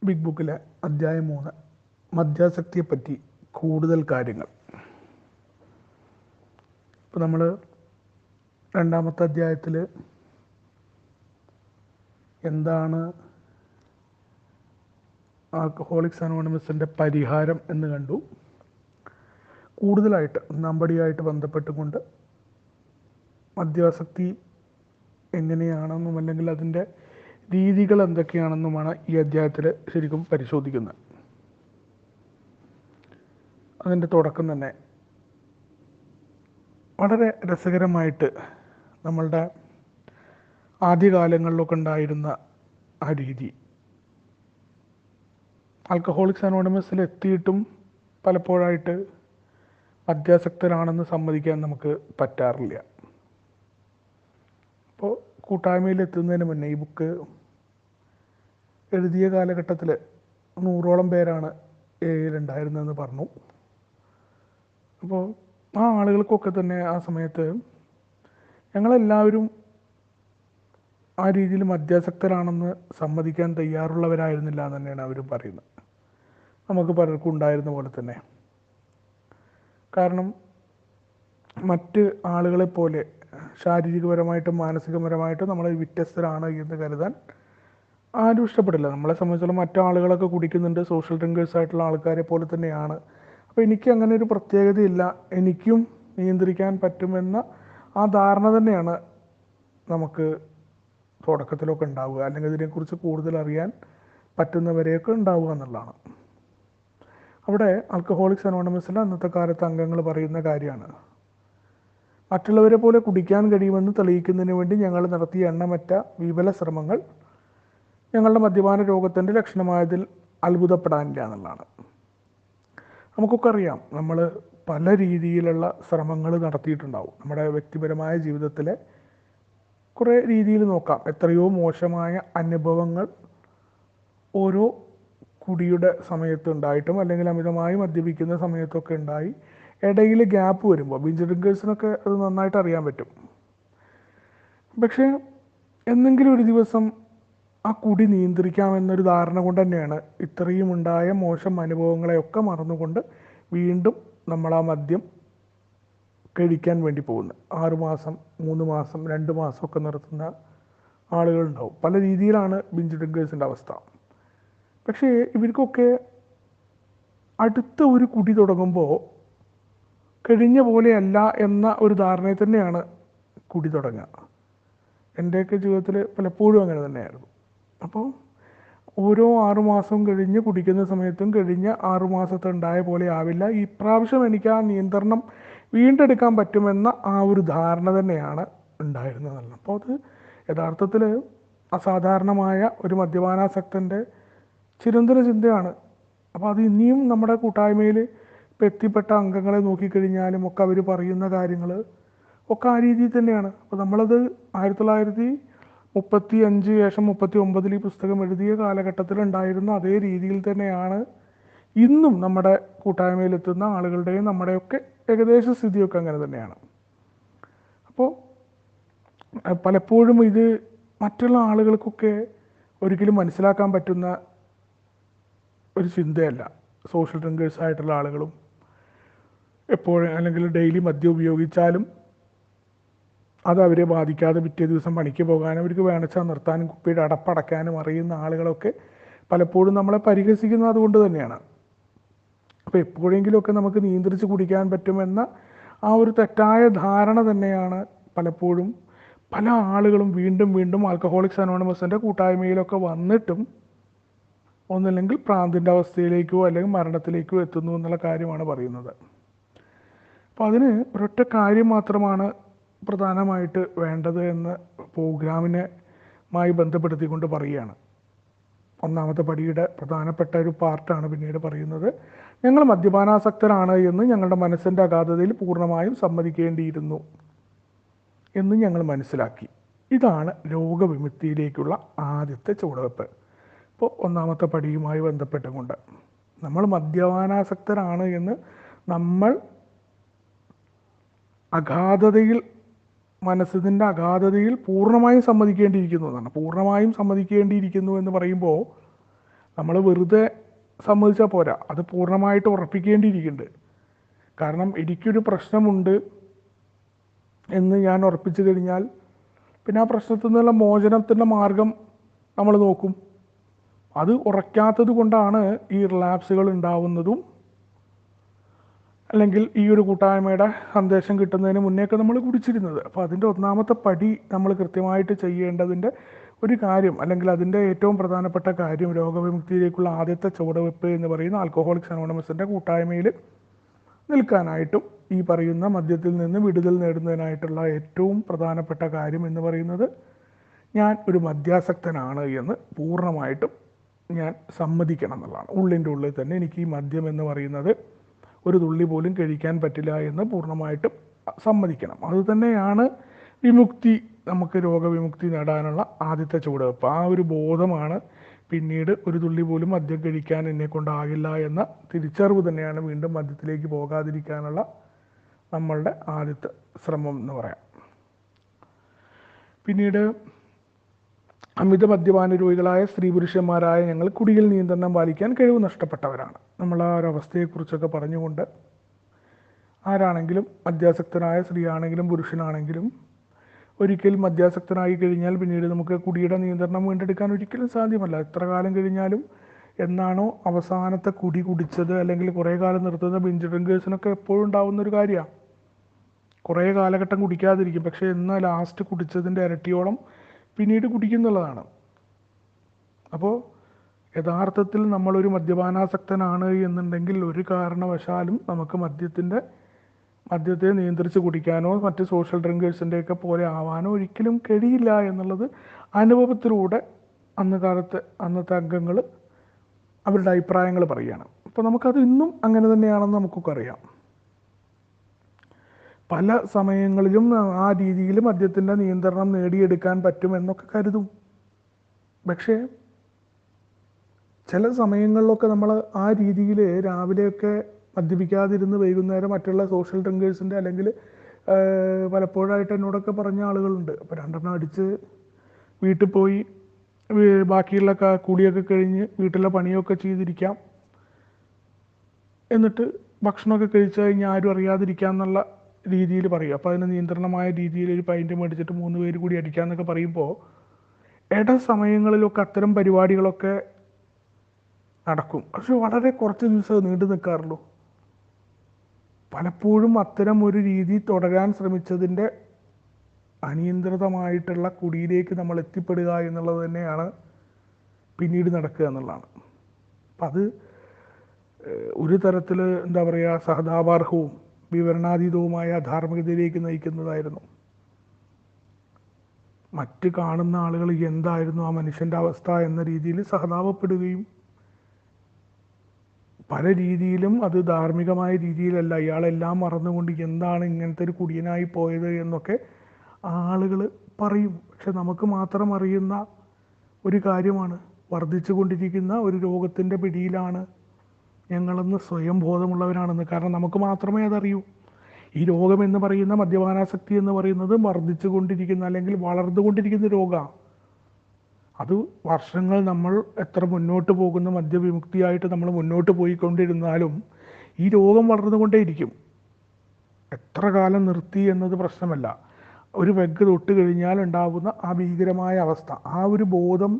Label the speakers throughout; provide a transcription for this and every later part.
Speaker 1: Big ബുക്കിലെ അധ്യായം 3 മദ്യാസക്തിയെപ്പറ്റി കൂടുതൽ കാര്യങ്ങൾ. ഇപ്പോൾ നമ്മൾ രണ്ടാമത്തെ അധ്യായത്തിൽ എന്താണ് ആൽക്കഹോളിക്സ് അനോണിമസിൻ്റെ പരിഹാരം എന്ന് കണ്ടു. കൂടുതലായിട്ട് ഒന്നാംപടിയായിട്ട് ബന്ധപ്പെട്ടുകൊണ്ട് മദ്യാസക്തി എങ്ങനെയാണെന്നും അല്ലെങ്കിൽ അതിൻ്റെ രീതികൾ എന്തൊക്കെയാണെന്നുമാണ് ഈ അധ്യായത്തിൽ ശരിക്കും പരിശോധിക്കുന്നത്. അതിൻ്റെ തുടക്കം തന്നെ വളരെ രസകരമായിട്ട് നമ്മളുടെ ആദ്യകാലങ്ങളിലൊക്കെ ഉണ്ടായിരുന്ന ആ രീതി, ആൽക്കഹോളിക്സ് അനോണിമസിൽ എത്തിയിട്ടും പലപ്പോഴായിട്ട് മദ്യാസക്തരാണെന്ന് സമ്മതിക്കാൻ നമുക്ക് പറ്റാറില്ല. അപ്പോൾ കൂട്ടായ്മയിൽ എത്തുന്നതിന് മുന്നേ ഈ ബുക്ക് എഴുതിയ കാലഘട്ടത്തിൽ 100ഓളം പേരാണ് ഉണ്ടായിരുന്നതെന്ന് പറഞ്ഞു. അപ്പോൾ ആ ആളുകൾക്കൊക്കെ തന്നെ ആ സമയത്ത് ഞങ്ങളെല്ലാവരും ആ രീതിയിൽ മദ്യാസക്തരാണെന്ന് സമ്മതിക്കാൻ തയ്യാറുള്ളവരായിരുന്നില്ല എന്ന് തന്നെയാണ് അവർ പറയുന്നത്. നമുക്ക് പലർക്കും ഉണ്ടായിരുന്ന പോലെ തന്നെ. കാരണം മറ്റ് ആളുകളെപ്പോലെ ശാരീരികപരമായിട്ടും മാനസികപരമായിട്ടും നമ്മൾ വ്യത്യസ്തരാണ് എന്ന് കരുതാൻ ആരും ഇഷ്ടപ്പെടില്ല. നമ്മളെ സംബന്ധിച്ചിടത്തോളം മറ്റാളുകളൊക്കെ കുടിക്കുന്നുണ്ട്, സോഷ്യൽ ഡ്രിങ്കേഴ്സ് ആയിട്ടുള്ള ആൾക്കാരെ പോലെ തന്നെയാണ്. അപ്പോൾ എനിക്ക് അങ്ങനെ ഒരു പ്രത്യേകതയില്ല, എനിക്കും നിയന്ത്രിക്കാൻ പറ്റുമെന്ന ആ ധാരണ തന്നെയാണ് നമുക്ക് തുടക്കത്തിലൊക്കെ ഉണ്ടാവുക, അല്ലെങ്കിൽ ഇതിനെക്കുറിച്ച് കൂടുതൽ അറിയാൻ പറ്റുന്നവരെയൊക്കെ ഉണ്ടാവുക എന്നുള്ളതാണ്. അവിടെ ആൽക്കഹോളിക്സ് അനോണിമസിലെ അന്നത്തെ കാലത്ത് അംഗങ്ങൾ പറയുന്ന കാര്യമാണ്, മറ്റുള്ളവരെ പോലെ കുടിക്കാൻ കഴിയുമെന്ന് തെളിയിക്കുന്നതിന് വേണ്ടി ഞങ്ങൾ നടത്തിയ എണ്ണമറ്റ വിപുല ശ്രമങ്ങൾ ഞങ്ങളുടെ മദ്യപാന രോഗത്തിൻ്റെ ലക്ഷണമായതിൽ അത്ഭുതപ്പെടാനില്ല എന്നുള്ളതാണ്. നമുക്കൊക്കെ അറിയാം, നമ്മൾ പല രീതിയിലുള്ള ശ്രമങ്ങൾ നടത്തിയിട്ടുണ്ടാവും. നമ്മുടെ വ്യക്തിപരമായ ജീവിതത്തിലെ കുറേ രീതിയിൽ നോക്കാം, എത്രയോ മോശമായ അനുഭവങ്ങൾ ഓരോ കുടിയുടെ സമയത്ത് ഉണ്ടായിട്ടും അല്ലെങ്കിൽ അമിതമായി മദ്യപിക്കുന്ന സമയത്തൊക്കെ ഉണ്ടായി. ഇടയിൽ ഗ്യാപ്പ് വരുമ്പോൾ ബിഞ്ച് ഡ്രിങ്കേഴ്സിനൊക്കെ അത് നന്നായിട്ട് അറിയാൻ പറ്റും. പക്ഷേ എന്നെങ്കിലും ഒരു ദിവസം ആ കുടി നിയന്ത്രിക്കാമെന്നൊരു ധാരണ കൊണ്ട് തന്നെയാണ് ഇത്രയും ഉണ്ടായ മോശം അനുഭവങ്ങളെയൊക്കെ മറന്നുകൊണ്ട് വീണ്ടും നമ്മൾ ആ മദ്യം കഴിക്കാൻ വേണ്ടി പോകുന്നത്. 6 മാസം 3 മാസം 2 മാസമൊക്കെ നിർത്തുന്ന ആളുകളുണ്ടാവും. പല രീതിയിലാണ് ബിഞ്ച് ഡ്രിങ്കേഴ്സിൻ്റെ അവസ്ഥ. പക്ഷേ ഇവർക്കൊക്കെ അടുത്ത ഒരു കുടി തുടങ്ങുമ്പോൾ കഴിഞ്ഞ പോലെയല്ല എന്ന ഒരു ധാരണയിൽ തന്നെയാണ് കുടി തുടങ്ങുക. എൻ്റെയൊക്കെ ജീവിതത്തിൽ പലപ്പോഴും അങ്ങനെ തന്നെയായിരുന്നു. അപ്പോൾ ഓരോ 6 മാസം കഴിഞ്ഞ് കുടിക്കുന്ന സമയത്തും കഴിഞ്ഞ 6 മാസത്തെ ഉണ്ടായ പോലെ ആവില്ല, ഇപ്രാവശ്യം എനിക്ക് ആ നിയന്ത്രണം വീണ്ടെടുക്കാൻ പറ്റുമെന്ന ആ ഒരു ധാരണ തന്നെയാണ് ഉണ്ടായിരുന്നത്. അപ്പോൾ അത് യഥാർത്ഥത്തിൽ അസാധാരണമായ ഒരു മദ്യപാനാസക്തൻ്റെ ചിരന്തന ചിന്തയാണ്. അപ്പോൾ അത് ഇനിയും നമ്മുടെ കൂട്ടായ്മയിൽ ഇപ്പോൾ എത്തിപ്പെട്ട അംഗങ്ങളെ നോക്കിക്കഴിഞ്ഞാലും ഒക്കെ അവർ പറയുന്ന കാര്യങ്ങൾ ഒക്കെ ആ രീതിയിൽ തന്നെയാണ്. അപ്പോൾ നമ്മളത് 1935 ശേഷം 39 ഈ പുസ്തകം എഴുതിയ കാലഘട്ടത്തിൽ ഉണ്ടായിരുന്ന അതേ രീതിയിൽ തന്നെയാണ് ഇന്നും നമ്മുടെ കൂട്ടായ്മയിലെത്തുന്ന ആളുകളുടെയും നമ്മുടെയൊക്കെ ഏകദേശ സ്ഥിതിയൊക്കെ അങ്ങനെ തന്നെയാണ്. അപ്പോൾ പലപ്പോഴും ഇത് മറ്റുള്ള ആളുകൾക്കൊക്കെ ഒരിക്കലും മനസ്സിലാക്കാൻ പറ്റുന്ന ഒരു ചിന്തയല്ല. സോഷ്യൽ ഡ്രിങ്കേഴ്സ് ആയിട്ടുള്ള ആളുകളും എപ്പോഴും അല്ലെങ്കിൽ ഡെയിലി മദ്യം ഉപയോഗിച്ചാലും അത് അവരെ ബാധിക്കാതെ പിറ്റേ ദിവസം പണിക്ക് പോകാനും അവർക്ക് വേണച്ചാൽ നിർത്താനും കുപ്പിയുടെ അടപ്പടയ്ക്കാനും അറിയുന്ന ആളുകളൊക്കെ പലപ്പോഴും നമ്മളെ പരിഹസിക്കുന്നത് അതുകൊണ്ട് തന്നെയാണ്. അപ്പോൾ എപ്പോഴെങ്കിലുമൊക്കെ നമുക്ക് നിയന്ത്രിച്ച് കുടിക്കാൻ പറ്റുമെന്ന ആ ഒരു തെറ്റായ ധാരണ തന്നെയാണ് പലപ്പോഴും പല ആളുകളും വീണ്ടും വീണ്ടും ആൽക്കഹോളിക്സ് അനോണിമസിൻ്റെ കൂട്ടായ്മയിലൊക്കെ വന്നിട്ടും ഒന്നില്ലെങ്കിൽ പ്രാന്തിൻ്റെ അവസ്ഥയിലേക്കോ അല്ലെങ്കിൽ മരണത്തിലേക്കോ എത്തുന്നു എന്നുള്ള കാര്യമാണ് പറയുന്നത്. അപ്പോൾ അതിന് ഒരൊറ്റ കാര്യം മാത്രമാണ് പ്രധാനമായിട്ട് വേണ്ടത് എന്ന് പ്രോഗ്രാമിനുമായി ബന്ധപ്പെടുത്തിക്കൊണ്ട് പറയുകയാണ്. ഒന്നാമത്തെ പടിയുടെ പ്രധാനപ്പെട്ട ഒരു പാർട്ടാണ് പിന്നീട് പറയുന്നത്, ഞങ്ങൾ മദ്യപാനാസക്തരാണ് എന്ന് ഞങ്ങളുടെ മനസ്സിൻ്റെ അഗാധതയിൽ പൂർണ്ണമായും സമ്മതിക്കേണ്ടിയിരുന്നു എന്ന് ഞങ്ങൾ മനസ്സിലാക്കി. ഇതാണ് രോഗവിമുക്തിയിലേക്കുള്ള ആദ്യത്തെ ചുവടുവെപ്പ്. ഇപ്പോൾ ഒന്നാമത്തെ പടിയുമായി ബന്ധപ്പെട്ടുകൊണ്ട് നമ്മൾ മദ്യപാനാസക്തരാണ് എന്ന് നമ്മൾ അഗാധതയിൽ, മനസ്സിൻ്റെ അഗാധതയിൽ പൂർണ്ണമായും സമ്മതിക്കേണ്ടിയിരിക്കുന്നു എന്നാണ്. പൂർണ്ണമായും സമ്മതിക്കേണ്ടിയിരിക്കുന്നു എന്ന് പറയുമ്പോൾ നമ്മൾ വെറുതെ സമ്മതിച്ചാൽ പോരാ, അത് പൂർണ്ണമായിട്ട് ഉറപ്പിക്കേണ്ടിയിരിക്കുന്നുണ്ട്. കാരണം എനിക്കൊരു പ്രശ്നമുണ്ട് എന്ന് ഞാൻ ഉറപ്പിച്ചു കഴിഞ്ഞാൽ പിന്നെ ആ പ്രശ്നത്തിൽ നിന്നുള്ള മോചനത്തിൻ്റെ മാർഗം നമ്മൾ നോക്കും. അത് ഉറയ്ക്കാത്തത് കൊണ്ടാണ് ഈ റിലാപ്സുകൾ ഉണ്ടാവുന്നതും, അല്ലെങ്കിൽ ഈ ഒരു കൂട്ടായ്മയുടെ സന്ദേശം കിട്ടുന്നതിന് മുന്നേയൊക്കെ നമ്മൾ കുടിച്ചിരുന്നത്. അപ്പോൾ അതിൻ്റെ ഒന്നാമത്തെ പടി നമ്മൾ കൃത്യമായിട്ട് ചെയ്യേണ്ടതിൻ്റെ ഒരു കാര്യം, അല്ലെങ്കിൽ അതിൻ്റെ ഏറ്റവും പ്രധാനപ്പെട്ട കാര്യം, രോഗവിമുക്തിയിലേക്കുള്ള ആദ്യത്തെ ചുവടുവെപ്പ് എന്ന് പറയുന്ന ആൽക്കഹോളിക്സ് അനോണിമസിൻ്റെ കൂട്ടായ്മയിൽ നിൽക്കാനായിട്ടും ഈ പറയുന്ന മദ്യത്തിൽ നിന്ന് വിടുതൽ നേടുന്നതിനായിട്ടുള്ള ഏറ്റവും പ്രധാനപ്പെട്ട കാര്യം എന്ന് പറയുന്നത് ഞാൻ ഒരു മദ്യാസക്തനാണ് എന്ന് പൂർണ്ണമായിട്ടും ഞാൻ സമ്മതിക്കണം എന്നുള്ളതാണ്. ഉള്ളിൻ്റെ ഉള്ളിൽ തന്നെ എനിക്ക് ഈ മദ്യം എന്ന് പറയുന്നത് ഒരു തുള്ളി പോലും കഴിക്കാൻ പറ്റില്ല എന്ന് പൂർണ്ണമായിട്ടും സമ്മതിക്കണം. അതുതന്നെയാണ് വിമുക്തി, നമുക്ക് രോഗവിമുക്തി നേടാനുള്ള ആദ്യത്തെ ചുവടുവെപ്പ്. ആ ഒരു ബോധമാണ് പിന്നീട് ഒരു തുള്ളി പോലും മദ്യം കഴിക്കാൻ എന്നെ കൊണ്ടാകില്ല എന്ന തിരിച്ചറിവ് തന്നെയാണ് വീണ്ടും മദ്യത്തിലേക്ക് പോകാതിരിക്കാനുള്ള നമ്മളുടെ ആദ്യത്തെ ശ്രമം എന്ന് പറയാം. പിന്നീട് അമിത മദ്യപാന രോഗികളായ സ്ത്രീ പുരുഷന്മാരായ ഞങ്ങൾ കുടിയിൽ നിയന്ത്രണം പാലിക്കാൻ കഴിവ് നഷ്ടപ്പെട്ടവരാണ്. നമ്മൾ ആ ഒരവസ്ഥയെക്കുറിച്ചൊക്കെ പറഞ്ഞുകൊണ്ട്, ആരാണെങ്കിലും മദ്യാസക്തനായ സ്ത്രീ ആണെങ്കിലും പുരുഷനാണെങ്കിലും ഒരിക്കൽ മദ്യാസക്തനായി കഴിഞ്ഞാൽ പിന്നീട് നമുക്ക് കുടിയുടെ നിയന്ത്രണം വീണ്ടെടുക്കാൻ ഒരിക്കലും സാധ്യമല്ല. എത്ര കാലം കഴിഞ്ഞാലും എന്നാണോ അവസാനത്തെ കുടി കുടിച്ചത്, അല്ലെങ്കിൽ കുറേ കാലം നിർത്തുന്ന ബിഞ്ച് ഡ്രിങ്കേഴ്സിനൊക്കെ എപ്പോഴും ഉണ്ടാവുന്ന ഒരു കാര്യമാണ്. കുറേ കാലഘട്ടം കുടിക്കാതിരിക്കും, പക്ഷേ എന്നാൽ ലാസ്റ്റ് കുടിച്ചതിൻ്റെ ഇരട്ടിയോളം പിന്നീട് കുടിക്കുന്നുള്ളതാണ്. അപ്പോൾ യഥാർത്ഥത്തിൽ നമ്മളൊരു മദ്യപാനാസക്തനാണ് എന്നുണ്ടെങ്കിൽ ഒരു കാരണവശാലും നമുക്ക് മദ്യത്തെ നിയന്ത്രിച്ച് കുടിക്കാനോ മറ്റ് സോഷ്യൽ ഡ്രിങ്കേഴ്സിൻ്റെയൊക്കെ പോലെ ആവാനോ ഒരിക്കലും കഴിയില്ല എന്നുള്ളത് അനുഭവത്തിലൂടെ അന്നത്തെ അംഗങ്ങൾ അവരുടെ അഭിപ്രായങ്ങൾ പറയുകയാണ്. അപ്പോൾ നമുക്കത് ഇന്നും അങ്ങനെ തന്നെയാണെന്ന് നമുക്കൊക്കെ അറിയാം. പല സമയങ്ങളിലും ആ രീതിയിൽ മദ്യത്തിൻ്റെ നിയന്ത്രണം നേടിയെടുക്കാൻ പറ്റുമെന്നൊക്കെ കരുതും. പക്ഷേ ചില സമയങ്ങളിലൊക്കെ നമ്മൾ ആ രീതിയിൽ രാവിലെയൊക്കെ മദ്യപിക്കാതിരുന്ന് വൈകുന്നേരം മറ്റുള്ള സോഷ്യൽ ഡ്രിങ്കേഴ്സിൻ്റെ, അല്ലെങ്കിൽ പലപ്പോഴായിട്ട് എന്നോടൊക്കെ പറഞ്ഞ ആളുകളുണ്ട്. അപ്പോൾ 2 അടിച്ച് വീട്ടിൽ പോയി ബാക്കിയുള്ള കുടിയൊക്കെ കഴിഞ്ഞ് വീട്ടിലെ പണിയൊക്കെ ചെയ്തിരിക്കാം, എന്നിട്ട് ഭക്ഷണമൊക്കെ കഴിച്ച് കഴിഞ്ഞാൽ ആരും അറിയാതിരിക്കാം എന്നുള്ള രീതിയിൽ പറയും. അപ്പോൾ അതിന് നിയന്ത്രണമായ രീതിയിൽ ഒരു പൈൻറ്റ് മേടിച്ചിട്ട് 3 പേര് കൂടി അടിക്കാമെന്നൊക്കെ പറയുമ്പോൾ സമയങ്ങളിലൊക്കെ അത്തരം പരിപാടികളൊക്കെ നടക്കും. പക്ഷെ വളരെ കുറച്ച് ദിവസം നീണ്ടു നിൽക്കാറുള്ളൂ. പലപ്പോഴും അത്തരം ഒരു രീതി തുടരാൻ ശ്രമിച്ചതിൻ്റെ അനിയന്ത്രിതമായിട്ടുള്ള കുടിയിലേക്ക് നമ്മൾ എത്തിപ്പെടുക എന്നുള്ളത് തന്നെയാണ് പിന്നീട് നടക്കുക എന്നുള്ളതാണ്. അപ്പം അത് ഒരു തരത്തിൽ എന്താ പറയുക, സഹതാപാർഹവും വിവരണാതീതവുമായ ധാർമ്മികതയിലേക്ക് നയിക്കുന്നതായിരുന്നു. മറ്റ് കാണുന്ന ആളുകൾ എന്തായിരുന്നു ആ മനുഷ്യൻ്റെ അവസ്ഥ എന്ന രീതിയിൽ സഹതാപപ്പെടുകയും, പല രീതിയിലും അത് ധാർമ്മികമായ രീതിയിലല്ല, ഇയാളെല്ലാം മറന്നുകൊണ്ട് എന്താണ് ഇങ്ങനത്തെ ഒരു കുടിയനായി പോയത് എന്നൊക്കെ ആളുകൾ പറയും. പക്ഷെ നമുക്ക് മാത്രം അറിയുന്ന ഒരു കാര്യമാണ്, വർദ്ധിച്ചു കൊണ്ടിരിക്കുന്ന ഒരു രോഗത്തിൻ്റെ പിടിയിലാണ് ഞങ്ങളെന്ന് സ്വയം ബോധമുള്ളവരാണെന്ന്. കാരണം നമുക്ക് മാത്രമേ അതറിയൂ. ഈ രോഗം എന്ന് പറയുന്ന മദ്യപാനാസക്തി എന്ന് പറയുന്നത് വർദ്ധിച്ചു കൊണ്ടിരിക്കുന്ന, അല്ലെങ്കിൽ വളർന്നുകൊണ്ടിരിക്കുന്ന രോഗമാണ്. അത് വർഷങ്ങൾ നമ്മൾ എത്ര മുന്നോട്ട് പോകുന്ന മദ്യവിമുക്തിയായിട്ട് നമ്മൾ മുന്നോട്ട് പോയിക്കൊണ്ടിരുന്നാലും ഈ രോഗം വളർന്നുകൊണ്ടേയിരിക്കും. എത്ര കാലം നിർത്തി എന്നത് പ്രശ്നമല്ല, ഒരു പെഗ് തൊട്ട് കഴിഞ്ഞാൽ ഉണ്ടാകുന്ന ആ ഭീകരമായ അവസ്ഥ, ആ ഒരു ബോധം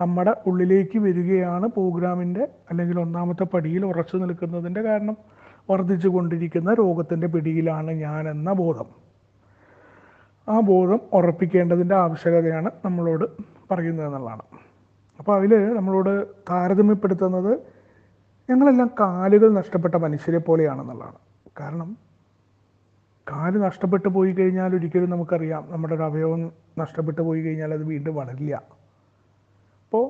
Speaker 1: നമ്മുടെ ഉള്ളിലേക്ക് വരികയാണ് പ്രോഗ്രാമിൻ്റെ, അല്ലെങ്കിൽ ഒന്നാമത്തെ പടിയിൽ ഉറച്ചു നിൽക്കുന്നതിൻ്റെ കാരണം. വർദ്ധിച്ചു കൊണ്ടിരിക്കുന്ന രോഗത്തിൻ്റെ പിടിയിലാണ് ഞാനെന്ന ബോധം. ആ ബോധം ഉറപ്പിക്കേണ്ടതിൻ്റെ ആവശ്യകതയാണ് നമ്മളോട് പറയുന്നത് എന്നുള്ളതാണ്. അപ്പോൾ അതിൽ നമ്മളോട് താരതമ്യപ്പെടുത്തുന്നത് ഞങ്ങളെല്ലാം കാലുകൾ നഷ്ടപ്പെട്ട മനുഷ്യരെ പോലെയാണെന്നുള്ളതാണ്. കാരണം കാല് നഷ്ടപ്പെട്ടു പോയി കഴിഞ്ഞാൽ ഒരിക്കലും നമുക്കറിയാം, നമ്മുടെ ഒരു അവയവം നഷ്ടപ്പെട്ടു പോയി കഴിഞ്ഞാൽ അത് വീണ്ടും വളരില്ല. അപ്പോൾ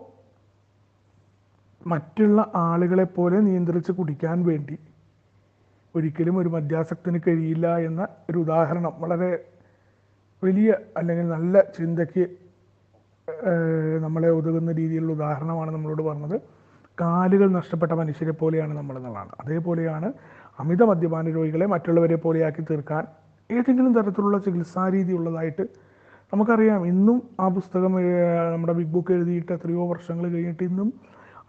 Speaker 1: മറ്റുള്ള ആളുകളെപ്പോലെ നിയന്ത്രിച്ച് കുടിക്കാൻ വേണ്ടി ഒരിക്കലും ഒരു മദ്യാസക്തിന് കഴിയില്ല എന്ന ഒരു ഉദാഹരണം, വളരെ വലിയ അല്ലെങ്കിൽ നല്ല ചിന്തയ്ക്ക് നമ്മളെ ഒതുങ്ങുന്ന രീതിയിലുള്ള ഉദാഹരണമാണ് നമ്മളോട് പറഞ്ഞത്. കാലുകൾ നഷ്ടപ്പെട്ട മനുഷ്യരെ പോലെയാണ് നമ്മളെന്നുള്ളതാണ്. അതേപോലെയാണ് അമിത മദ്യപാന രോഗികളെ മറ്റുള്ളവരെ പോലെയാക്കി തീർക്കാൻ ഏതെങ്കിലും തരത്തിലുള്ള ചികിത്സാരീതി ഉള്ളതായിട്ട് നമുക്കറിയാം. ഇന്നും ആ പുസ്തകം നമ്മുടെ ബിഗ് ബുക്ക് എഴുതിയിട്ട് എത്രയോ വർഷങ്ങൾ കഴിഞ്ഞിട്ട് ഇന്നും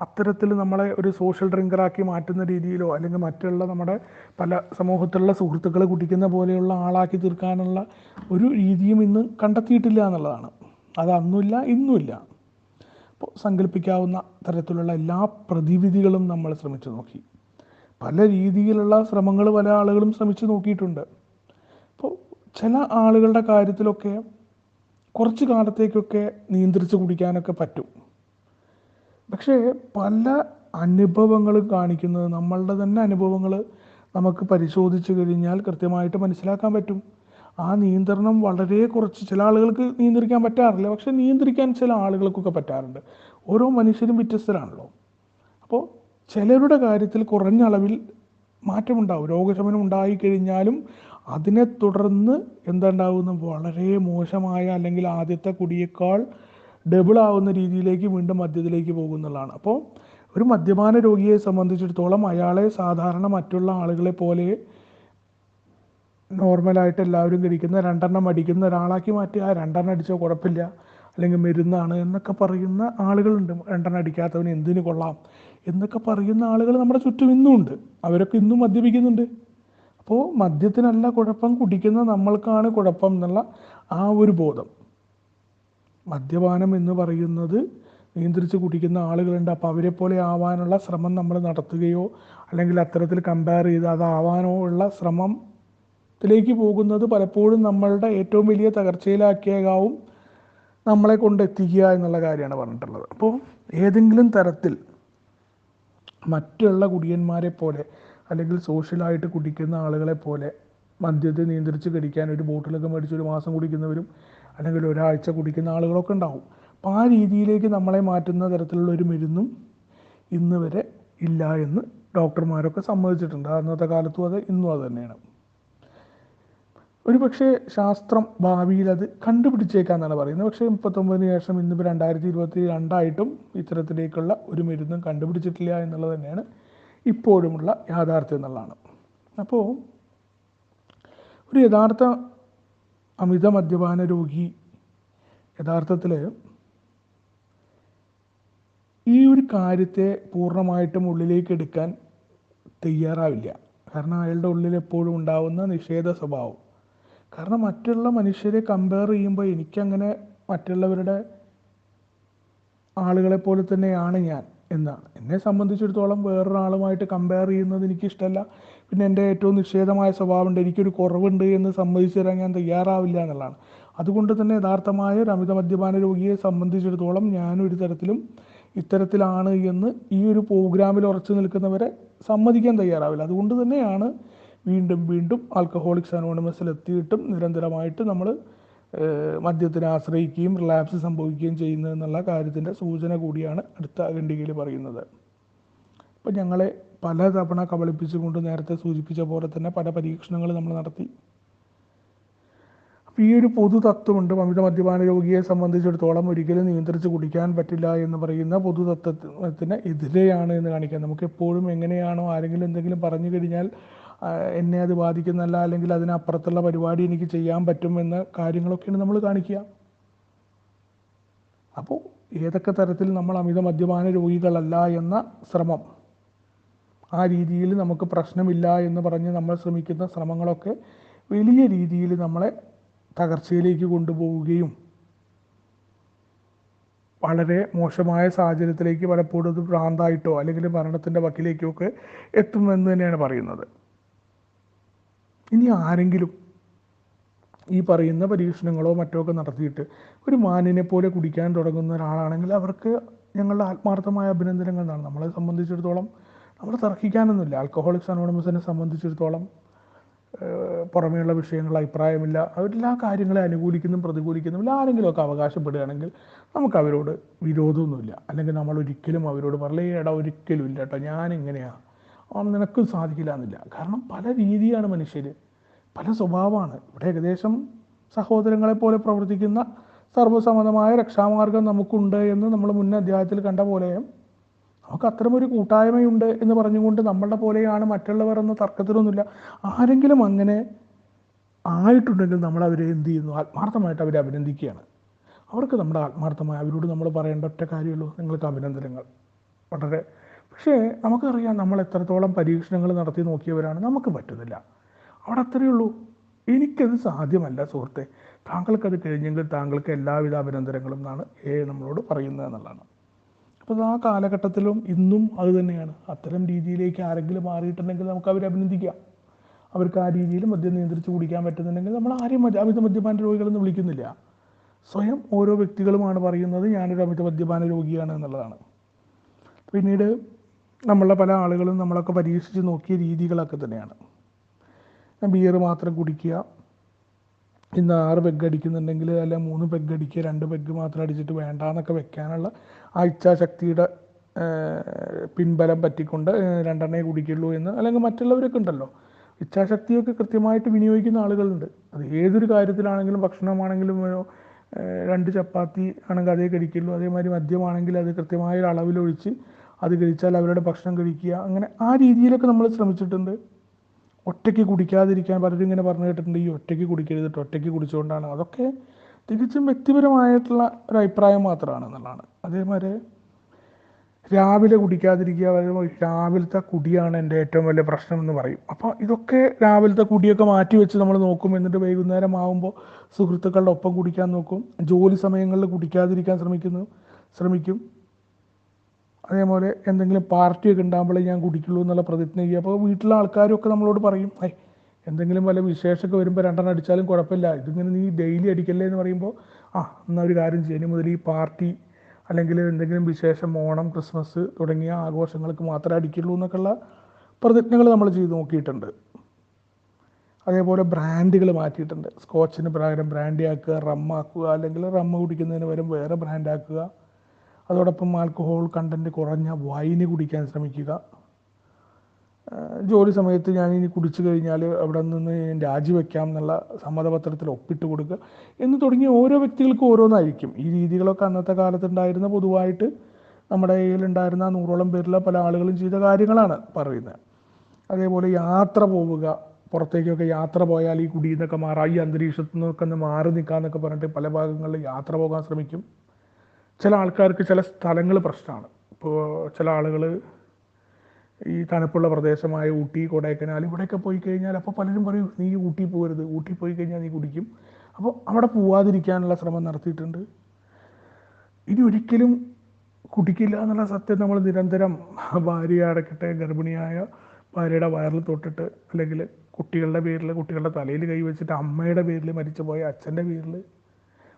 Speaker 1: അത്തരത്തിൽ നമ്മളെ ഒരു സോഷ്യൽ ഡ്രിങ്കറാക്കി മാറ്റുന്ന രീതിയിലോ അല്ലെങ്കിൽ മറ്റുള്ള നമ്മുടെ പല സമൂഹത്തിലുള്ള സുഹൃത്തുക്കൾ കുടിക്കുന്ന പോലെയുള്ള ആളാക്കി തീർക്കാനുള്ള ഒരു രീതിയും ഇന്ന് കണ്ടെത്തിയിട്ടില്ല എന്നുള്ളതാണ്. അത് അന്നുമില്ല ഇന്നുമില്ല. അപ്പോൾ സങ്കല്പിക്കാവുന്ന തരത്തിലുള്ള എല്ലാ പ്രതിവിധികളും നമ്മൾ ശ്രമിച്ചു നോക്കി. പല രീതിയിലുള്ള ശ്രമങ്ങൾ പല ആളുകളും ശ്രമിച്ചു നോക്കിയിട്ടുണ്ട്. അപ്പോൾ ചില ആളുകളുടെ കാര്യത്തിലൊക്കെ കുറച്ച് കാലത്തേക്കൊക്കെ നിയന്ത്രിച്ച് കുടിക്കാനൊക്കെ പറ്റും. പക്ഷേ പല അനുഭവങ്ങളും കാണിക്കുന്നത്, നമ്മളുടെ തന്നെ അനുഭവങ്ങൾ നമുക്ക് പരിശോധിച്ച് കഴിഞ്ഞാൽ കൃത്യമായിട്ട് മനസ്സിലാക്കാൻ പറ്റും. ആ നിയന്ത്രണം വളരെ കുറച്ച്, ചില ആളുകൾക്ക് നിയന്ത്രിക്കാൻ പറ്റാറില്ല, പക്ഷെ നിയന്ത്രിക്കാൻ ചില ആളുകൾക്കൊക്കെ പറ്റാറുണ്ട്. ഓരോ മനുഷ്യരും വ്യത്യസ്തരാണല്ലോ. അപ്പോൾ ചിലരുടെ കാര്യത്തിൽ കുറഞ്ഞ അളവിൽ മാറ്റമുണ്ടാവും. രോഗശമനം ഉണ്ടായിക്കഴിഞ്ഞാലും അതിനെ തുടർന്ന് എന്താണ്ടാവുന്ന വളരെ മോശമായ, അല്ലെങ്കിൽ ആദ്യത്തെ കുടിയേക്കാൾ ഡബിൾ ആവുന്ന രീതിയിലേക്ക് വീണ്ടും മദ്യത്തിലേക്ക് പോകുന്നതാണ്. അപ്പോൾ ഒരു മദ്യപാന രോഗിയെ സംബന്ധിച്ചിടത്തോളം അയാളെ സാധാരണ മറ്റുള്ള ആളുകളെ പോലെ നോർമലായിട്ട് എല്ലാവരും കഴിക്കുന്ന 2 അടിക്കുന്ന ഒരാളാക്കി മാറ്റി, ആ 2 അടിച്ചോ കുഴപ്പമില്ല, അല്ലെങ്കിൽ മരുന്നാണ് എന്നൊക്കെ പറയുന്ന ആളുകളുണ്ട്. 2 അടിക്കാത്തവന് എന്തിനു കൊള്ളാം എന്നൊക്കെ പറയുന്ന ആളുകൾ നമ്മുടെ ചുറ്റും ഇന്നും ഉണ്ട്. അവരൊക്കെ ഇന്നും മദ്യപിക്കുന്നുണ്ട്. അപ്പോൾ മദ്യത്തിനല്ല കുഴപ്പം, കുടിക്കുന്ന നമ്മൾക്കാണ് കുഴപ്പം എന്നുള്ള ആ ഒരു ബോധം. മദ്യപാനം എന്ന് പറയുന്നത് നിയന്ത്രിച്ച് കുടിക്കുന്ന ആളുകളുണ്ട്. അപ്പോൾ അവരെ പോലെ ആവാനുള്ള ശ്രമം നമ്മൾ നടത്തുകയോ അല്ലെങ്കിൽ അത്തരത്തിൽ കമ്പയർ ചെയ്ത് അതാവാനോ ഉള്ള ശ്രമത്തിലേക്ക് പോകുന്നത് പലപ്പോഴും നമ്മളുടെ ഏറ്റവും വലിയ തകർച്ചയിലാക്കിയേക്കാവും നമ്മളെ കൊണ്ടെത്തിക്കുക എന്നുള്ള കാര്യമാണ് പറഞ്ഞിട്ടുള്ളത്. അപ്പോൾ ഏതെങ്കിലും തരത്തിൽ മറ്റുള്ള കുടിയന്മാരെ പോലെ അല്ലെങ്കിൽ സോഷ്യലായിട്ട് കുടിക്കുന്ന ആളുകളെ പോലെ മദ്യത്തെ നിയന്ത്രിച്ച് കഴിക്കാൻ ഒരു ബോട്ടിലൊക്കെ മേടിച്ച് ഒരു മാസം കുടിക്കുന്നവരും അല്ലെങ്കിൽ ഒരാഴ്ച കുടിക്കുന്ന ആളുകളൊക്കെ ഉണ്ടാവും. അപ്പോൾ ആ രീതിയിലേക്ക് നമ്മളെ മാറ്റുന്ന തരത്തിലുള്ള ഒരു മരുന്നും ഇന്ന് വരെ ഇല്ല എന്ന് ഡോക്ടർമാരൊക്കെ സമ്മതിച്ചിട്ടുണ്ട്. അന്നത്തെ കാലത്തും അത് ഇന്നും അത് തന്നെയാണ്. ഒരു പക്ഷേ ശാസ്ത്രം ഭാവിയിൽ അത് കണ്ടുപിടിച്ചേക്കാന്നാണ് പറയുന്നത്. പക്ഷേ 39 ശേഷം ഇന്നിപ്പോൾ 2022 ഇത്തരത്തിലേക്കുള്ള ഒരു മരുന്നും കണ്ടുപിടിച്ചിട്ടില്ല എന്നുള്ളത് തന്നെയാണ് ഇപ്പോഴുമുള്ള യാഥാർത്ഥ്യം എന്നുള്ളതാണ്. അപ്പോൾ ഒരു യഥാർത്ഥ അമിത മദ്യപാന രോഗി യഥാർത്ഥത്തിൽ ഈ ഒരു കാര്യത്തെ പൂർണ്ണമായിട്ടും ഉള്ളിലേക്ക് എടുക്കാൻ തയ്യാറാവില്ല. കാരണം അയാളുടെ ഉള്ളിൽ എപ്പോഴും ഉണ്ടാവുന്ന നിഷേധ സ്വഭാവം. കാരണം മറ്റുള്ള മനുഷ്യരെ കമ്പയർ ചെയ്യുമ്പോൾ എനിക്കങ്ങനെ മറ്റുള്ളവരുടെ ആളുകളെ പോലെ തന്നെയാണ് ഞാൻ എന്നാണ്. എന്നെ സംബന്ധിച്ചിടത്തോളം വേറൊരാളുമായിട്ട് കമ്പയർ ചെയ്യുന്നത് എനിക്കിഷ്ടമല്ല. പിന്നെ എൻ്റെ ഏറ്റവും നിഷേധമായ സ്വഭാവമുണ്ട്, എനിക്കൊരു കുറവുണ്ട് എന്ന് സമ്മതിച്ചു തരാൻ ഞാൻ തയ്യാറാവില്ല എന്നുള്ളതാണ്. അതുകൊണ്ട് തന്നെ യഥാർത്ഥമായ ഒരു അമിത മദ്യപാന രോഗിയെ സംബന്ധിച്ചിടത്തോളം ഞാനൊരു തരത്തിലും ഇത്തരത്തിലാണ് എന്ന് ഈ ഒരു പ്രോഗ്രാമിൽ ഉറച്ചു നിൽക്കുന്നവരെ സമ്മതിക്കാൻ തയ്യാറാവില്ല. അതുകൊണ്ട് തന്നെയാണ് വീണ്ടും വീണ്ടും ആൽക്കഹോളിക്സ് അനോണിമസിൽ എത്തിയിട്ടും നിരന്തരമായിട്ട് നമ്മൾ മദ്യത്തിനെ ആശ്രയിക്കുകയും റിലാപ്സ് സംഭവിക്കുകയും ചെയ്യുന്നത് എന്നുള്ള കാര്യത്തിൻ്റെ സൂചന കൂടിയാണ് അടുത്ത ഖണ്ഡികയിൽ പറയുന്നത്. അപ്പോൾ ഞങ്ങളെ പല തവണ കബളിപ്പിച്ചുകൊണ്ട് നേരത്തെ സൂചിപ്പിച്ച പോലെ തന്നെ പല പരീക്ഷണങ്ങൾ നമ്മൾ നടത്തി. അപ്പോൾ ഈ ഒരു പൊതു തത്വമുണ്ട്, അമിത മദ്യപാന രോഗിയെ സംബന്ധിച്ചിടത്തോളം ഒരിക്കലും നിയന്ത്രിച്ച് കുടിക്കാൻ പറ്റില്ല എന്ന് പറയുന്ന പൊതു തത്വത്തിന് എതിരെയാണ് എന്ന് കാണിക്കാൻ. നമുക്ക് എപ്പോഴും എങ്ങനെയാണോ ആരെങ്കിലും എന്തെങ്കിലും പറഞ്ഞു കഴിഞ്ഞാൽ എന്നെ അത് ബാധിക്കുന്നല്ല, അല്ലെങ്കിൽ അതിനപ്പുറത്തുള്ള പരിപാടി എനിക്ക് ചെയ്യാൻ പറ്റുമെന്ന കാര്യങ്ങളൊക്കെയാണ് നമ്മൾ കാണിക്കുക. അപ്പോൾ ഏതൊക്കെ തരത്തിൽ നമ്മൾ അമിത മദ്യപാന രോഗികളല്ല എന്ന ശ്രമം, ആ രീതിയിൽ നമുക്ക് പ്രശ്നമില്ല എന്ന് പറഞ്ഞ് നമ്മൾ ശ്രമിക്കുന്ന ശ്രമങ്ങളൊക്കെ വലിയ രീതിയിൽ നമ്മളെ തകർച്ചയിലേക്ക് കൊണ്ടുപോവുകയും വളരെ മോശമായ സാഹചര്യത്തിലേക്ക് പലപ്പോഴും അത് ഭ്രാന്തായിട്ടോ അല്ലെങ്കിൽ മരണത്തിൻ്റെ വക്കിലേക്കോ ഒക്കെ എത്തുമെന്ന് തന്നെയാണ് പറയുന്നത്. ഇനി ആരെങ്കിലും ഈ പറയുന്ന പരീക്ഷണങ്ങളോ മറ്റോ ഒക്കെ നടത്തിയിട്ട് ഒരു മാനിനെ പോലെ കുടിക്കാൻ തുടങ്ങുന്ന ഒരാളാണെങ്കിൽ അവർക്ക് ഞങ്ങളുടെ ആത്മാർത്ഥമായ അഭിനന്ദനങ്ങൾ എന്നാണ്. നമ്മളെ സംബന്ധിച്ചിടത്തോളം നമ്മൾ തർക്കിക്കാനൊന്നുമില്ല. ആൽക്കഹോളിക്സ് അനോണിമസിനെ സംബന്ധിച്ചിടത്തോളം പുറമേയുള്ള വിഷയങ്ങൾ അഭിപ്രായമില്ല. അവരെല്ലാ കാര്യങ്ങളെ അനുകൂലിക്കുന്നതും പ്രതികൂലിക്കുന്നതും ആരെങ്കിലുമൊക്കെ അവകാശപ്പെടുകയാണെങ്കിൽ നമുക്ക് അവരോട് വിരോധമൊന്നുമില്ല. അല്ലെങ്കിൽ നമ്മൾ ഒരിക്കലും അവരോട് പറയേ എടാ ഒരിക്കലും ഇല്ല കേട്ടോ ഞാനിങ്ങനെയാണ്, നിനക്കും സാധിക്കില്ല എന്നില്ല. കാരണം പല രീതിയാണ് മനുഷ്യർ, പല സ്വഭാവമാണ്. ഇവിടെ ഏകദേശം സഹോദരങ്ങളെ പോലെ പ്രവർത്തിക്കുന്ന സർവ്വസമ്മതമായ രക്ഷാമാർഗം നമുക്കുണ്ട് എന്ന് നമ്മൾ മുൻ അധ്യായത്തിൽ കണ്ട പോലെ നമുക്ക് അത്തരമൊരു കൂട്ടായ്മയുണ്ട് എന്ന് പറഞ്ഞുകൊണ്ട് നമ്മളുടെ പോലെയാണ് മറ്റുള്ളവർ എന്ന തർക്കത്തിലൊന്നുമില്ല. ആരെങ്കിലും അങ്ങനെ ആയിട്ടുണ്ടെങ്കിൽ നമ്മൾ അവരെ എന്ത് ചെയ്യുന്നു, ആത്മാർത്ഥമായിട്ട് അവരെ അഭിനന്ദിക്കുകയാണ്. അവർക്ക് നമ്മുടെ ആത്മാർത്ഥമായി അവരോട് നമ്മൾ പറയേണ്ട ഒറ്റ കാര്യമുള്ളൂ, നിങ്ങൾക്ക് അഭിനന്ദനങ്ങൾ. വളരെ. പക്ഷേ നമുക്കറിയാം നമ്മൾ എത്രത്തോളം പരീക്ഷണങ്ങൾ നടത്തി നോക്കിയവരാണ്, നമുക്ക് പറ്റുന്നില്ല. അവിടെ അത്രയേ ഉള്ളൂ. എനിക്കത് സാധ്യമല്ല സുഹൃത്തെ, താങ്കൾക്കത് കഴിഞ്ഞെങ്കിൽ താങ്കൾക്ക് എല്ലാവിധ അഭിനന്ദനങ്ങളും എന്നാണ് നമ്മളോട് പറയുന്നത് എന്നുള്ളതാണ്. അപ്പോൾ ആ കാലഘട്ടത്തിലും ഇന്നും അത് തന്നെയാണ്. അത്തരം രീതിയിലേക്ക് ആരെങ്കിലും മാറിയിട്ടുണ്ടെങ്കിൽ നമുക്ക് അവരെ അഭിനന്ദിക്കാം. അവർക്ക് ആ രീതിയിൽ മദ്യം നിയന്ത്രിച്ച് കുടിക്കാൻ പറ്റുന്നുണ്ടെങ്കിൽ നമ്മൾ ആരെയും അമിത മദ്യപാന രോഗികളെന്ന് വിളിക്കുന്നില്ല. സ്വയം ഓരോ വ്യക്തികളുമാണ് പറയുന്നത് ഞാനൊരു അമിത മദ്യപാന രോഗിയാണ് എന്നുള്ളതാണ്. പിന്നീട് നമ്മളുടെ പല ആളുകളും നമ്മളൊക്കെ പരീക്ഷിച്ച് നോക്കിയ രീതികളൊക്കെ തന്നെയാണ്. ബിയർ മാത്രം കുടിക്കുക, ഇന്ന് 6 പെഗ് അടിക്കുന്നുണ്ടെങ്കിൽ അല്ല 3 പെഗ് അടിക്കുക, 2 പെഗ് മാത്രം അടിച്ചിട്ട് വേണ്ടാന്നൊക്കെ വെക്കാനുള്ള ആ ഇച്ഛാശക്തിയുടെ പിൻബലം പറ്റിക്കൊണ്ട് 2 കുടിക്കുള്ളൂ എന്ന്, അല്ലെങ്കിൽ മറ്റുള്ളവരൊക്കെ ഉണ്ടല്ലോ ഇച്ഛാശക്തിയൊക്കെ കൃത്യമായിട്ട് വിനിയോഗിക്കുന്ന ആളുകളുണ്ട്. അത് ഏതൊരു കാര്യത്തിലാണെങ്കിലും, ഭക്ഷണമാണെങ്കിലും 2 ചപ്പാത്തി ആണെങ്കിൽ അതേ കഴിക്കുള്ളൂ, അതേമാതിരി മദ്യമാണെങ്കിൽ അത് കൃത്യമായ ഒരു അളവിലൊഴിച്ച് അത് കഴിച്ചാൽ അവരുടെ ഭക്ഷണം കഴിക്കുക. അങ്ങനെ ആ രീതിയിലൊക്കെ നമ്മൾ ശ്രമിച്ചിട്ടുണ്ട്. ഒറ്റയ്ക്ക് കുടിക്കാതിരിക്കാൻ പലരും ഇങ്ങനെ പറഞ്ഞു കേട്ടിട്ടുണ്ട്, ഈ ഒറ്റയ്ക്ക് കുടിക്കരുതിട്ട്, ഒറ്റയ്ക്ക് കുടിച്ചുകൊണ്ടാണ്. അതൊക്കെ തികച്ചും വ്യക്തിപരമായിട്ടുള്ള ഒരു അഭിപ്രായം മാത്രമാണ് എന്നുള്ളതാണ്. അതേമാതിരി രാവിലെ കുടിക്കാതിരിക്കുക, രാവിലത്തെ കുടിയാണ് എൻ്റെ ഏറ്റവും വലിയ പ്രശ്നം എന്ന് പറയും. അപ്പോൾ ഇതൊക്കെ രാവിലത്തെ കുടിയൊക്കെ മാറ്റി വെച്ച് നമ്മൾ നോക്കും. എന്നിട്ട് വൈകുന്നേരം ആകുമ്പോൾ സുഹൃത്തുക്കളുടെ ഒപ്പം കുടിക്കാൻ നോക്കും. ജോലി സമയങ്ങളിൽ കുടിക്കാതിരിക്കാൻ ശ്രമിക്കും. അതേപോലെ എന്തെങ്കിലും പാർട്ടിയൊക്കെ ഉണ്ടാകുമ്പോഴേ ഞാൻ കുടിക്കുള്ളൂ എന്നുള്ള പ്രതിജ്ഞ ചെയ്യുക. അപ്പോൾ വീട്ടിലെ ആൾക്കാരൊക്കെ നമ്മളോട് പറയും, എന്തെങ്കിലും വല്ല വിശേഷമൊക്കെ വരുമ്പോൾ 2 അടിച്ചാലും കുഴപ്പമില്ല, ഇതിങ്ങനെ നീ ഡെയിലി അടിക്കല്ലേ എന്ന് പറയുമ്പോൾ, എന്നാൽ ഒരു കാര്യം ചെയ്യും, ഇനി മുതൽ ഈ പാർട്ടി അല്ലെങ്കിൽ എന്തെങ്കിലും വിശേഷം, ഓണം, ക്രിസ്മസ് തുടങ്ങിയ ആഘോഷങ്ങൾക്ക് മാത്രമേ അടിക്കുള്ളൂ എന്നൊക്കെയുള്ള പ്രതിജ്ഞകൾ നമ്മൾ ചെയ്ത് നോക്കിയിട്ടുണ്ട്. അതേപോലെ ബ്രാൻഡുകൾ മാറ്റിയിട്ടുണ്ട്. സ്കോച്ചിന് പകരം ബ്രാൻഡി ആക്കുക, റമ്മാക്കുക, അല്ലെങ്കിൽ റമ്മ് കുടിക്കുന്നതിന് പകരം വേറെ ബ്രാൻഡാക്കുക. അതോടൊപ്പം ആൽക്കഹോൾ കണ്ടൻറ്റ് കുറഞ്ഞ വൈന് കുടിക്കാൻ ശ്രമിക്കുക. ജോലി സമയത്ത് ഞാനിനി കുടിച്ചു കഴിഞ്ഞാൽ അവിടെ നിന്ന് രാജിവെക്കാം എന്നുള്ള സമ്മതപത്രത്തിൽ ഒപ്പിട്ട് കൊടുക്കുക എന്ന് തുടങ്ങിയ ഓരോ വ്യക്തികൾക്കും ഓരോന്നായിരിക്കും. ഈ രീതികളൊക്കെ അന്നത്തെ കാലത്തുണ്ടായിരുന്ന, പൊതുവായിട്ട് നമ്മുടെ കയ്യിലുണ്ടായിരുന്ന 100ഓളം പേരിലുള്ള പല ആളുകളും ചെയ്ത കാര്യങ്ങളാണ് പറയുന്നത്. അതേപോലെ യാത്ര പോവുക, പുറത്തേക്കൊക്കെ യാത്ര പോയാൽ ഈ കുടിയിൽ നിന്നൊക്കെ മാറാം, ഈ അന്തരീക്ഷത്തിൽ നിന്നൊക്കെ ഒന്ന് മാറി നിൽക്കാമെന്നൊക്കെ പറഞ്ഞിട്ട് പല ഭാഗങ്ങളിൽ യാത്ര പോകാൻ ശ്രമിക്കും. ചില ആൾക്കാർക്ക് ചില സ്ഥലങ്ങൾ പ്രശ്നമാണ്. ഇപ്പോൾ ചില ആളുകൾ ഈ തണുപ്പുള്ള പ്രദേശമായ ഊട്ടി, കൊടൈക്കനാൽ ഇവിടെയൊക്കെ പോയി കഴിഞ്ഞാൽ അപ്പോൾ പലരും പറയും, നീ ഊട്ടി പോകരുത്, ഊട്ടി പോയി കഴിഞ്ഞാൽ നീ കുടിക്കും. അപ്പോൾ അവിടെ പോവാതിരിക്കാനുള്ള ശ്രമം നടത്തിയിട്ടുണ്ട്. ഇനി ഒരിക്കലും കുടിക്കില്ല എന്നുള്ള സത്യം നമ്മൾ നിരന്തരം ഭാര്യ അടക്കട്ടെ, ഗർഭിണിയായ ഭാര്യയുടെ വയറിൽ തൊട്ടിട്ട്, അല്ലെങ്കിൽ കുട്ടികളുടെ പേരിൽ, കുട്ടികളുടെ തലയിൽ കൈവച്ചിട്ട്, അമ്മയുടെ പേരിൽ, മരിച്ചുപോയ അച്ഛൻ്റെ പേരിൽ,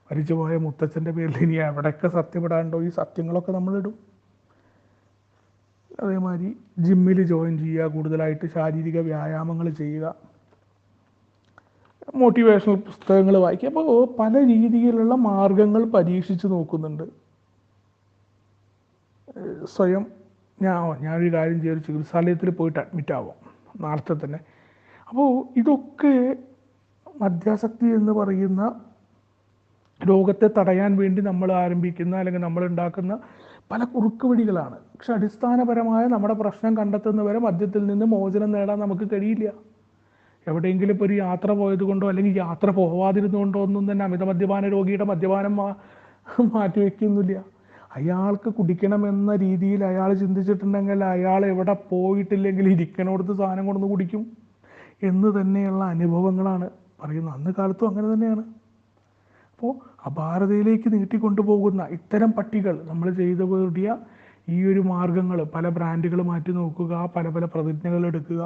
Speaker 1: മരിച്ചുപോയ മുത്തച്ഛൻ്റെ പേരിൽ, ഇനി എവിടെയൊക്കെ സത്യപ്പെടാണ്ടോ ഈ സത്യങ്ങളൊക്കെ നമ്മളിടും. അതേമാതിരി ജിമ്മിൽ ജോയിൻ ചെയ്യുക, കൂടുതലായിട്ട് ശാരീരിക വ്യായാമങ്ങൾ ചെയ്യുക, മോട്ടിവേഷണൽ പുസ്തകങ്ങൾ വായിക്കുക. അപ്പോൾ പല രീതിയിലുള്ള മാർഗങ്ങൾ പരീക്ഷിച്ച് നോക്കുന്നുണ്ട്. സ്വയം ഞാനൊരു കാര്യം ചെയ്തൊരു ചികിത്സാലയത്തിൽ പോയിട്ട് അഡ്മിറ്റ് ആവാം നാളത്തെ തന്നെ. അപ്പോൾ ഇതൊക്കെ മദ്യാസക്തി എന്ന് പറയുന്ന രോഗത്തെ തടയാൻ വേണ്ടി നമ്മൾ ആരംഭിക്കുന്ന, അല്ലെങ്കിൽ നമ്മൾ ഉണ്ടാക്കുന്ന പല കുറുക്ക് വഴികളാണ്. പക്ഷെ അടിസ്ഥാനപരമായ നമ്മുടെ പ്രശ്നം കണ്ടെത്തുന്നവരെ മദ്യത്തിൽ നിന്ന് മോചനം നേടാൻ നമുക്ക് കഴിയില്ല. എവിടെയെങ്കിലും ഇപ്പോൾ ഒരു യാത്ര പോയത് കൊണ്ടോ, അല്ലെങ്കിൽ യാത്ര പോവാതിരുന്നുകൊണ്ടോ ഒന്നും തന്നെ അമിത മദ്യപാന രോഗിയുടെ മദ്യപാനം മാറ്റിവെക്കുന്നില്ല. അയാൾക്ക് കുടിക്കണമെന്ന രീതിയിൽ അയാൾ ചിന്തിച്ചിട്ടുണ്ടെങ്കിൽ അയാൾ എവിടെ പോയിട്ടില്ലെങ്കിൽ ഇരിക്കണോടത്ത് സാധനം കൊണ്ടുവന്ന് കുടിക്കും എന്ന് തന്നെയുള്ള അനുഭവങ്ങളാണ് പറയുന്നത്. അന്ന് കാലത്തും അങ്ങനെ തന്നെയാണ്. അപ്പോൾ അപാരതയിലേക്ക് നീട്ടിക്കൊണ്ടുപോകുന്ന ഇത്തരം പട്ടികൾ നമ്മൾ ചെയ്തു കൂടിയ ഈ ഒരു മാർഗങ്ങൾ, പല ബ്രാൻഡുകൾ മാറ്റി നോക്കുക, പല പല പ്രതിജ്ഞകൾ എടുക്കുക,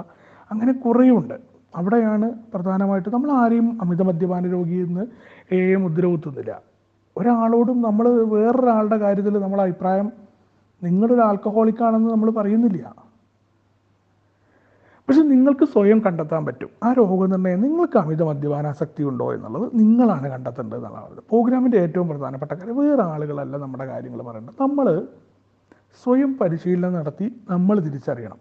Speaker 1: അങ്ങനെ കുറേയുണ്ട്. അവിടെയാണ് പ്രധാനമായിട്ട് നമ്മൾ ആരെയും അമിത മദ്യപാന രോഗിയെന്ന് മുദ്ര കുത്തുന്നില്ല. ഒരാളോടും നമ്മൾ വേറൊരാളുടെ കാര്യത്തിൽ നമ്മൾ അഭിപ്രായം, നിങ്ങളൊരു ആൽക്കഹോളിക്കാണെന്ന് നമ്മൾ പറയുന്നില്ല. പക്ഷെ നിങ്ങൾക്ക് സ്വയം കണ്ടെത്താൻ പറ്റും ആ രോഗനിർണയം, നിങ്ങൾക്ക് അമിത മദ്യപാനാസക്തി ഉണ്ടോ എന്നുള്ളത് നിങ്ങളാണ് കണ്ടെത്തേണ്ടത് എന്നുള്ളത് പ്രോഗ്രാമിൻ്റെ ഏറ്റവും പ്രധാനപ്പെട്ട കാര്യം. വേറെ ആളുകളല്ല നമ്മുടെ കാര്യങ്ങൾ പറയേണ്ടത്. നമ്മൾ സ്വയം പരിശീലനം നടത്തി നമ്മൾ തിരിച്ചറിയണം.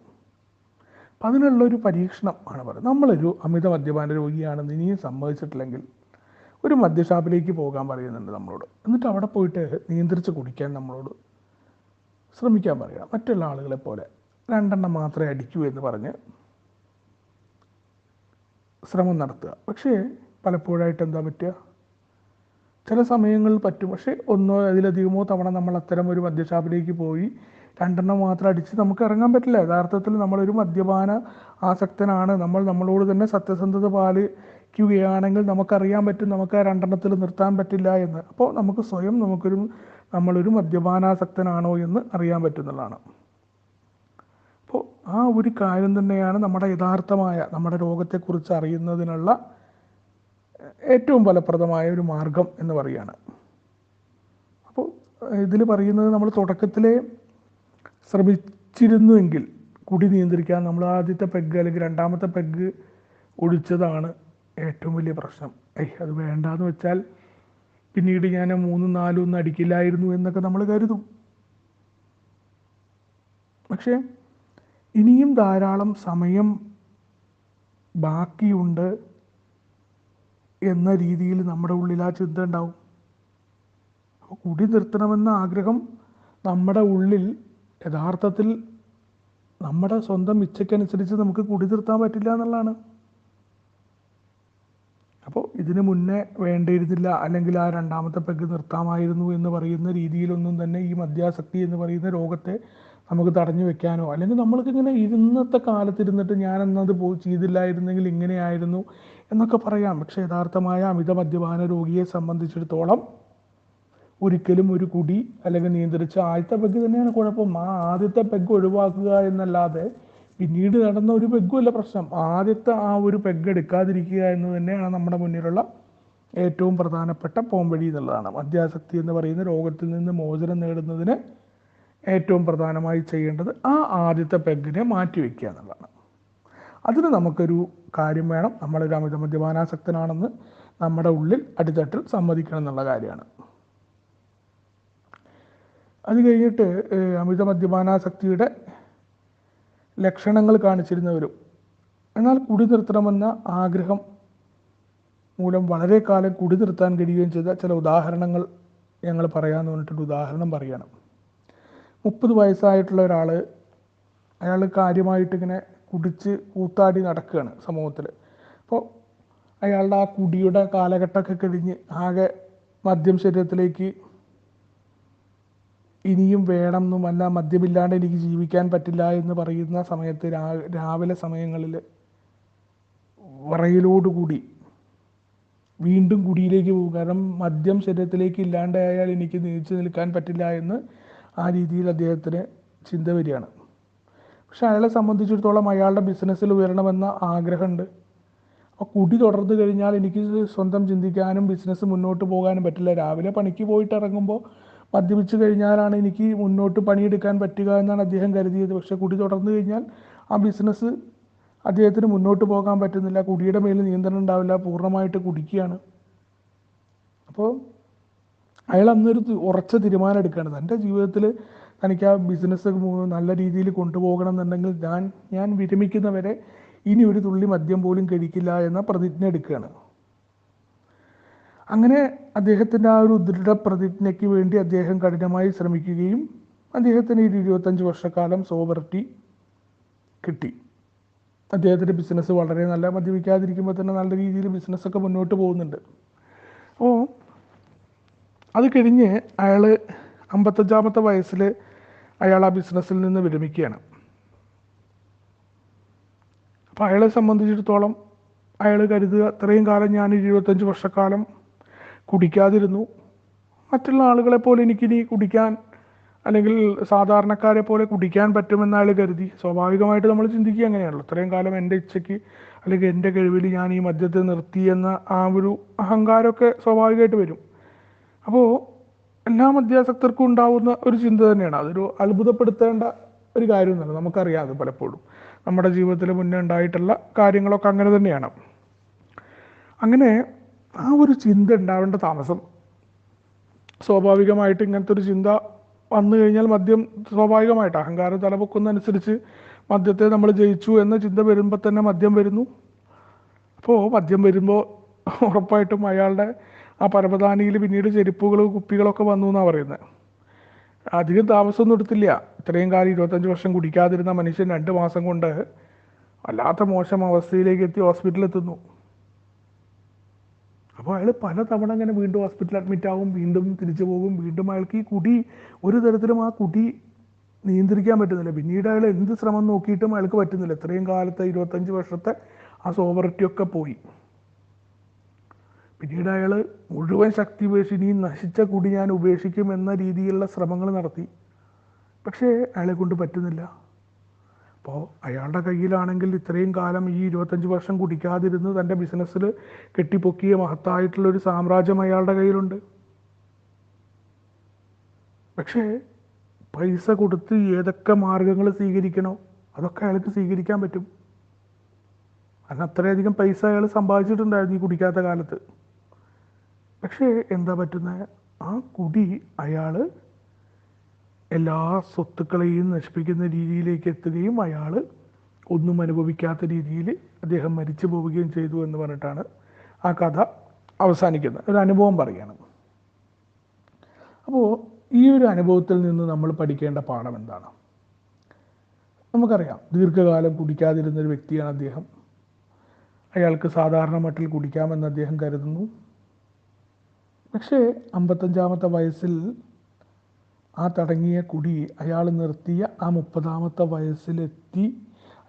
Speaker 1: അപ്പം അതിനുള്ളൊരു പരീക്ഷണം ആണ് പറയുന്നത്. നമ്മളൊരു അമിത മദ്യപാന രോഗിയാണെന്ന് ഇനിയും സമ്മതിച്ചിട്ടില്ലെങ്കിൽ ഒരു മദ്യഷാപ്പിലേക്ക് പോകാൻ പറയുന്നുണ്ട് നമ്മളോട്. എന്നിട്ട് അവിടെ പോയിട്ട് നിയന്ത്രിച്ച് കുടിക്കാൻ നമ്മളോട് ശ്രമിക്കാൻ പറയുക. മറ്റുള്ള ആളുകളെ പോലെ 2 മാത്രമേ അടിക്കൂ എന്ന് പറഞ്ഞ് ശ്രമം നടത്തുക. പക്ഷേ പലപ്പോഴായിട്ട് എന്താ പറ്റുക, ചില സമയങ്ങളിൽ പറ്റും. പക്ഷേ ഒന്നോ അതിലധികമോ തവണ നമ്മൾ അത്തരം ഒരു മദ്യഷാപ്പിലേക്ക് പോയി രണ്ടെണ്ണം മാത്രം അടിച്ച് നമുക്ക് ഇറങ്ങാൻ പറ്റില്ല. യഥാർത്ഥത്തിൽ നമ്മളൊരു മദ്യപാന ആസക്തനാണ്, നമ്മൾ നമ്മളോട് തന്നെ സത്യസന്ധത പാലിക്കുകയാണെങ്കിൽ നമുക്കറിയാൻ പറ്റും നമുക്ക് ആ രണ്ടെണ്ണത്തിൽ നിർത്താൻ പറ്റില്ല എന്ന്. അപ്പോൾ നമുക്ക് സ്വയം നമ്മളൊരു മദ്യപാനാസക്തനാണോ എന്ന് അറിയാൻ പറ്റുന്നതാണ്. അപ്പോൾ ആ ഒരു കാര്യം തന്നെയാണ് നമ്മുടെ യഥാർത്ഥമായ നമ്മുടെ രോഗത്തെക്കുറിച്ച് അറിയുന്നതിനുള്ള ഏറ്റവും ഫലപ്രദമായ ഒരു മാർഗം എന്ന് പറയുകയാണ്. അപ്പോൾ ഇതിൽ പറയുന്നത് നമ്മൾ തുടക്കത്തിലെ ശ്രമിച്ചിരുന്നുവെങ്കിൽ കുടി നിയന്ത്രിക്കാൻ നമ്മൾ ആദ്യത്തെ പെഗ് അല്ലെങ്കിൽ രണ്ടാമത്തെ പെഗ് ഒഴിച്ചതാണ് ഏറ്റവും വലിയ പ്രശ്നം. അത് വേണ്ടാന്ന് വെച്ചാൽ പിന്നീട് ഞാൻ 3, 4 ഒന്നും അടിക്കില്ലായിരുന്നു എന്നൊക്കെ നമ്മൾ കരുതും. പക്ഷേ ഇനിയും ധാരാളം സമയം ബാക്കിയുണ്ട് എന്ന രീതിയിൽ നമ്മുടെ ഉള്ളിൽ ആ ചിന്ത ഉണ്ടാവും. അപ്പോൾ കുടി നിർത്തണമെന്ന ആഗ്രഹം നമ്മുടെ ഉള്ളിൽ യഥാർത്ഥത്തിൽ നമ്മുടെ സ്വന്തം ഇച്ഛയ്ക്കനുസരിച്ച് നമുക്ക് കുടി നിർത്താൻ പറ്റില്ല എന്നുള്ളതാണ്. അപ്പോൾ ഇതിന് മുന്നേ വേണ്ടിയിരുന്നില്ല, അല്ലെങ്കിൽ ആ രണ്ടാമത്തെ പെഗ് നിർത്താമായിരുന്നു എന്ന് പറയുന്ന രീതിയിലൊന്നും തന്നെ ഈ മദ്യാസക്തി എന്ന് പറയുന്ന രോഗത്തെ നമുക്ക് തടഞ്ഞു വെക്കാനോ, അല്ലെങ്കിൽ നമ്മൾക്കിങ്ങനെ ഇന്നത്തെ കാലത്തിരുന്നിട്ട് ഞാനെന്നത് ചെയ്തില്ലായിരുന്നെങ്കിൽ ഇങ്ങനെയായിരുന്നു എന്നൊക്കെ പറയാം. പക്ഷേ യഥാർത്ഥമായ അമിത മദ്യപാന രോഗിയെ സംബന്ധിച്ചിടത്തോളം ഒരിക്കലും ഒരു കുടി അല്ലെങ്കിൽ നിയന്ത്രിച്ച ആദ്യത്തെ പെഗ് തന്നെയാണ് കുഴപ്പം. ആ ആദ്യത്തെ പെഗ് ഒഴിവാക്കുക എന്നല്ലാതെ പിന്നീട് നടന്ന ഒരു പെഗ്ഗുമല്ല പ്രശ്നം. ആദ്യത്തെ ആ ഒരു പെഗ് എടുക്കാതിരിക്കുക എന്ന് തന്നെയാണ് നമ്മുടെ മുന്നിലുള്ള ഏറ്റവും പ്രധാനപ്പെട്ട പോംവഴി എന്നുള്ളതാണ്. മദ്യാസക്തി എന്ന് പറയുന്ന രോഗത്തിൽ നിന്ന് മോചനം നേടുന്നതിന് ഏറ്റവും പ്രധാനമായി ചെയ്യേണ്ടത് ആ ആദ്യത്തെ പെഗ്ഗിനെ മാറ്റിവെക്കുക എന്നുള്ളതാണ്. അതിന് നമുക്കൊരു കാര്യം വേണം, നമ്മളൊരു അമിത മദ്യപാനാസക്തനാണെന്ന് നമ്മുടെ ഉള്ളിൽ അടിത്തട്ടിൽ സമ്മതിക്കണം എന്നുള്ള കാര്യമാണ്. അത് കഴിഞ്ഞിട്ട് അമിത മദ്യപാനാസക്തിയുടെ ലക്ഷണങ്ങൾ കാണിച്ചിരുന്നവരും എന്നാൽ കുടി നിർത്തണമെന്ന ആഗ്രഹം മൂലം വളരെ കാലം കുടി നിർത്താൻ കഴിയുകയും ചെയ്ത ചില ഉദാഹരണങ്ങൾ ഞങ്ങൾ പറയാമെന്ന് പറഞ്ഞിട്ടുണ്ട്. ഉദാഹരണം പറയണം. 30 വയസ്സായിട്ടുള്ള ഒരാൾ, അയാൾ കാര്യമായിട്ടിങ്ങനെ കുടിച്ച് കൂത്താടി നടക്കുകയാണ് സമൂഹത്തിൽ. അപ്പോൾ അയാളുടെ ആ കുടിയുടെ കാലഘട്ടമൊക്കെ കഴിഞ്ഞ് ആകെ മദ്യം ശരീരത്തിലേക്ക് ഇനിയും വേണം എന്നും അല്ല മദ്യമില്ലാണ്ട് എനിക്ക് ജീവിക്കാൻ പറ്റില്ല എന്ന് പറയുന്ന സമയത്ത് രാവിലെ സമയങ്ങളിൽ വിറയലോടുകൂടി വീണ്ടും കുടിയിലേക്ക് പോകും. കാരണം മദ്യം ശരീരത്തിലേക്ക് ഇല്ലാണ്ടായാൽ എനിക്ക് നീച്ചു നിൽക്കാൻ പറ്റില്ല എന്ന് ആ രീതിയിൽ അദ്ദേഹത്തിന് ചിന്ത വരികയാണ്. പക്ഷെ അയാളെ സംബന്ധിച്ചിടത്തോളം അയാളുടെ ബിസിനസ്സിൽ ഉയരണമെന്ന ആഗ്രഹമുണ്ട്. അപ്പോൾ കുടി തുടർന്നു കഴിഞ്ഞാൽ എനിക്ക് സ്വന്തം ചിന്തിക്കാനും ബിസിനസ് മുന്നോട്ട് പോകാനും പറ്റില്ല. രാവിലെ പണിക്ക് പോയിട്ട് ഇറങ്ങുമ്പോൾ മദ്യപിച്ച് കഴിഞ്ഞാലാണ് എനിക്ക് മുന്നോട്ട് പണിയെടുക്കാൻ പറ്റുക എന്നാണ് അദ്ദേഹം കരുതിയത്. പക്ഷേ കുടി തുടർന്നു കഴിഞ്ഞാൽ ആ ബിസിനസ് അദ്ദേഹത്തിന് മുന്നോട്ട് പോകാൻ പറ്റുന്നില്ല. കുടിയുടെ മേൽ നിയന്ത്രണം ഉണ്ടാവില്ല, പൂർണ്ണമായിട്ട് കുടിക്കുകയാണ്. അപ്പോൾ അയാൾ അന്നൊരു ഉറച്ച തീരുമാനം എടുക്കുകയാണ്. തൻ്റെ ജീവിതത്തിൽ തനിക്ക് ആ ബിസിനസ് നല്ല രീതിയിൽ കൊണ്ടുപോകണം എന്നുണ്ടെങ്കിൽ ഞാൻ വിരമിക്കുന്നവരെ ഇനി ഒരു തുള്ളി മദ്യം പോലും കഴിക്കില്ല എന്ന പ്രതിജ്ഞ എടുക്കുകയാണ്. അങ്ങനെ അദ്ദേഹത്തിൻ്റെ ആ ഒരു ദൃഢപ്രതിജ്ഞയ്ക്ക് വേണ്ടി അദ്ദേഹം കഠിനമായി ശ്രമിക്കുകയും അദ്ദേഹത്തിന് 25 വർഷക്കാലം സോബറിറ്റി കിട്ടി. അദ്ദേഹത്തിൻ്റെ ബിസിനസ് വളരെ നല്ല, മദ്യപിക്കാതിരിക്കുമ്പോൾ തന്നെ നല്ല രീതിയിൽ ബിസിനസ്സൊക്കെ മുന്നോട്ട് പോകുന്നുണ്ട്. അപ്പോൾ അത് കഴിഞ്ഞ് അയാൾ 55-ാമത്തെ വയസ്സിൽ അയാൾ ആ ബിസിനസ്സിൽ നിന്ന് വിരമിക്കുകയാണ്. അപ്പോൾ അയാളെ സംബന്ധിച്ചിടത്തോളം അയാൾ കരുതുക, ഇത്രയും കാലം ഞാൻ 25 വർഷക്കാലം കുടിക്കാതിരുന്നു, മറ്റുള്ള ആളുകളെ പോലെ എനിക്കിനി കുടിക്കാൻ അല്ലെങ്കിൽ സാധാരണക്കാരെ പോലെ കുടിക്കാൻ പറ്റുമെന്ന് അയാൾ കരുതി. സ്വാഭാവികമായിട്ട് നമ്മൾ ചിന്തിക്കുക അങ്ങനെയാണല്ലോ. ഇത്രയും കാലം എൻ്റെ ഇച്ഛയ്ക്ക് അല്ലെങ്കിൽ എൻ്റെ കഴിവിൽ ഞാൻ ഈ മദ്യത്തെ നിർത്തി എന്ന ആ ഒരു അഹങ്കാരമൊക്കെ സ്വാഭാവികമായിട്ട് വരും. അപ്പോൾ എല്ലാ മദ്യാസക്തർക്കും ഉണ്ടാവുന്ന ഒരു ചിന്ത തന്നെയാണ്. അതൊരു അത്ഭുതപ്പെടുത്തേണ്ട ഒരു കാര്യമൊന്നുമല്ല, നമുക്കറിയാം. അത് പലപ്പോഴും നമ്മുടെ ജീവിതത്തിൽ മുന്നേ ഉണ്ടായിട്ടുള്ള കാര്യങ്ങളൊക്കെ അങ്ങനെ തന്നെയാണ്. അങ്ങനെ ആ ഒരു ചിന്ത ഉണ്ടാവേണ്ട താമസം, സ്വാഭാവികമായിട്ട് ഇങ്ങനത്തെ ഒരു ചിന്ത വന്നു കഴിഞ്ഞാൽ മദ്യം സ്വാഭാവികമായിട്ട് അഹങ്കാരം തലപൊക്കുന്നതനുസരിച്ച് മദ്യത്തെ നമ്മൾ ജയിച്ചു എന്ന ചിന്ത വരുമ്പോൾ തന്നെ മദ്യം വരുന്നു. അപ്പോൾ മദ്യം വരുമ്പോൾ ഉറപ്പായിട്ടും അയാളുടെ ആ പരമധാനിയിൽ പിന്നീട് ചെരുപ്പുകളും കുപ്പികളൊക്കെ വന്നു എന്നാണ് പറയുന്നത്. അധികം താമസമൊന്നും എടുത്തില്ല. ഇത്രയും കാലം 25 വർഷം കുടിക്കാതിരുന്ന മനുഷ്യൻ 2 മാസം കൊണ്ട് വല്ലാത്ത മോശം അവസ്ഥയിലേക്ക് എത്തി ഹോസ്പിറ്റലിൽ എത്തുന്നു. അപ്പോൾ അയാൾ പലതവണ ഇങ്ങനെ വീണ്ടും ഹോസ്പിറ്റലിൽ അഡ്മിറ്റ് ആവും, വീണ്ടും തിരിച്ചു പോകും, വീണ്ടും അയാൾക്ക് ഈ കുടി ഒരു തരത്തിലും ആ കുടി നിയന്ത്രിക്കാൻ പറ്റുന്നില്ല. പിന്നീട് അയാൾ എന്ത് ശ്രമം നോക്കിയിട്ടും അയാൾക്ക് പറ്റുന്നില്ല. ഇത്രയും കാലത്തെ 25 വർഷത്തെ ആ സോവറിറ്റി ഒക്കെ പോയി. പിന്നീട് അയാൾ മുഴുവൻ ശക്തി ഉപേക്ഷിച്ച് ഈ നശിച്ച കുടി ഞാൻ ഉപേക്ഷിക്കും എന്ന രീതിയിലുള്ള ശ്രമങ്ങൾ നടത്തി. പക്ഷേ അയാളെ കൊണ്ട് പറ്റുന്നില്ല. അപ്പോൾ അയാളുടെ കയ്യിലാണെങ്കിൽ ഇത്രയും കാലം ഈ 25 വർഷം കുടിക്കാതിരുന്ന് തൻ്റെ ബിസിനസ്സിൽ കെട്ടിപ്പൊക്കിയ മഹത്തായിട്ടുള്ളൊരു സാമ്രാജ്യം അയാളുടെ കയ്യിലുണ്ട്. പക്ഷേ പൈസ കൊടുത്ത് ഏതൊക്കെ മാർഗങ്ങൾ സ്വീകരിക്കണോ അതൊക്കെ അയാൾക്ക് സ്വീകരിക്കാൻ പറ്റും. കാരണം അത്രയധികം പൈസ അയാൾ സമ്പാദിച്ചിട്ടുണ്ടായിരുന്നു ഈ കുടിക്കാത്ത കാലത്ത്. പക്ഷേ എന്താ പറ്റുന്നത്? ആ കുടി അയാൾ എല്ലാ സ്വത്തുക്കളെയും നശിപ്പിക്കുന്ന രീതിയിലേക്ക് എത്തുകയും അയാൾ ഒന്നും അനുഭവിക്കാത്ത രീതിയിൽ അദ്ദേഹം മരിച്ചു പോവുകയും ചെയ്തു എന്ന് പറഞ്ഞിട്ടാണ് ആ കഥ അവസാനിക്കുന്നത്. ഒരു അനുഭവം പറയണം. അപ്പോൾ ഈ ഒരു അനുഭവത്തിൽ നിന്ന് നമ്മൾ പഠിക്കേണ്ട പാഠം എന്താണ്? നമുക്കറിയാം, ദീർഘകാലം കുടിക്കാതിരുന്നൊരു വ്യക്തിയാണ് അദ്ദേഹം. അയാൾക്ക് സാധാരണ മട്ടിൽ കുടിക്കാമെന്ന് അദ്ദേഹം കരുതുന്നു. പക്ഷേ 55-ാമത്തെ വയസ്സിൽ ആ തടങ്ങിയ കുടി അയാൾ നിർത്തിയ ആ 30-ാമത്തെ വയസ്സിലെത്തി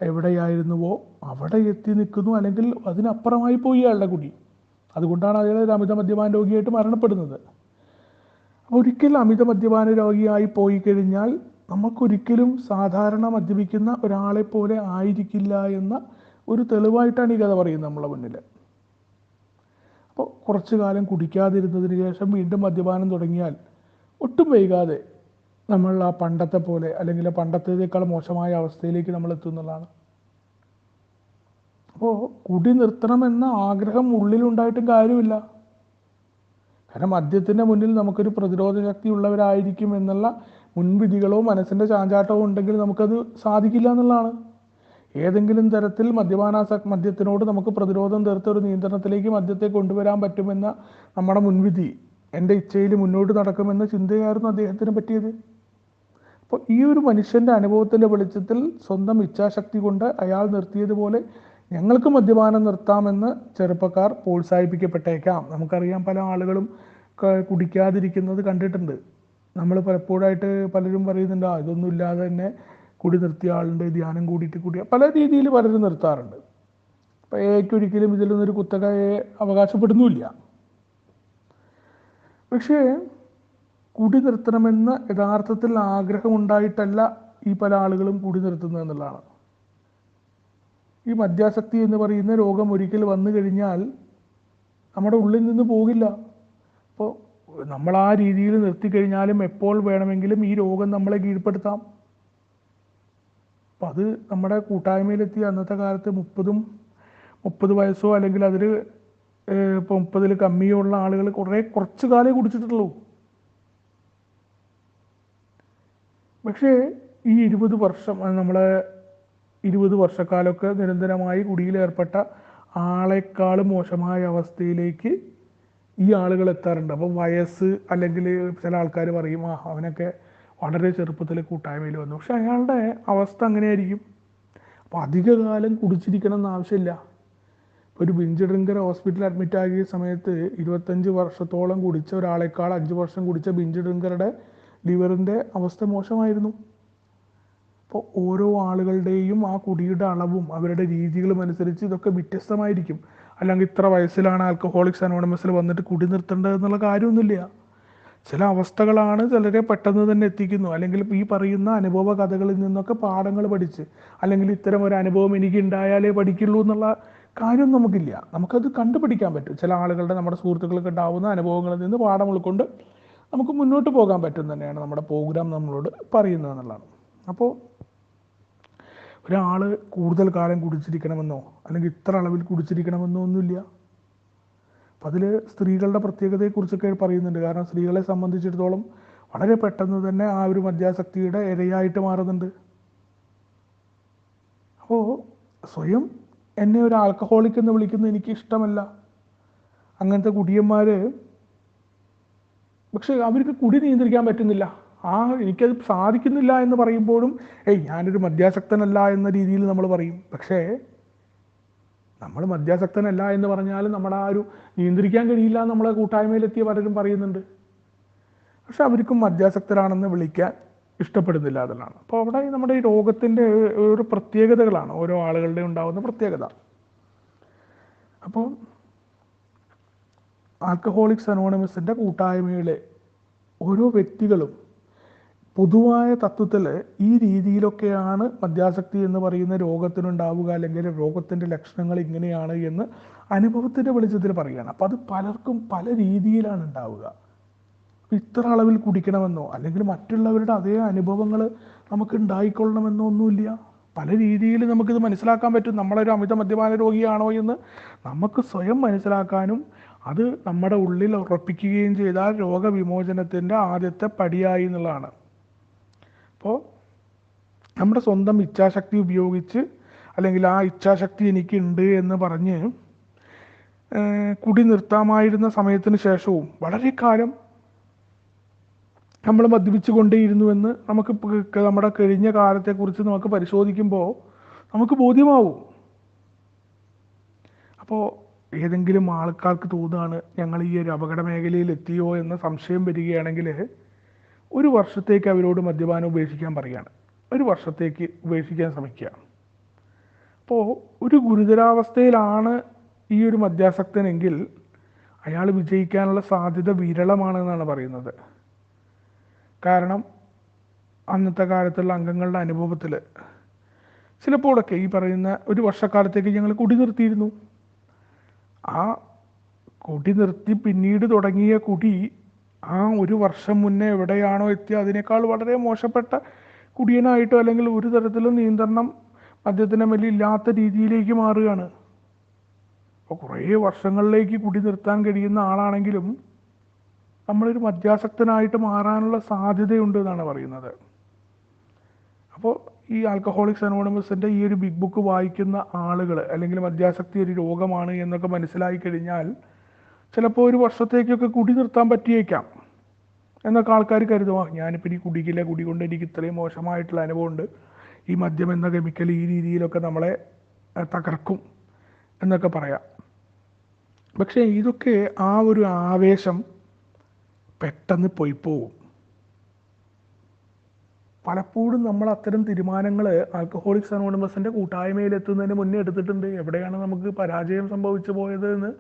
Speaker 1: എവിടെയായിരുന്നുവോ അവിടെ എത്തി നിൽക്കുന്നു, അല്ലെങ്കിൽ അതിനപ്പുറമായി പോയി അയാളുടെ കുടി. അതുകൊണ്ടാണ് അയാൾ ഒരു അമിത മദ്യപാന രോഗിയായിട്ട് മരണപ്പെടുന്നത്. ഒരിക്കൽ അമിത മദ്യപാന രോഗിയായി പോയി കഴിഞ്ഞാൽ നമുക്കൊരിക്കലും സാധാരണ മദ്യപിക്കുന്ന ഒരാളെ പോലെ ആയിരിക്കില്ല എന്ന ഒരു തെളിവായിട്ടാണ് ഈ കഥ പറയുന്നത് നമ്മളെ മുന്നിൽ. അപ്പോൾ കുറച്ചു കാലം കുടിക്കാതിരുന്നതിന് ശേഷം വീണ്ടും മദ്യപാനം തുടങ്ങിയാൽ ഒട്ടും വൈകാതെ നമ്മൾ ആ പണ്ടത്തെ പോലെ അല്ലെങ്കിൽ പണ്ടത്തേക്കാൾ മോശമായ അവസ്ഥയിലേക്ക് നമ്മൾ എത്തുന്നതാണ്. അപ്പോൾ കുടി നിർത്തണമെന്ന ആഗ്രഹം ഉള്ളിലുണ്ടായിട്ടും കാര്യമില്ല. കാരണം മദ്യത്തിൻ്റെ മുന്നിൽ നമുക്കൊരു പ്രതിരോധ ശക്തി ഉള്ളവരായിരിക്കും എന്നുള്ള മുൻവിധികളോ മനസ്സിൻ്റെ ചാഞ്ചാട്ടമോ ഉണ്ടെങ്കിൽ നമുക്കത് സാധിക്കില്ല എന്നുള്ളതാണ്. ഏതെങ്കിലും തരത്തിൽ മദ്യത്തിനോട് നമുക്ക് പ്രതിരോധം തീർത്ത ഒരു നിയന്ത്രണത്തിലേക്ക് മദ്യത്തെ കൊണ്ടുവരാൻ പറ്റുമെന്ന നമ്മുടെ മുൻവിധി എൻ്റെ ഇച്ഛയിൽ മുന്നോട്ട് നടക്കുമെന്ന ചിന്തയായിരുന്നു അദ്ദേഹത്തിന് പറ്റിയത്. അപ്പോൾ ഈ ഒരു മനുഷ്യൻ്റെ അനുഭവത്തിൻ്റെ വെളിച്ചത്തിൽ സ്വന്തം ഇച്ഛാശക്തി കൊണ്ട് അയാൾ നിർത്തിയതുപോലെ ഞങ്ങൾക്ക് മദ്യപാനം നിർത്താമെന്ന് ചെറുപ്പക്കാർ പ്രോത്സാഹിപ്പിക്കപ്പെട്ടേക്കാം. നമുക്കറിയാം, പല ആളുകളും കുടിക്കാതിരിക്കുന്നത് കണ്ടിട്ടുണ്ട്. നമ്മൾ പലപ്പോഴായിട്ട് പലരും പറയുന്നുണ്ട്, ഇതൊന്നും ഇല്ലാതെ തന്നെ കുടി നിർത്തിയ ആളുണ്ട്, ധ്യാനം കൂടിയിട്ട് പല രീതിയിൽ പലരും നിർത്താറുണ്ട്. അപ്പോൾ ഒരിക്കലും ഇതിലൊന്നൊരു കുത്തകയെ അവകാശപ്പെടുന്നുമില്ല. പക്ഷേ കുടി നിർത്തണമെന്ന് യഥാർത്ഥത്തിൽ ആഗ്രഹമുണ്ടായിട്ടല്ല ഈ പല ആളുകളും കുടി നിർത്തുന്നത് എന്നുള്ളതാണ്. ഈ മദ്യാസക്തി എന്ന് പറയുന്ന രോഗം ഒരിക്കൽ വന്നു കഴിഞ്ഞാൽ നമ്മുടെ ഉള്ളിൽ നിന്ന് പോകില്ല. അപ്പോൾ നമ്മൾ ആ രീതിയിൽ നിർത്തിക്കഴിഞ്ഞാലും എപ്പോൾ വേണമെങ്കിലും ഈ രോഗം നമ്മളെ കീഴ്പ്പെടുത്താം. അപ്പം അത് നമ്മുടെ കൂട്ടായ്മയിലെത്തി അന്നത്തെ കാലത്ത് 30 വയസ്സോ അല്ലെങ്കിൽ അതിൽ ഇപ്പോൾ 30-ൽ കമ്മിയോ ഉള്ള ആളുകൾ കുറച്ച് കാലേ കുടിച്ചിട്ടുള്ളൂ. പക്ഷേ ഈ 20 വർഷം നമ്മളെ 20 വർഷക്കാലമൊക്കെ നിരന്തരമായി കുടിയിലേർപ്പെട്ട ആളെക്കാളും മോശമായ അവസ്ഥയിലേക്ക് ഈ ആളുകൾ എത്താറുണ്ട്. അപ്പോൾ വയസ്സ് അല്ലെങ്കിൽ ചില ആൾക്കാർ പറയും, അവനൊക്കെ വളരെ ചെറുപ്പത്തിൽ കൂട്ടായ്മയിൽ വന്നു. പക്ഷെ അയാളുടെ അവസ്ഥ അങ്ങനെയായിരിക്കും. അപ്പോൾ അധികകാലം കുടിച്ചിരിക്കണം എന്ന് ആവശ്യമില്ല. ഒരു ബിഞ്ച് ഡ്രിങ്കർ ഹോസ്പിറ്റലിൽ അഡ്മിറ്റ് ആകിയ സമയത്ത് 25 വർഷത്തോളം കുടിച്ച ഒരാളെക്കാൾ 5 വർഷം കുടിച്ച ബിഞ്ച് ഡ്രിങ്കറുടെ ലിവറിൻ്റെ അവസ്ഥ മോശമായിരുന്നു. അപ്പോൾ ഓരോ ആളുകളുടെയും ആ കുടിയുടെ അളവും അവരുടെ രീതികളും അനുസരിച്ച് ഇതൊക്കെ വ്യത്യസ്തമായിരിക്കും. അല്ലെങ്കിൽ ഇത്ര വയസ്സിലാണ് ആൽക്കഹോളിക്സ് അനോണിമസിൽ വന്നിട്ട് കുടി നിർത്തേണ്ടത് എന്നുള്ള കാര്യമൊന്നുമില്ല. ചില അവസ്ഥകളാണ് ചിലരെ പെട്ടെന്ന് തന്നെ എത്തിക്കുന്നു. അല്ലെങ്കിൽ ഈ പറയുന്ന അനുഭവ കഥകളിൽ നിന്നൊക്കെ പാഠങ്ങൾ പഠിച്ച്, അല്ലെങ്കിൽ ഇത്തരം ഒരു അനുഭവം എനിക്ക് ഉണ്ടായാലേ പഠിക്കുള്ളൂ എന്നുള്ള കാര്യം നമുക്കില്ല. നമുക്കത് കണ്ടുപിടിക്കാൻ പറ്റും. ചില ആളുകളുടെ, നമ്മുടെ സുഹൃത്തുക്കൾക്ക് ഉണ്ടാവുന്ന അനുഭവങ്ങളിൽ നിന്ന് പാഠം ഉൾക്കൊണ്ട് നമുക്ക് മുന്നോട്ട് പോകാൻ പറ്റും തന്നെയാണ് നമ്മുടെ പ്രോഗ്രാം നമ്മളോട് പറയുന്നത് എന്നുള്ളതാണ്. അപ്പോൾ ഒരാൾ കൂടുതൽ കാലം കുടിച്ചിരിക്കണമെന്നോ അല്ലെങ്കിൽ ഇത്ര അളവിൽ കുടിച്ചിരിക്കണമെന്നോ ഒന്നുമില്ല. അപ്പം അതിൽ സ്ത്രീകളുടെ പ്രത്യേകതയെക്കുറിച്ചൊക്കെ പറയുന്നുണ്ട്. കാരണം സ്ത്രീകളെ സംബന്ധിച്ചിടത്തോളം വളരെ പെട്ടെന്ന് തന്നെ ആ ഒരു മദ്യാസക്തിയുടെ ഇരയായിട്ട് മാറുന്നുണ്ട്. അപ്പോൾ സ്വയം എന്നെ ഒരു ആൽക്കഹോളിക് എന്ന് വിളിക്കുന്നത് എനിക്ക് ഇഷ്ടമല്ല. അങ്ങനത്തെ കുടിയന്മാർ, പക്ഷെ അവർക്ക് കുടി നിയന്ത്രിക്കാൻ പറ്റുന്നില്ല. എനിക്കത് സാധിക്കുന്നില്ല എന്ന് പറയുമ്പോഴും ഞാനൊരു മദ്യാസക്തനല്ല എന്ന രീതിയിൽ നമ്മൾ പറയും. പക്ഷേ നമ്മൾ മദ്യാസക്തനല്ല എന്ന് പറഞ്ഞാലും നമ്മുടെ ആ ഒരു നിയന്ത്രിക്കാൻ കഴിയില്ല നമ്മളെ കൂട്ടായ്മയിലെത്തിയ പലരും പറയുന്നുണ്ട്. പക്ഷെ അവർക്കും മദ്യാസക്തരാണെന്ന് വിളിക്കാൻ ഇഷ്ടപ്പെടുന്നില്ല എന്നുള്ളതാണ്. അപ്പോൾ അവിടെ നമ്മുടെ ഈ രോഗത്തിൻ്റെ ഒരു പ്രത്യേകതകളാണ് ഓരോ ആളുകളുടെ ഉണ്ടാകുന്ന പ്രത്യേകത. അപ്പോൾ ആൽക്കഹോളിക്സ് അനോണിമസിൻ്റെ കൂട്ടായ്മയിലെ ഓരോ വ്യക്തികളും പൊതുവായ തത്വത്തിൽ ഈ രീതിയിലൊക്കെയാണ് മദ്യാസക്തി എന്ന് പറയുന്ന രോഗത്തിനുണ്ടാവുക, അല്ലെങ്കിൽ രോഗത്തിൻ്റെ ലക്ഷണങ്ങൾ ഇങ്ങനെയാണ് എന്ന് അനുഭവത്തിൻ്റെ വെളിച്ചത്തിൽ പറയുകയാണ്. അപ്പോൾ അത് പലർക്കും പല രീതിയിലാണ് ഉണ്ടാവുക. ഇത്ര അളവിൽ കുടിക്കണമെന്നോ അല്ലെങ്കിൽ മറ്റുള്ളവരുടെ അതേ അനുഭവങ്ങൾ നമുക്ക് ഉണ്ടായിക്കൊള്ളണമെന്നോ ഒന്നുമില്ല. പല രീതിയിൽ നമുക്കിത് മനസ്സിലാക്കാൻ പറ്റും. നമ്മളൊരു അമിത മദ്യപാന രോഗിയാണോ എന്ന് നമുക്ക് സ്വയം മനസ്സിലാക്കാനും അത് നമ്മുടെ ഉള്ളിൽ ഉറപ്പിക്കുകയും ചെയ്താൽ രോഗവിമോചനത്തിൻ്റെ ആദ്യത്തെ പടിയായി എന്നുള്ളതാണ്. അപ്പോൾ നമ്മുടെ സ്വന്തം ഇച്ഛാശക്തി ഉപയോഗിച്ച്, അല്ലെങ്കിൽ ആ ഇച്ഛാശക്തി എനിക്കുണ്ട് എന്ന് പറഞ്ഞ് കുടി നിർത്താമായിരുന്ന സമയത്തിന് ശേഷവും വളരെ കാലം നമ്മൾ മദ്യപിച്ചു കൊണ്ടേയിരുന്നുവെന്ന് നമുക്ക് നമ്മുടെ കഴിഞ്ഞ കാലത്തെക്കുറിച്ച് നമുക്ക് പരിശോധിക്കുമ്പോൾ നമുക്ക് ബോധ്യമാവും. അപ്പോൾ ഏതെങ്കിലും ആൾക്കാർക്ക് തോന്നുകയാണ് ഞങ്ങൾ ഈ ഒരു അപകട മേഖലയിൽ എത്തിയോ എന്ന സംശയം വരികയാണെങ്കിൽ 1 വർഷത്തേക്ക് അവരോട് മദ്യപാനം ഉപേക്ഷിക്കാൻ പറയുകയാണ്. 1 വർഷത്തേക്ക് ഉപേക്ഷിക്കാൻ ശ്രമിക്കുക. അപ്പോൾ ഒരു ഗുരുതരാവസ്ഥയിലാണ് ഈ ഒരു മദ്യാസക്തനെങ്കിൽ അയാൾ വിജയിക്കാനുള്ള സാധ്യത വിരളമാണെന്നാണ് പറയുന്നത്. കാരണം അന്നത്തെ കാലത്തുള്ള അംഗങ്ങളുടെ അനുഭവത്തിൽ ചിലപ്പോഴൊക്കെ ഈ പറയുന്ന 1 വർഷക്കാലത്തേക്ക് ഞങ്ങൾ കുടി നിർത്തിയിരുന്നു. ആ കുടി നിർത്തി പിന്നീട് തുടങ്ങിയ കുടി ആ 1 വർഷം മുന്നേ എവിടെയാണോ എത്തിയ അതിനേക്കാൾ വളരെ മോശപ്പെട്ട കുടിയനായിട്ടോ അല്ലെങ്കിൽ ഒരു തരത്തിലും നിയന്ത്രണം മദ്യത്തിൻ്റെ മേലിൽ ഇല്ലാത്ത രീതിയിലേക്ക് മാറുകയാണ്. അപ്പോൾ കുറേ വർഷങ്ങളിലേക്ക് കുടി നിർത്താൻ കഴിയുന്ന ആളാണെങ്കിലും നമ്മളൊരു മദ്യാസക്തനായിട്ട് മാറാനുള്ള സാധ്യതയുണ്ട് എന്നാണ് പറയുന്നത്. അപ്പോൾ ഈ ആൽക്കഹോളിക്സ് അനോണിമസിൻ്റെ ഈ ഒരു ബിഗ് ബുക്ക് വായിക്കുന്ന ആളുകൾ, അല്ലെങ്കിൽ മദ്യാസക്തി ഒരു രോഗമാണ് എന്നൊക്കെ മനസ്സിലായി കഴിഞ്ഞാൽ ചിലപ്പോൾ 1 വർഷത്തേക്കൊക്കെ കുടി നിർത്താൻ പറ്റിയേക്കാം എന്നൊക്കെ ആൾക്കാർ കരുതുക. ഞാനിപ്പോൾ ഈ കുടിക്കില്ല, കുടി കൊണ്ട് എനിക്ക് ഇത്രയും മോശമായിട്ടുള്ള അനുഭവമുണ്ട്, ഈ മദ്യം എന്ന കെമിക്കൽ ഈ രീതിയിലൊക്കെ നമ്മളെ തകർക്കും എന്നൊക്കെ പറയാം. പക്ഷേ ഇതൊക്കെ ആ ഒരു ആവേശം പെട്ടെന്ന് പോയി പോകും. പലപ്പോഴും നമ്മൾ അത്തരം തീരുമാനങ്ങൾ ആൽക്കഹോളിക്സ് അനോണിമസിൻ്റെ കൂട്ടായ്മയിലെത്തുന്നതിന് മുന്നേ എടുത്തിട്ടുണ്ട്. എവിടെയാണ് നമുക്ക് പരാജയം സംഭവിച്ചു പോയത് എന്ന്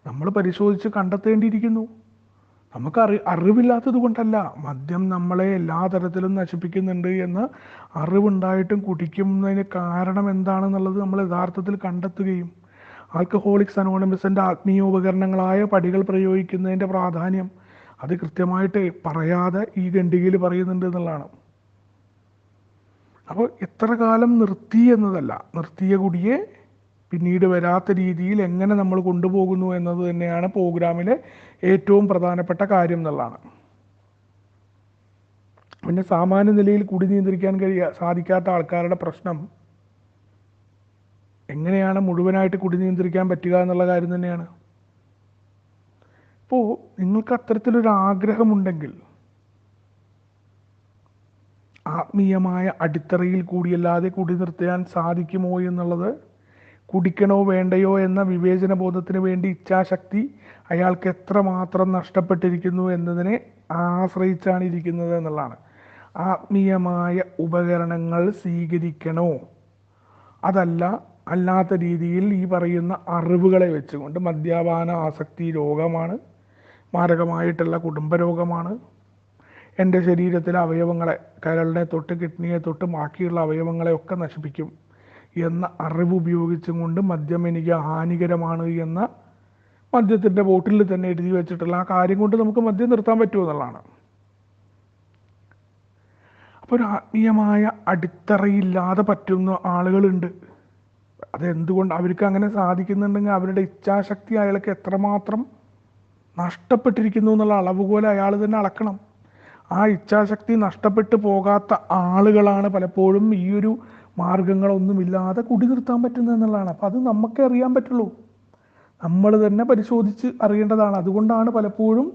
Speaker 1: നമ്മൾ പരിശോധിച്ച് കണ്ടെത്തേണ്ടിയിരിക്കുന്നു. നമുക്ക് അറിവില്ലാത്തത് കൊണ്ടല്ല, മദ്യം നമ്മളെ എല്ലാ തരത്തിലും നശിപ്പിക്കുന്നുണ്ട് എന്ന് അറിവുണ്ടായിട്ടും കുടിക്കുന്നതിന് കാരണം എന്താണെന്നുള്ളത് നമ്മൾ യഥാർത്ഥത്തിൽ കണ്ടെത്തുകയും ആൽക്കഹോളിക്സ് അനോണിമസിൻ്റെ ആത്മീയോപകരണങ്ങളായ പടികൾ പ്രയോഗിക്കുന്നതിൻ്റെ പ്രാധാന്യം അത് കൃത്യമായിട്ട് പറയാതെ ഈ ഖണ്ഡികയിൽ പറയുന്നുണ്ട് എന്നുള്ളതാണ്. അപ്പോൾ എത്ര കാലം നിർത്തി എന്നതല്ല, നിർത്തിയ കുടിയെ പിന്നീട് വരാത്ത രീതിയിൽ എങ്ങനെ നമ്മൾ കൊണ്ടുപോകുന്നു എന്നത് തന്നെയാണ് പ്രോഗ്രാമിലെ ഏറ്റവും പ്രധാനപ്പെട്ട കാര്യം എന്നുള്ളതാണ്. പിന്നെ സാമാന്യ നിലയിൽ കുടി നിയന്ത്രിക്കാൻ സാധിക്കാത്ത ആൾക്കാരുടെ പ്രശ്നം എങ്ങനെയാണ് മുഴുവനായിട്ട് കുടി നിയന്ത്രിക്കാൻ പറ്റുക എന്നുള്ള കാര്യം തന്നെയാണ്. അപ്പോൾ നിങ്ങൾക്ക് അത്തരത്തിലൊരു ആഗ്രഹമുണ്ടെങ്കിൽ ആത്മീയമായ അടിത്തറയിൽ കൂടിയല്ലാതെ കുടി നിർത്താൻ സാധിക്കുമോ എന്നുള്ളത്, കുടിക്കണോ വേണ്ടയോ എന്ന വിവേചന ബോധത്തിന് വേണ്ടി ഇച്ഛാശക്തി അയാൾക്ക് എത്രമാത്രം നഷ്ടപ്പെട്ടിരിക്കുന്നു എന്നതിനെ ആശ്രയിച്ചാണ് ഇരിക്കുന്നത് എന്നുള്ളതാണ്. ആത്മീയമായ ഉപകരണങ്ങൾ സ്വീകരിക്കണോ, അതല്ല അല്ലാത്ത രീതിയിൽ ഈ പറയുന്ന അറിവുകളെ വെച്ചുകൊണ്ട് മദ്യപാന ആസക്തി രോഗമാണ്, മാരകമായിട്ടുള്ള കുടുംബരോഗമാണ്, എൻ്റെ ശരീരത്തിലെ അവയവങ്ങളെ, കരളിനെ തൊട്ട് കിഡ്നിയെ തൊട്ട് ബാക്കിയുള്ള അവയവങ്ങളെ ഒക്കെ നശിപ്പിക്കും എന്ന അറിവ് ഉപയോഗിച്ചും കൊണ്ട് മദ്യം എനിക്ക് ഹാനികരമാണ് എന്ന മദ്യത്തിൻ്റെ ബോട്ടിൽ തന്നെ എഴുതി വെച്ചിട്ടുള്ള ആ കാര്യം കൊണ്ട് നമുക്ക് മദ്യം നിർത്താൻ പറ്റുമോ എന്നുള്ളതാണ്. അപ്പോൾ ഒരു ആത്മീയമായ അടിത്തറയില്ലാതെ പറ്റുന്ന ആളുകളുണ്ട്. അതെന്തുകൊണ്ട് അവർക്ക് അങ്ങനെ സാധിക്കുന്നുണ്ടെങ്കിൽ അവരുടെ ഇച്ഛാശക്തി അയാൾക്ക് എത്രമാത്രം നഷ്ടപ്പെട്ടിരിക്കുന്നു എന്നുള്ള അളവുപോലെ അയാൾ തന്നെ അളക്കണം. ആ ഇച്ഛാശക്തി നഷ്ടപ്പെട്ടു പോകാത്ത ആളുകളാണ് പലപ്പോഴും ഈ ഒരു മാർഗങ്ങളൊന്നുമില്ലാതെ കുടി നിർത്താൻ പറ്റുന്നത് എന്നുള്ളതാണ്. അപ്പോൾ അത് നമുക്കേ അറിയാൻ പറ്റുള്ളൂ, നമ്മൾ തന്നെ പരിശോധിച്ച് അറിയേണ്ടതാണ്. അതുകൊണ്ടാണ് പലപ്പോഴും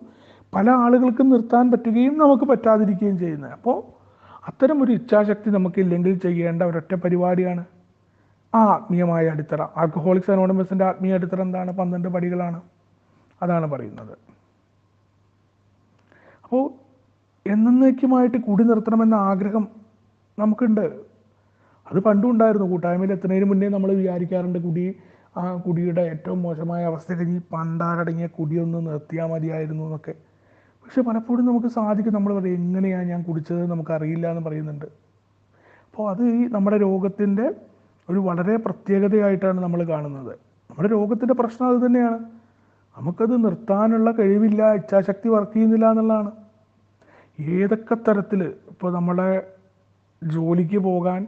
Speaker 1: പല ആളുകൾക്കും നിർത്താൻ പറ്റുകയും നമുക്ക് പറ്റാതിരിക്കുകയും ചെയ്യുന്നത്. അപ്പോൾ അത്തരം ഒരു ഇച്ഛാശക്തി നമുക്കില്ലെങ്കിൽ ചെയ്യേണ്ട ഒരൊറ്റ പരിപാടിയാണ് ആ ആത്മീയമായ അടിത്തറ. ആൽക്കഹോളിക്സ് അനോണിമസിൻ്റെ ആത്മീയ അടിത്തറ എന്താണ്? 12 പടികളാണ്. അതാണ് പറയുന്നത്. അപ്പോൾ എന്നേക്കുമായിട്ട് കുടി നിർത്തണമെന്ന ആഗ്രഹം നമുക്കുണ്ട്. അത് പണ്ടും ഉണ്ടായിരുന്നു. കൂട്ടായ്മയിൽ എത്തുന്നതിന് മുന്നേ നമ്മൾ വിചാരിക്കാറുണ്ട് ആ കുടിയുടെ ഏറ്റവും മോശമായ അവസ്ഥയിൽ ഈ പണ്ടാരടങ്ങിയ കുടിയൊന്ന് നിർത്തിയാൽ മതിയായിരുന്നു എന്നൊക്കെ. പക്ഷെ പലപ്പോഴും നമുക്ക് സാധിക്കും. നമ്മൾ പറയും എങ്ങനെയാണ് ഞാൻ കുടിച്ചത് നമുക്കറിയില്ല എന്ന് പറയുന്നുണ്ട്. അപ്പോൾ അത് ഈ നമ്മുടെ രോഗത്തിൻ്റെ ഒരു വളരെ പ്രത്യേകതയായിട്ടാണ് നമ്മൾ കാണുന്നത്. നമ്മുടെ രോഗത്തിൻ്റെ പ്രശ്നം അത് തന്നെയാണ്. നമുക്കത് നിർത്താനുള്ള കഴിവില്ല, ഇച്ഛാശക്തി വർക്ക് ചെയ്യുന്നില്ല എന്നുള്ളതാണ്. ഏതൊക്കെ തരത്തിൽ ഇപ്പോൾ നമ്മളെ ജോലിക്ക് പോകാൻ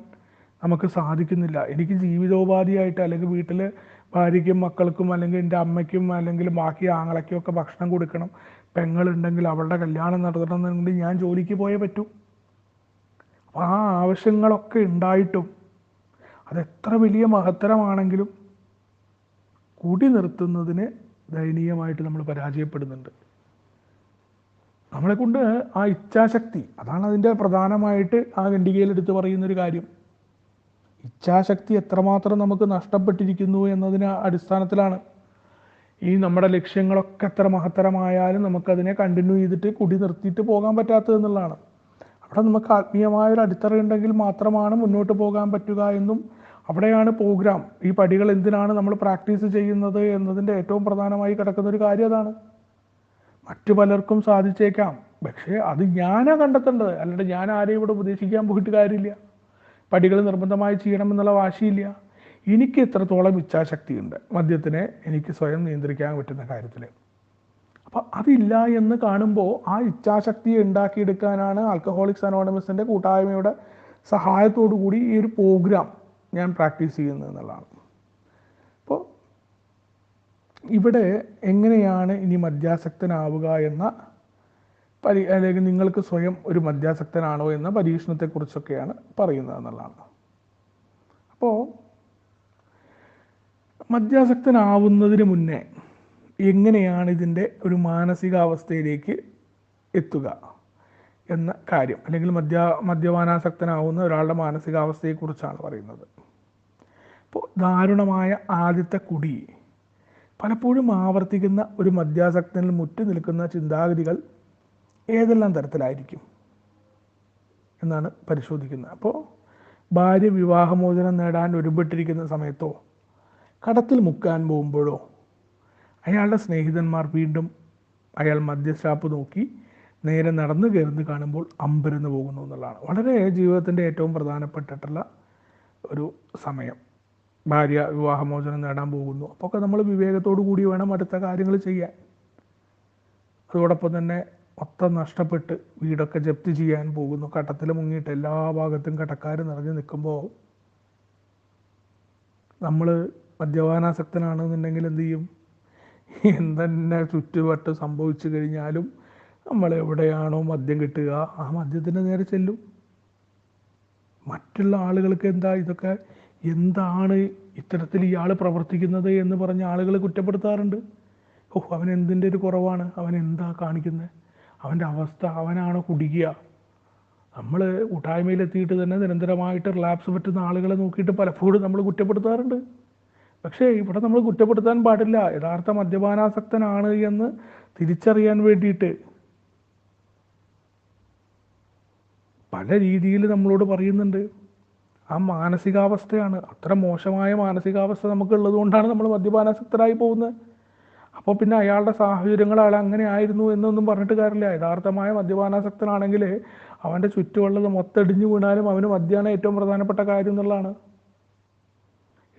Speaker 1: നമുക്ക് സാധിക്കുന്നില്ല. എനിക്ക് ജീവിതോപാധിയായിട്ട് അല്ലെങ്കിൽ വീട്ടിൽ ഭാര്യയ്ക്കും മക്കൾക്കും അല്ലെങ്കിൽ എൻ്റെ അമ്മയ്ക്കും അല്ലെങ്കിൽ ബാക്കി ആങ്ങളയ്ക്കും ഒക്കെ ഭക്ഷണം കൊടുക്കണം, പെങ്ങളുണ്ടെങ്കിൽ അവളുടെ കല്യാണം നടത്തണമെന്നുണ്ടെങ്കിൽ ഞാൻ ജോലിക്ക് പോയേ പറ്റൂ. അപ്പോൾ ആ ആവശ്യങ്ങളൊക്കെ ഉണ്ടായിട്ടും അതെത്ര വലിയ മഹത്തരമാണെങ്കിലും കുടി നിർത്തുന്നതിന് ദയനീയമായിട്ട് നമ്മൾ പരാജയപ്പെടുന്നുണ്ട്. നമ്മളെക്കൊണ്ട് ആ ഇച്ഛാശക്തി, അതാണ് അതിൻ്റെ പ്രധാനമായിട്ട് ആ ഖണ്ഡികയിൽ എടുത്ത് പറയുന്നൊരു കാര്യം. ഇച്ഛാശക്തി എത്രമാത്രം നമുക്ക് നഷ്ടപ്പെട്ടിരിക്കുന്നു എന്നതിന് അടിസ്ഥാനത്തിലാണ് ഈ നമ്മുടെ ലക്ഷ്യങ്ങളൊക്കെ എത്ര മഹത്തരമായാലും നമുക്കതിനെ കണ്ടിന്യൂ ചെയ്തിട്ട് കുടി നിർത്തിയിട്ട് പോകാൻ പറ്റാത്തതെന്നുള്ളതാണ്. അവിടെ നമുക്ക് ആത്മീയമായൊരു അടിത്തറ ഉണ്ടെങ്കിൽ മാത്രമാണ് മുന്നോട്ട് പോകാൻ പറ്റുക എന്നും അവിടെയാണ് പ്രോഗ്രാം. ഈ പടികൾ എന്തിനാണ് നമ്മൾ പ്രാക്ടീസ് ചെയ്യുന്നത് എന്നതിൻ്റെ ഏറ്റവും പ്രധാനമായി കിടക്കുന്നൊരു കാര്യം അതാണ്. മറ്റു പലർക്കും സാധിച്ചേക്കാം, പക്ഷേ അത് ഞാനാ കണ്ടെത്തേണ്ടത്. അല്ലാണ്ട് ഞാൻ ആരെയും ഇവിടെ ഉപദേശിക്കാൻ പോയിട്ട് കാര്യമില്ല. പടികൾ നിർബന്ധമായി ചെയ്യണമെന്നുള്ള വാശിയില്ല. എനിക്ക് എത്രത്തോളം ഇച്ഛാശക്തിയുണ്ട് മദ്യത്തിനെ എനിക്ക് സ്വയം നിയന്ത്രിക്കാൻ പറ്റുന്ന കാര്യത്തിൽ. അപ്പം അതില്ല എന്ന് കാണുമ്പോൾ ആ ഇച്ഛാശക്തിയെ ഉണ്ടാക്കിയെടുക്കാനാണ് ആൽക്കഹോളിക്സ് അനോണിമസിൻ്റെ കൂട്ടായ്മയുടെ സഹായത്തോടു കൂടി ഈ ഒരു പ്രോഗ്രാം ഞാൻ പ്രാക്ടീസ് ചെയ്യുന്നത് എന്നുള്ളതാണ്. അപ്പോൾ ഇവിടെ എങ്ങനെയാണ് ഇനി മദ്യാസക്തനാവുക എന്ന അല്ലെങ്കിൽ നിങ്ങൾക്ക് സ്വയം ഒരു മദ്യാസക്തനാണോ എന്ന പരീക്ഷണത്തെക്കുറിച്ചൊക്കെയാണ് പറയുന്നത് എന്നുള്ളതാണ്. അപ്പോൾ മദ്യാസക്തനാവുന്നതിന് മുന്നേ എങ്ങനെയാണ് ഇതിൻ്റെ ഒരു മാനസികാവസ്ഥയിലേക്ക് എത്തുക എന്ന കാര്യം, അല്ലെങ്കിൽ മദ്യപാനാസക്തനാവുന്ന ഒരാളുടെ മാനസികാവസ്ഥയെക്കുറിച്ചാണ് പറയുന്നത്. അപ്പോൾ ദാരുണമായ ആദ്യത്തെ കുടി പലപ്പോഴും ആവർത്തിക്കുന്ന ഒരു മദ്യാസക്തനിൽ മുറ്റി നിൽക്കുന്ന ചിന്താഗതികൾ ഏതെല്ലാം തരത്തിലായിരിക്കും എന്നാണ് പരിശോധിക്കുന്നത്. അപ്പോൾ ഭാര്യ വിവാഹമോചനം നേടാൻ ഒരുപെട്ടിരിക്കുന്ന സമയത്തോ, കടത്തിൽ മുക്കാൻ പോകുമ്പോഴോ, അയാളുടെ സ്നേഹിതന്മാർ വീണ്ടും അയാൾ മദ്യഷാപ്പ് നോക്കി നേരെ നടന്നു കയറുന്നു കാണുമ്പോൾ അമ്പരന്ന് പോകുന്നു എന്നുള്ളതാണ്. വളരെ ജീവിതത്തിൻ്റെ ഏറ്റവും പ്രധാനപ്പെട്ടിട്ടുള്ള ഒരു സമയം. ഭാര്യ വിവാഹമോചനം നേടാൻ പോകുന്നു. അപ്പോൾ ഒക്കെ നമ്മൾ വിവേകത്തോടു കൂടി വേണം അടുത്ത കാര്യങ്ങൾ ചെയ്യാൻ. അതോടൊപ്പം തന്നെ മൊത്തം നഷ്ടപ്പെട്ട് വീടൊക്കെ ജപ്തി ചെയ്യാൻ പോകുന്നു. കടത്തിൽ മുങ്ങിയിട്ട് എല്ലാ ഭാഗത്തും കടക്കാർ നിറഞ്ഞു നിൽക്കുമ്പോൾ നമ്മൾ മദ്യപാനാസക്തനാണെന്നുണ്ടെങ്കിൽ എന്ത് ചെയ്യും? എന്തെന്നെ ചുറ്റുവട്ട് സംഭവിച്ചു കഴിഞ്ഞാലും നമ്മളെവിടെയാണോ മദ്യം കിട്ടുക ആ മദ്യത്തിൻ്റെ നേരെ ചെല്ലും. മറ്റുള്ള ആളുകൾക്ക് ഇതൊക്കെ എന്താണ് ഇത്തരത്തിൽ ഇയാൾ പ്രവർത്തിക്കുന്നത് എന്ന് പറഞ്ഞ് ആളുകൾ കുറ്റപ്പെടുത്താറുണ്ട്. അവൻ എന്തിൻ്റെ ഒരു കുറവാണ്, അവൻ എന്താ കാണിക്കുന്നത്, അവൻ്റെ അവസ്ഥ, അവനാണോ കുടിക്കുക. നമ്മൾ കൂട്ടായ്മയിലെത്തിയിട്ട് തന്നെ നിരന്തരമായിട്ട് റിലാപ്സ് പറ്റുന്ന ആളുകളെ നോക്കിയിട്ട് പലപ്പോഴും നമ്മൾ കുറ്റപ്പെടുത്താറുണ്ട്. പക്ഷേ ഇവിടെ നമ്മൾ കുറ്റപ്പെടുത്താൻ പാടില്ല. യഥാർത്ഥ മദ്യപാനാസക്തനാണ് എന്ന് തിരിച്ചറിയാൻ വേണ്ടിയിട്ട് പല രീതിയിൽ നമ്മളോട് പറയുന്നുണ്ട്. ആ മാനസികാവസ്ഥയാണ്, അത്ര മോശമായ മാനസികാവസ്ഥ നമുക്കുള്ളത് കൊണ്ടാണ് നമ്മൾ മദ്യപാനാസക്തരായി പോകുന്നത്. അപ്പോൾ പിന്നെ അയാളുടെ സാഹചര്യങ്ങൾ അയാൾ അങ്ങനെ ആയിരുന്നു എന്നൊന്നും പറഞ്ഞിട്ട് കാര്യമില്ല. യഥാർത്ഥമായ മദ്യപാനാസക്തനാണെങ്കിൽ അവൻ്റെ ചുറ്റുമുള്ളത് മൊത്തം ഇടിഞ്ഞു വീണാലും അവന് മദ്യമാണ് ഏറ്റവും പ്രധാനപ്പെട്ട കാര്യം എന്നുള്ളതാണ്.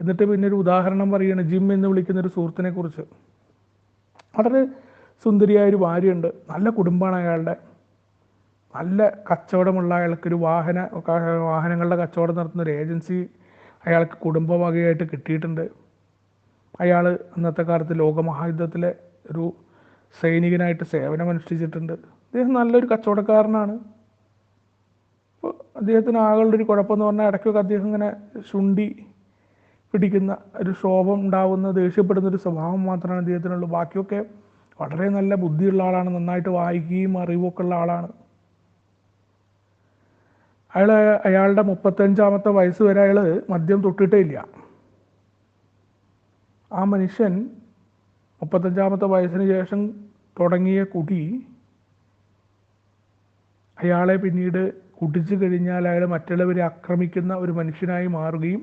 Speaker 1: എന്നിട്ട് പിന്നെ ഒരു ഉദാഹരണം പറയുകയാണ് ജിം എന്ന് വിളിക്കുന്നൊരു സുഹൃത്തിനെ കുറിച്ച്. വളരെ സുന്ദരിയായൊരു ഭാര്യയുണ്ട്, നല്ല കുടുംബമാണ് അയാളുടെ, നല്ല കച്ചവടമുള്ള അയാൾക്കൊരു വാഹനങ്ങളുടെ കച്ചവടം നടത്തുന്ന ഒരു ഏജൻസി അയാൾക്ക് കുടുംബവകയായിട്ട് കിട്ടിയിട്ടുണ്ട്. അയാൾ അന്നത്തെ കാലത്ത് ലോകമഹായുദ്ധത്തിലെ ഒരു സൈനികനായിട്ട് സേവനമനുഷ്ഠിച്ചിട്ടുണ്ട്. അദ്ദേഹം നല്ലൊരു കച്ചവടക്കാരനാണ്. അപ്പോൾ അദ്ദേഹത്തിന് ആകളുടെ കുഴപ്പമെന്ന് പറഞ്ഞാൽ ഇടയ്ക്കൊക്കെ അദ്ദേഹം ഇങ്ങനെ ശുണ്ഠി പിടിക്കുന്ന ഒരു ക്ഷോഭം ഉണ്ടാവുന്ന, ദേഷ്യപ്പെടുന്നൊരു സ്വഭാവം മാത്രമാണ് അദ്ദേഹത്തിനുള്ളൂ. ബാക്കിയൊക്കെ വളരെ നല്ല ബുദ്ധിയുള്ള ആളാണ്, നന്നായിട്ട് വായിക്കുകയും അറിവൊക്കെ ഉള്ള ആളാണ്. അയാളുടെ 35-ാമത്തെ വയസ്സ് വരെ അയാൾ മദ്യം തൊട്ടിട്ടേ ഇല്ല. ആ മനുഷ്യൻ 35-ാമത്തെ വയസ്സിന് ശേഷം തുടങ്ങിയ കുടി അയാളെ പിന്നീട് കുടിച്ചു കഴിഞ്ഞാൽ അയാൾ മറ്റുള്ളവരെ ആക്രമിക്കുന്ന ഒരു മനുഷ്യനായി മാറുകയും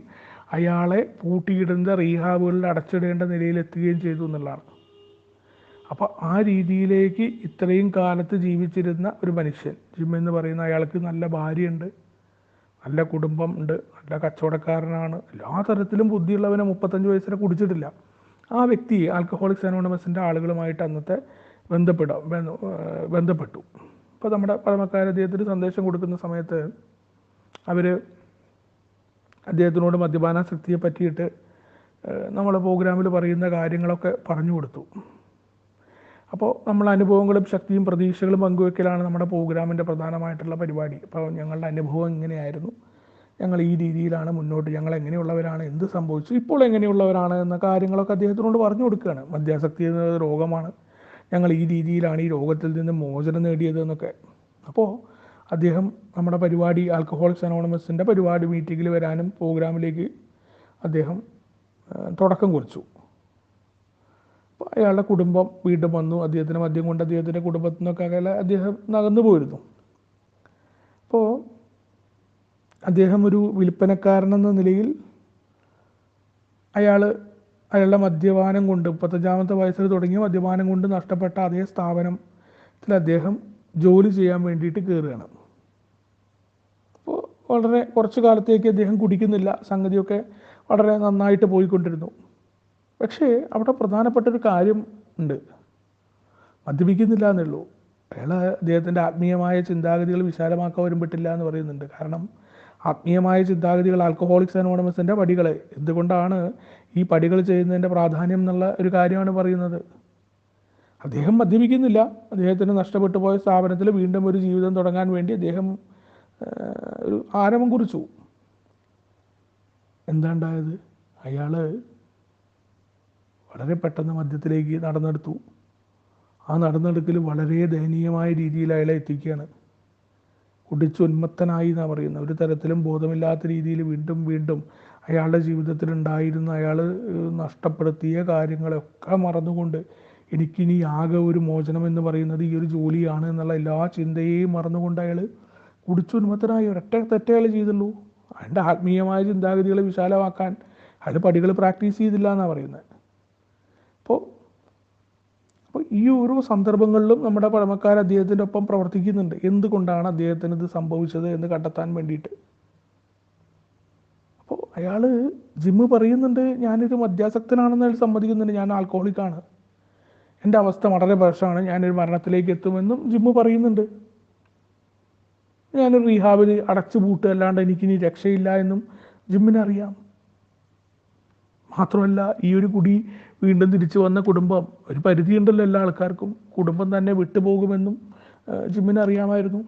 Speaker 1: അയാളെ പൂട്ടിയിടുന്ന റീഹാബുകളിൽ അടച്ചിടേണ്ട നിലയിലെത്തുകയും ചെയ്തു എന്നുള്ളതാണ്. അപ്പോൾ ആ രീതിയിലേക്ക് ഇത്രയും കാലത്ത് ജീവിച്ചിരുന്ന ഒരു മനുഷ്യൻ, ജിം എന്ന് പറയുന്ന അയാൾക്ക് നല്ല ഭാര്യയുണ്ട്, നല്ല കുടുംബം ഉണ്ട്, നല്ല കച്ചവടക്കാരനാണ്, എല്ലാ തരത്തിലും ബുദ്ധിയുള്ളവനെ 35 വയസ്സിനെ കുടിച്ചിട്ടില്ല. ആ വ്യക്തി ആൽക്കഹോളിക്സ് അനോണിമസിൻ്റെ ആളുകളുമായിട്ട് അന്നത്തെ ബന്ധപ്പെട്ടു. ഇപ്പോൾ നമ്മുടെ പഴമക്കാർ അദ്ദേഹത്തിന് സന്ദേശം കൊടുക്കുന്ന സമയത്ത് അവർ അദ്ദേഹത്തിനോട് മദ്യപാനാസക്തിയെ പറ്റിയിട്ട് നമ്മൾ പ്രോഗ്രാമിൽ പറയുന്ന കാര്യങ്ങളൊക്കെ പറഞ്ഞു കൊടുത്തു. അപ്പോൾ നമ്മൾ അനുഭവങ്ങളും ശക്തിയും പ്രതീക്ഷകളും പങ്കുവെക്കലാണ് നമ്മുടെ പ്രോഗ്രാമിൻ്റെ പ്രധാനമായിട്ടുള്ള പരിപാടി. അപ്പോൾ ഞങ്ങളുടെ അനുഭവം ഇങ്ങനെയായിരുന്നു, ഞങ്ങൾ ഈ രീതിയിലാണ് മുന്നോട്ട്, ഞങ്ങൾ എങ്ങനെയുള്ളവരാണ്, എന്ത് സംഭവിച്ചു, ഇപ്പോൾ എങ്ങനെയുള്ളവരാണ് എന്ന കാര്യങ്ങളൊക്കെ അദ്ദേഹത്തിനോട് പറഞ്ഞു കൊടുക്കുകയാണ്. മദ്യാസക്തി എന്നത് രോഗമാണ്, ഞങ്ങൾ ഈ രീതിയിലാണ് ഈ രോഗത്തിൽ നിന്ന് മോചനം നേടിയത് എന്നൊക്കെ. അപ്പോൾ അദ്ദേഹം നമ്മുടെ പരിപാടി ആൽക്കഹോളിക്സ് അനോണിമസിൻ്റെ പരിപാടി മീറ്റിങ്ങിൽ വരാനും പ്രോഗ്രാമിലേക്ക് അദ്ദേഹം തുടക്കം കുറിച്ചു. അപ്പോൾ അയാളുടെ കുടുംബം വീണ്ടും വന്നു. അദ്ദേഹത്തിന് മദ്യം കൊണ്ട് അദ്ദേഹത്തിൻ്റെ കുടുംബത്തിൽ നിന്നൊക്കെ അകലെ അദ്ദേഹം നകന്നു പോയിരുന്നു. അപ്പോൾ അദ്ദേഹം ഒരു വിൽപ്പനക്കാരനെന്ന നിലയിൽ അയാളുടെ മദ്യപാനം കൊണ്ട് 35-ാമത്തെ വയസ്സിൽ തുടങ്ങിയ മദ്യപാനം കൊണ്ട് നഷ്ടപ്പെട്ട അതേ സ്ഥാപനത്തിൽ അദ്ദേഹം ജോലി ചെയ്യാൻ വേണ്ടിയിട്ട് കയറുകയാണ്. അപ്പോൾ വളരെ കുറച്ച് കാലത്തേക്ക് അദ്ദേഹം കുടിക്കുന്നില്ല, സംഗതിയൊക്കെ വളരെ നന്നായിട്ട് പോയിക്കൊണ്ടിരുന്നു. പക്ഷേ അവിടെ പ്രധാനപ്പെട്ടൊരു കാര്യം ഉണ്ട്, മദ്യപിക്കുന്നില്ല എന്നുള്ളൂ. അദ്ദേഹത്തിൻ്റെ ആത്മീയമായ ചിന്താഗതികൾ വിശാലമാക്കാൻ വരുമ്പോട്ടില്ല എന്ന് പറയുന്നുണ്ട്. കാരണം ആത്മീയമായ ചിന്താഗതികൾ ആൽക്കഹോളിക്സ് അനോണിമസിൻ്റെ പടികൾ, എന്തുകൊണ്ടാണ് ഈ പടികൾ ചെയ്യുന്നതിൻ്റെ പ്രാധാന്യം എന്നുള്ള ഒരു കാര്യമാണ് പറയുന്നത്. അദ്ദേഹം മദ്യപിക്കുന്നില്ല, അദ്ദേഹത്തിന് നഷ്ടപ്പെട്ടു പോയ സ്ഥാപനത്തിൽ വീണ്ടും ഒരു ജീവിതം തുടങ്ങാൻ വേണ്ടി അദ്ദേഹം ഒരു ആരംഭം കുറിച്ചു. എന്താ ഉണ്ടായത്? അയാൾ വളരെ പെട്ടെന്ന് മദ്യത്തിലേക്ക് നടന്നെടുത്തു. ആ നടന്നെടുക്കൽ വളരെ ദയനീയമായ രീതിയിൽ അയാളെ എത്തിക്കുകയാണ്. കുടിച്ചുന്മത്തനായി എന്നാണ് പറയുന്നത്. ഒരു തരത്തിലും ബോധമില്ലാത്ത രീതിയിൽ വീണ്ടും വീണ്ടും അയാളുടെ ജീവിതത്തിലുണ്ടായിരുന്ന അയാൾ നഷ്ടപ്പെടുത്തിയ കാര്യങ്ങളൊക്കെ മറന്നുകൊണ്ട് എനിക്കിനി ആകെ ഒരു മോചനം എന്ന് പറയുന്നത് ഈ ഒരു ജോലിയാണ് എന്നുള്ള എല്ലാ ചിന്തയെയും മറന്നുകൊണ്ട് അയാൾ കുടിച്ചുന്മത്തനായി. ഒരൊറ്റ തെറ്റേ അയാൾ ചെയ്തുള്ളൂ. അയാളുടെ ആത്മീയമായ ചിന്താഗതികളെ വിശാലമാക്കാൻ അയാൾ പടികൾ പ്രാക്ടീസ് ചെയ്തില്ല എന്നാണ് പറയുന്നത്. അപ്പോൾ ഈ ഓരോ സന്ദർഭങ്ങളിലും നമ്മുടെ പഴമക്കാർ അദ്ദേഹത്തിൻ്റെ ഒപ്പം പ്രവർത്തിക്കുന്നുണ്ട്. എന്തുകൊണ്ടാണ് അദ്ദേഹത്തിന് ഇത് സംഭവിച്ചത് എന്ന് കണ്ടെത്താൻ വേണ്ടിയിട്ട്. അപ്പോൾ അയാൾ ജിമ്മ് പറയുന്നുണ്ട്, ഞാനൊരു മദ്യാസക്തനാണെന്ന് അയാൾ സമ്മതിക്കുന്നുണ്ട്, ഞാൻ ആൽക്കഹോളിക്കാണ്, എൻ്റെ അവസ്ഥ വളരെ മോശമാണ്, ഞാനൊരു മരണത്തിലേക്ക് എത്തുമെന്നും ജിമ്മ് പറയുന്നുണ്ട്. ഞാനൊരു റീഹാബിൽ അടച്ചു പൂട്ടുകയല്ലാണ്ട് എനിക്കിനി രക്ഷയില്ല എന്നും ജിമ്മിനറിയാം. മാത്രമല്ല ഈ ഒരു കുടി വീണ്ടും തിരിച്ചു വന്ന കുടുംബം, ഒരു പരിധിയുണ്ടല്ലോ എല്ലാ ആൾക്കാർക്കും, കുടുംബം തന്നെ വിട്ടുപോകുമെന്നും ജിമ്മിനറിയാമായിരുന്നു.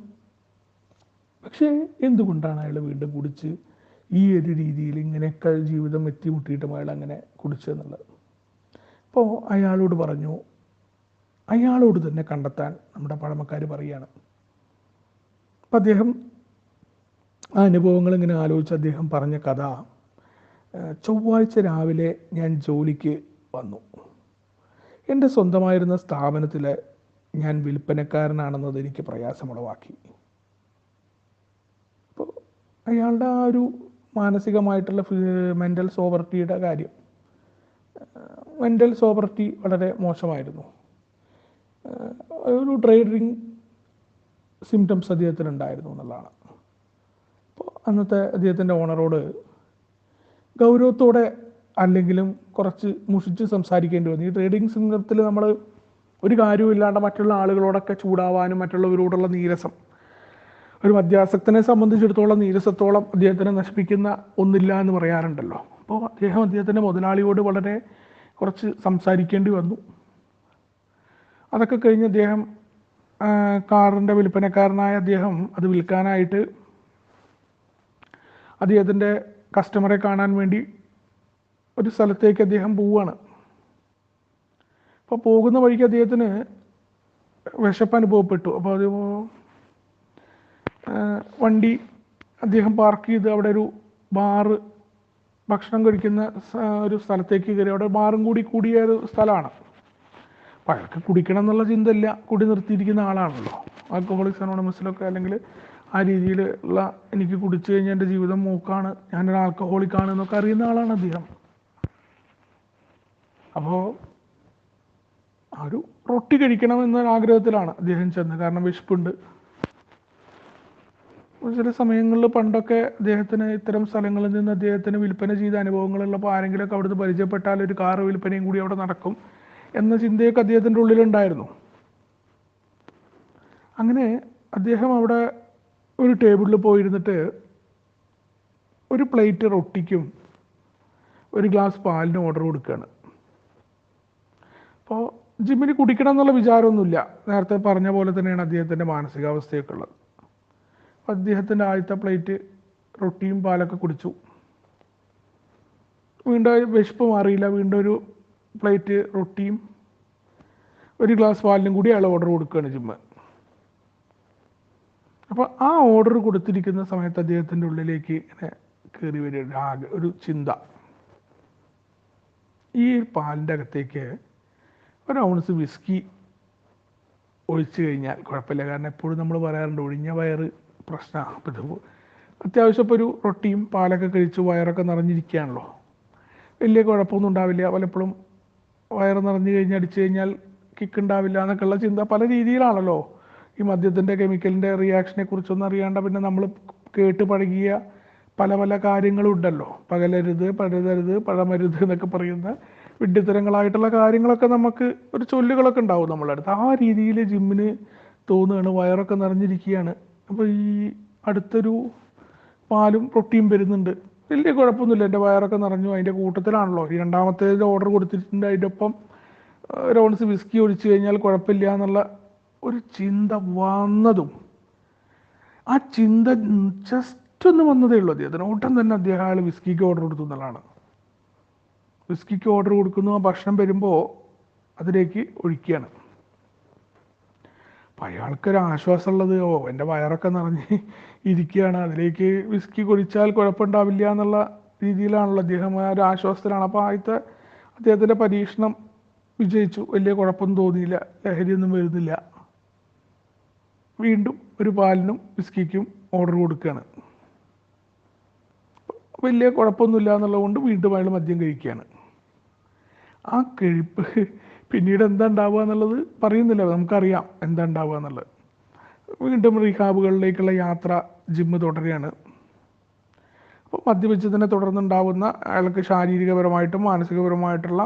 Speaker 1: പക്ഷേ എന്തുകൊണ്ടാണ് അയാൾ വീണ്ടും കുടിച്ച് ഈ ഒരു രീതിയിൽ ഇങ്ങനെയൊക്കെ ജീവിതം എത്തിമുട്ടിയിട്ടും അയാൾ അങ്ങനെ കുടിച്ചെന്നുള്ളത്. അപ്പോൾ അയാളോട് പറഞ്ഞു, അയാളോട് തന്നെ കണ്ടെത്താൻ നമ്മുടെ പഴമക്കാർ പറയുകയാണ്. അപ്പം അദ്ദേഹം ആ അനുഭവങ്ങൾ ഇങ്ങനെ ആലോചിച്ച് അദ്ദേഹം പറഞ്ഞ കഥ, ചൊവ്വാഴ്ച രാവിലെ ഞാൻ ജോലിക്ക് വന്നു. എൻ്റെ സ്വന്തമായിരുന്ന സ്ഥാപനത്തിൽ ഞാൻ വിൽപ്പനക്കാരനാണെന്നത് എനിക്ക് പ്രയാസമുളവാക്കി. അപ്പോൾ അയാളുടെ ആ ഒരു മാനസികമായിട്ടുള്ള മെൻ്റൽ സോബർട്ടിയുടെ കാര്യം, മെൻ്റൽ സോബർട്ടി വളരെ മോശമായിരുന്നു. ഒരു ഡ്രൈവിംഗ് സിംറ്റംസ് അദ്ദേഹത്തിനുണ്ടായിരുന്നു എന്നുള്ളതാണ്. അപ്പോൾ അന്നത്തെ അദ്ദേഹത്തിൻ്റെ ഓണറോട് ഗൗരവത്തോടെ അല്ലെങ്കിലും കുറച്ച് മുഷിച്ച് സംസാരിക്കേണ്ടി വന്നു. ഈ ട്രേഡിംഗ് സിംറ്റത്തിൽ നമ്മൾ ഒരു കാര്യവും ഇല്ലാണ്ട് മറ്റുള്ള ആളുകളോടൊക്കെ ചൂടാവാനും മറ്റുള്ളവരോടുള്ള നീരസം, ഒരു മദ്യാസക്തനെ സംബന്ധിച്ചിടത്തോളം നീരസത്തോളം അദ്ദേഹത്തിനെ നശിപ്പിക്കുന്ന ഒന്നില്ല എന്ന് പറയാറുണ്ടല്ലോ. അപ്പോൾ അദ്ദേഹത്തിൻ്റെ മുതലാളിയോട് വളരെ കുറച്ച് സംസാരിക്കേണ്ടി വന്നു. അതൊക്കെ കഴിഞ്ഞ് അദ്ദേഹം കാറിൻ്റെ വിൽപ്പനക്കാരനായ അദ്ദേഹം അത് വിൽക്കാനായിട്ട് അദ്ദേഹത്തിൻ്റെ കസ്റ്റമറെ കാണാൻ വേണ്ടി ഒരു സ്ഥലത്തേക്ക് അദ്ദേഹം പോവുകയാണ്. അപ്പോൾ പോകുന്ന വഴിക്ക് അദ്ദേഹത്തിന് വിശപ്പ് അനുഭവപ്പെട്ടു. അപ്പോൾ അത് വണ്ടി അദ്ദേഹം പാർക്ക് ചെയ്ത് അവിടെ ഒരു ബാറ്, ഭക്ഷണം കഴിക്കുന്ന ഒരു സ്ഥലത്തേക്ക് കയറി. അവിടെ ബാറും കൂടിയ ഒരു സ്ഥലമാണ്. അപ്പോൾ അയാൾക്ക് കുടിക്കണം എന്നുള്ള ചിന്തയില്ല, കുടി നിർത്തിയിരിക്കുന്ന ആളാണല്ലോ. ആൽക്കഹോളിക്സ് അനോണിമസിലൊക്കെ, അല്ലെങ്കിൽ ആ രീതിയിലുള്ള എനിക്ക് കുടിച്ചു കഴിഞ്ഞാൽ എൻ്റെ ജീവിതം മൂക്കാണ്, ഞാനൊരു ആൽക്കഹോളിക്കാണ് എന്നൊക്കെ അറിയുന്ന ആളാണ് അദ്ദേഹം. അപ്പോൾ ആ ഒരു റൊട്ടി കഴിക്കണം എന്ന ആഗ്രഹത്തിലാണ് അദ്ദേഹം ചെന്നത്. കാരണം വിശപ്പുണ്ട്. ചില സമയങ്ങളിൽ പണ്ടൊക്കെ അദ്ദേഹത്തിന് ഇത്തരം സ്ഥലങ്ങളിൽ നിന്ന് അദ്ദേഹത്തിന് വിൽപ്പന ചെയ്ത അനുഭവങ്ങളുള്ളപ്പോൾ ആരെങ്കിലുമൊക്കെ അവിടുന്ന് പരിചയപ്പെട്ടാൽ ഒരു കാറ് വിൽപ്പനയും കൂടി അവിടെ നടക്കും എന്ന ചിന്തയൊക്കെ അദ്ദേഹത്തിൻ്റെ ഉള്ളിലുണ്ടായിരുന്നു. അങ്ങനെ അദ്ദേഹം അവിടെ ഒരു ടേബിളിൽ പോയിരുന്നിട്ട് ഒരു പ്ലേറ്റ് റൊട്ടിക്കും ഒരു ഗ്ലാസ് പാലിനും ഓർഡർ കൊടുക്കുകയാണ്. അപ്പോൾ ജിമ്മിന് കുടിക്കണം എന്നുള്ള വിചാരമൊന്നുമില്ല. നേരത്തെ പറഞ്ഞ പോലെ തന്നെയാണ് അദ്ദേഹത്തിൻ്റെ മാനസികാവസ്ഥയൊക്കെ ഉള്ളത്. അദ്ദേഹത്തിൻ്റെ ആദ്യത്തെ പ്ലേറ്റ് റൊട്ടിയും പാലൊക്കെ കുടിച്ചു. വീണ്ടും വിശപ്പ് മാറിയില്ല. വീണ്ടും ഒരു പ്ലേറ്റ് റൊട്ടിയും ഒരു ഗ്ലാസ് പാലിനും കൂടി അയാൾ ഓർഡർ കൊടുക്കുകയാണ് ജിമ്മ്. അപ്പോൾ ആ ഓർഡർ കൊടുത്തിരിക്കുന്ന സമയത്ത് അദ്ദേഹത്തിൻ്റെ ഉള്ളിലേക്ക് ഇങ്ങനെ കയറി വരികയാണ് ആകെ ഒരു ചിന്ത. ഈ പാലിൻ്റെ അകത്തേക്ക് ഒരു ഔൺസ് വിസ്കി ഒഴിച്ചു കഴിഞ്ഞാൽ കുഴപ്പമില്ല. കാരണം എപ്പോഴും നമ്മൾ പറയാറുണ്ട് ഒഴിഞ്ഞ വയറ് പ്രശ്നമാണ്. അപ്പോൾ ഇത് അത്യാവശ്യം ഇപ്പോൾ ഒരു റൊട്ടിയും പാലൊക്കെ കഴിച്ച് വയറൊക്കെ നിറഞ്ഞിരിക്കുകയാണല്ലോ, വലിയ കുഴപ്പമൊന്നും ഉണ്ടാവില്ല. പലപ്പോഴും വയറ് നിറഞ്ഞു കഴിഞ്ഞ് അടിച്ചു കഴിഞ്ഞാൽ കിക്ക് ഉണ്ടാവില്ല എന്നൊക്കെയുള്ള ചിന്ത പല രീതിയിലാണല്ലോ. ഈ മദ്യത്തിൻ്റെ കെമിക്കലിൻ്റെ റിയാക്ഷനെ കുറിച്ചൊന്നും അറിയാണ്ട് പിന്നെ നമ്മൾ കേട്ട് പഴകിയ പല പല കാര്യങ്ങളും ഉണ്ടല്ലോ. പകലരുത്, പഴുതരുത്, പഴമരുത് എന്നൊക്കെ പറയുന്ന വിഡ്ഢിത്തരങ്ങളായിട്ടുള്ള കാര്യങ്ങളൊക്കെ നമുക്ക് ഒരു ചൊല്ലുകളൊക്കെ ഉണ്ടാവും നമ്മളുടെ അടുത്ത്. ആ രീതിയിൽ ജിമ്മിന് തോന്നുകയാണ്, വയറൊക്കെ നിറഞ്ഞിരിക്കുകയാണ്. അപ്പോൾ ഈ അടുത്തൊരു പാലും റൊട്ടിയും വരുന്നുണ്ട്, വലിയ കുഴപ്പമൊന്നുമില്ല, എൻ്റെ വയറൊക്കെ നിറഞ്ഞു. അതിൻ്റെ കൂട്ടത്തിലാണല്ലോ ഈ രണ്ടാമത്തേത് ഓർഡർ കൊടുത്തിട്ടുണ്ട്, അതിൻ്റെ ഒപ്പം ഒരു ഔൺസ് വിസ്കി ഒഴിച്ചു കഴിഞ്ഞാൽ കുഴപ്പമില്ല എന്നുള്ള ഒരു ചിന്ത വന്നതും, ആ ചിന്ത ജസ്റ്റ് ഒന്ന് വന്നതേ ഉള്ളൂ അദ്ദേഹത്തിന്. ഉടൻ തന്നെ അദ്ദേഹം അയാൾ വിസ്കിക്ക് ഓർഡർ കൊടുത്തു എന്നുള്ളതാണ്. വിസ്കിക്ക് ഓർഡർ കൊടുക്കുന്നു. ആ ഭക്ഷണം വരുമ്പോൾ അതിലേക്ക് ഒഴിക്കുകയാണ്. അപ്പം അയാൾക്കൊരു ആശ്വാസമുള്ളത്, ഓ എൻ്റെ വയറൊക്കെ നിറഞ്ഞ് ഇരിക്കുകയാണ്, അതിലേക്ക് വിസ്കി കുടിച്ചാൽ കുഴപ്പമുണ്ടാവില്ല എന്നുള്ള രീതിയിലാണല്ലോ അദ്ദേഹം. ആ ഒരു ആശ്വാസത്തിലാണ്. അപ്പോൾ ആദ്യത്തെ അദ്ദേഹത്തിൻ്റെ പരീക്ഷണം വിജയിച്ചു. വലിയ കുഴപ്പമൊന്നും തോന്നിയില്ല, ലഹരിയൊന്നും വരുന്നില്ല. വീണ്ടും ഒരു പാലിനും വിസ്കിക്കും ഓർഡർ കൊടുക്കുകയാണ്. വലിയ കുഴപ്പമൊന്നുമില്ല എന്നുള്ളത് കൊണ്ട് വീണ്ടും അയാൾ മദ്യം കഴിക്കുകയാണ്. ആ കഴിപ്പ് പിന്നീട് എന്താ ഉണ്ടാവുക എന്നുള്ളത് പറയുന്നില്ല, നമുക്കറിയാം എന്താ ഉണ്ടാവുക എന്നുള്ളത്. വീണ്ടും റീഹാബുകളിലേക്കുള്ള യാത്ര ജിമ്മ് തുടരുകയാണ്. അപ്പോൾ മദ്യപിച്ചതിനെ തുടർന്നുണ്ടാവുന്ന അയാൾക്ക് ശാരീരികപരമായിട്ടും മാനസികപരമായിട്ടുള്ള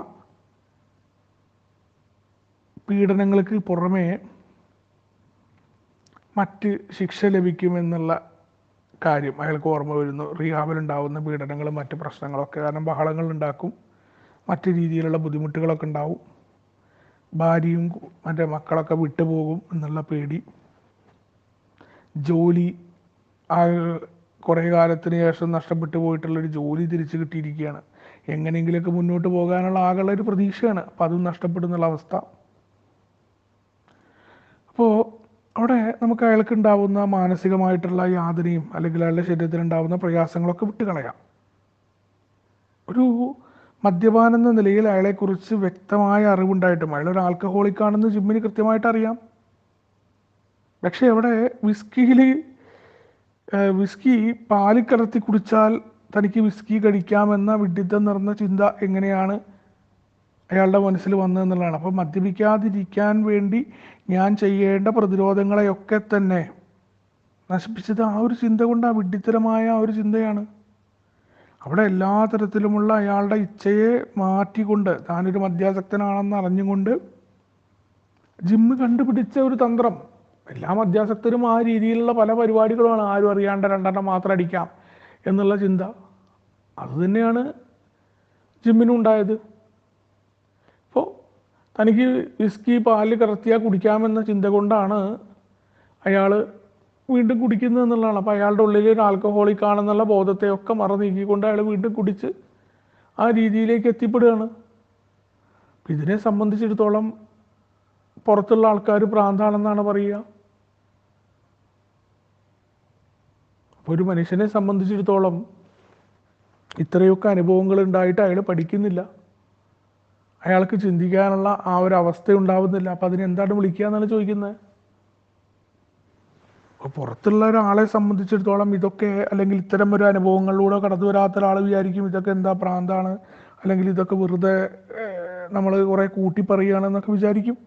Speaker 1: പീഡനങ്ങൾക്ക് പുറമേ മറ്റ് ശിക്ഷ ലഭിക്കുമെന്നുള്ള കാര്യം അയാൾക്ക് ഓർമ്മ വരുന്നു. റീഹാബിലുണ്ടാവുന്ന പീഡനങ്ങളും മറ്റ് പ്രശ്നങ്ങളൊക്കെ, കാരണം ബഹളങ്ങൾ ഉണ്ടാക്കും, മറ്റ് രീതിയിലുള്ള ബുദ്ധിമുട്ടുകളൊക്കെ ഉണ്ടാവും, ഭാര്യയും മറ്റേ മക്കളൊക്കെ വിട്ടുപോകും എന്നുള്ള പേടി, ജോലി ആ കുറേ കാലത്തിന് ശേഷം നഷ്ടപ്പെട്ടു പോയിട്ടുള്ളൊരു ജോലി തിരിച്ചു കിട്ടിയിരിക്കുകയാണ്, എങ്ങനെയെങ്കിലുമൊക്കെ മുന്നോട്ട് പോകാനുള്ള ആകെയുള്ള ഒരു പ്രതീക്ഷയാണ്. അപ്പോൾ അതും നഷ്ടപ്പെടുന്നുള്ള അവസ്ഥ. അപ്പോൾ അവിടെ നമുക്ക് അയാൾക്ക് ഉണ്ടാവുന്ന മാനസികമായിട്ടുള്ള യാതനയും അല്ലെങ്കിൽ അയാളുടെ ശരീരത്തിലുണ്ടാവുന്ന പ്രയാസങ്ങളൊക്കെ വിട്ടുകളയാം. ഒരു മദ്യപാനം എന്ന നിലയിൽ അയാളെക്കുറിച്ച് വ്യക്തമായ അറിവുണ്ടായിട്ടും അയാൾ ഒരു ആൽക്കഹോളിക്കാണെന്ന് ജിമ്മിന് കൃത്യമായിട്ട് അറിയാം. പക്ഷേ അവിടെ വിസ്കി പാലിൽ കലർത്തി കുടിച്ചാൽ തനിക്ക് വിസ്കി കഴിക്കാമെന്ന വിഡ്ഢിത്തം നിറഞ്ഞ ചിന്ത എങ്ങനെയാണ് അയാളുടെ മനസ്സിൽ വന്നതെന്നുള്ളതാണ്. അപ്പോൾ മദ്യപിക്കാതിരിക്കാൻ വേണ്ടി ഞാൻ ചെയ്യേണ്ട പ്രതിരോധങ്ങളെയൊക്കെ തന്നെ നശിപ്പിച്ചത് ആ ഒരു ചിന്ത കൊണ്ട്, ആ വിഡ്ഢിത്തരമായ ആ ഒരു ചിന്തയാണ്. അവിടെ എല്ലാ തരത്തിലുമുള്ള അയാളുടെ ഇച്ഛയെ മാറ്റിക്കൊണ്ട് താനൊരു മദ്യാസക്തനാണെന്ന് അറിഞ്ഞുകൊണ്ട് ജിമ്മ് കണ്ടുപിടിച്ച ഒരു തന്ത്രം. എല്ലാ മദ്യാസക്തരും ആ രീതിയിലുള്ള പല പരിപാടികളുമാണ്, ആരും അറിയാണ്ട് 2 മാത്രം അടിക്കാം എന്നുള്ള ചിന്ത. അതുതന്നെയാണ് ജിമ്മിനും ഉണ്ടായത്. അപ്പോൾ തനിക്ക് വിസ്കി പാലിൽ കലർത്തിയാൽ കുടിക്കാമെന്ന ചിന്ത കൊണ്ടാണ് അയാൾ വീണ്ടും കുടിക്കുന്നത് എന്നുള്ളതാണ്. അപ്പോൾ അയാളുടെ ഉള്ളിൽ ഒരു ആൽക്കഹോളിക് ആണെന്നുള്ള ബോധത്തെയൊക്കെ നീക്കിക്കൊണ്ട് അയാൾ വീണ്ടും കുടിച്ച് ആ രീതിയിലേക്ക് എത്തിപ്പെടുകയാണ്. ഇതിനെ സംബന്ധിച്ചിടത്തോളം പുറത്തുള്ള ആൾക്കാർ ഭ്രാന്താണെന്നാണ് പറയുക. അപ്പോൾ ഒരു മനുഷ്യനെ സംബന്ധിച്ചിടത്തോളം ഇത്രയൊക്കെ അനുഭവങ്ങൾ ഉണ്ടായിട്ട് അയാൾ പഠിക്കുന്നില്ല, അയാൾക്ക് ചിന്തിക്കാനുള്ള ആ ഒരു അവസ്ഥ ഉണ്ടാവുന്നില്ല. അപ്പം അതിനെന്താണ് വിളിക്കുക എന്നാണ് ചോദിക്കുന്നത്. അപ്പോൾ പുറത്തുള്ള ഒരാളെ സംബന്ധിച്ചിടത്തോളം ഇതൊക്കെ, അല്ലെങ്കിൽ ഇത്തരം ഒരു അനുഭവങ്ങളിലൂടെ കടന്നു വരാത്ത ഒരാൾ വിചാരിക്കും ഇതൊക്കെ എന്താ പ്രാന്താണ്, അല്ലെങ്കിൽ ഇതൊക്കെ വെറുതെ നമ്മൾ കുറേ കൂട്ടി പറയുകയാണെന്നൊക്കെ വിചാരിക്കും.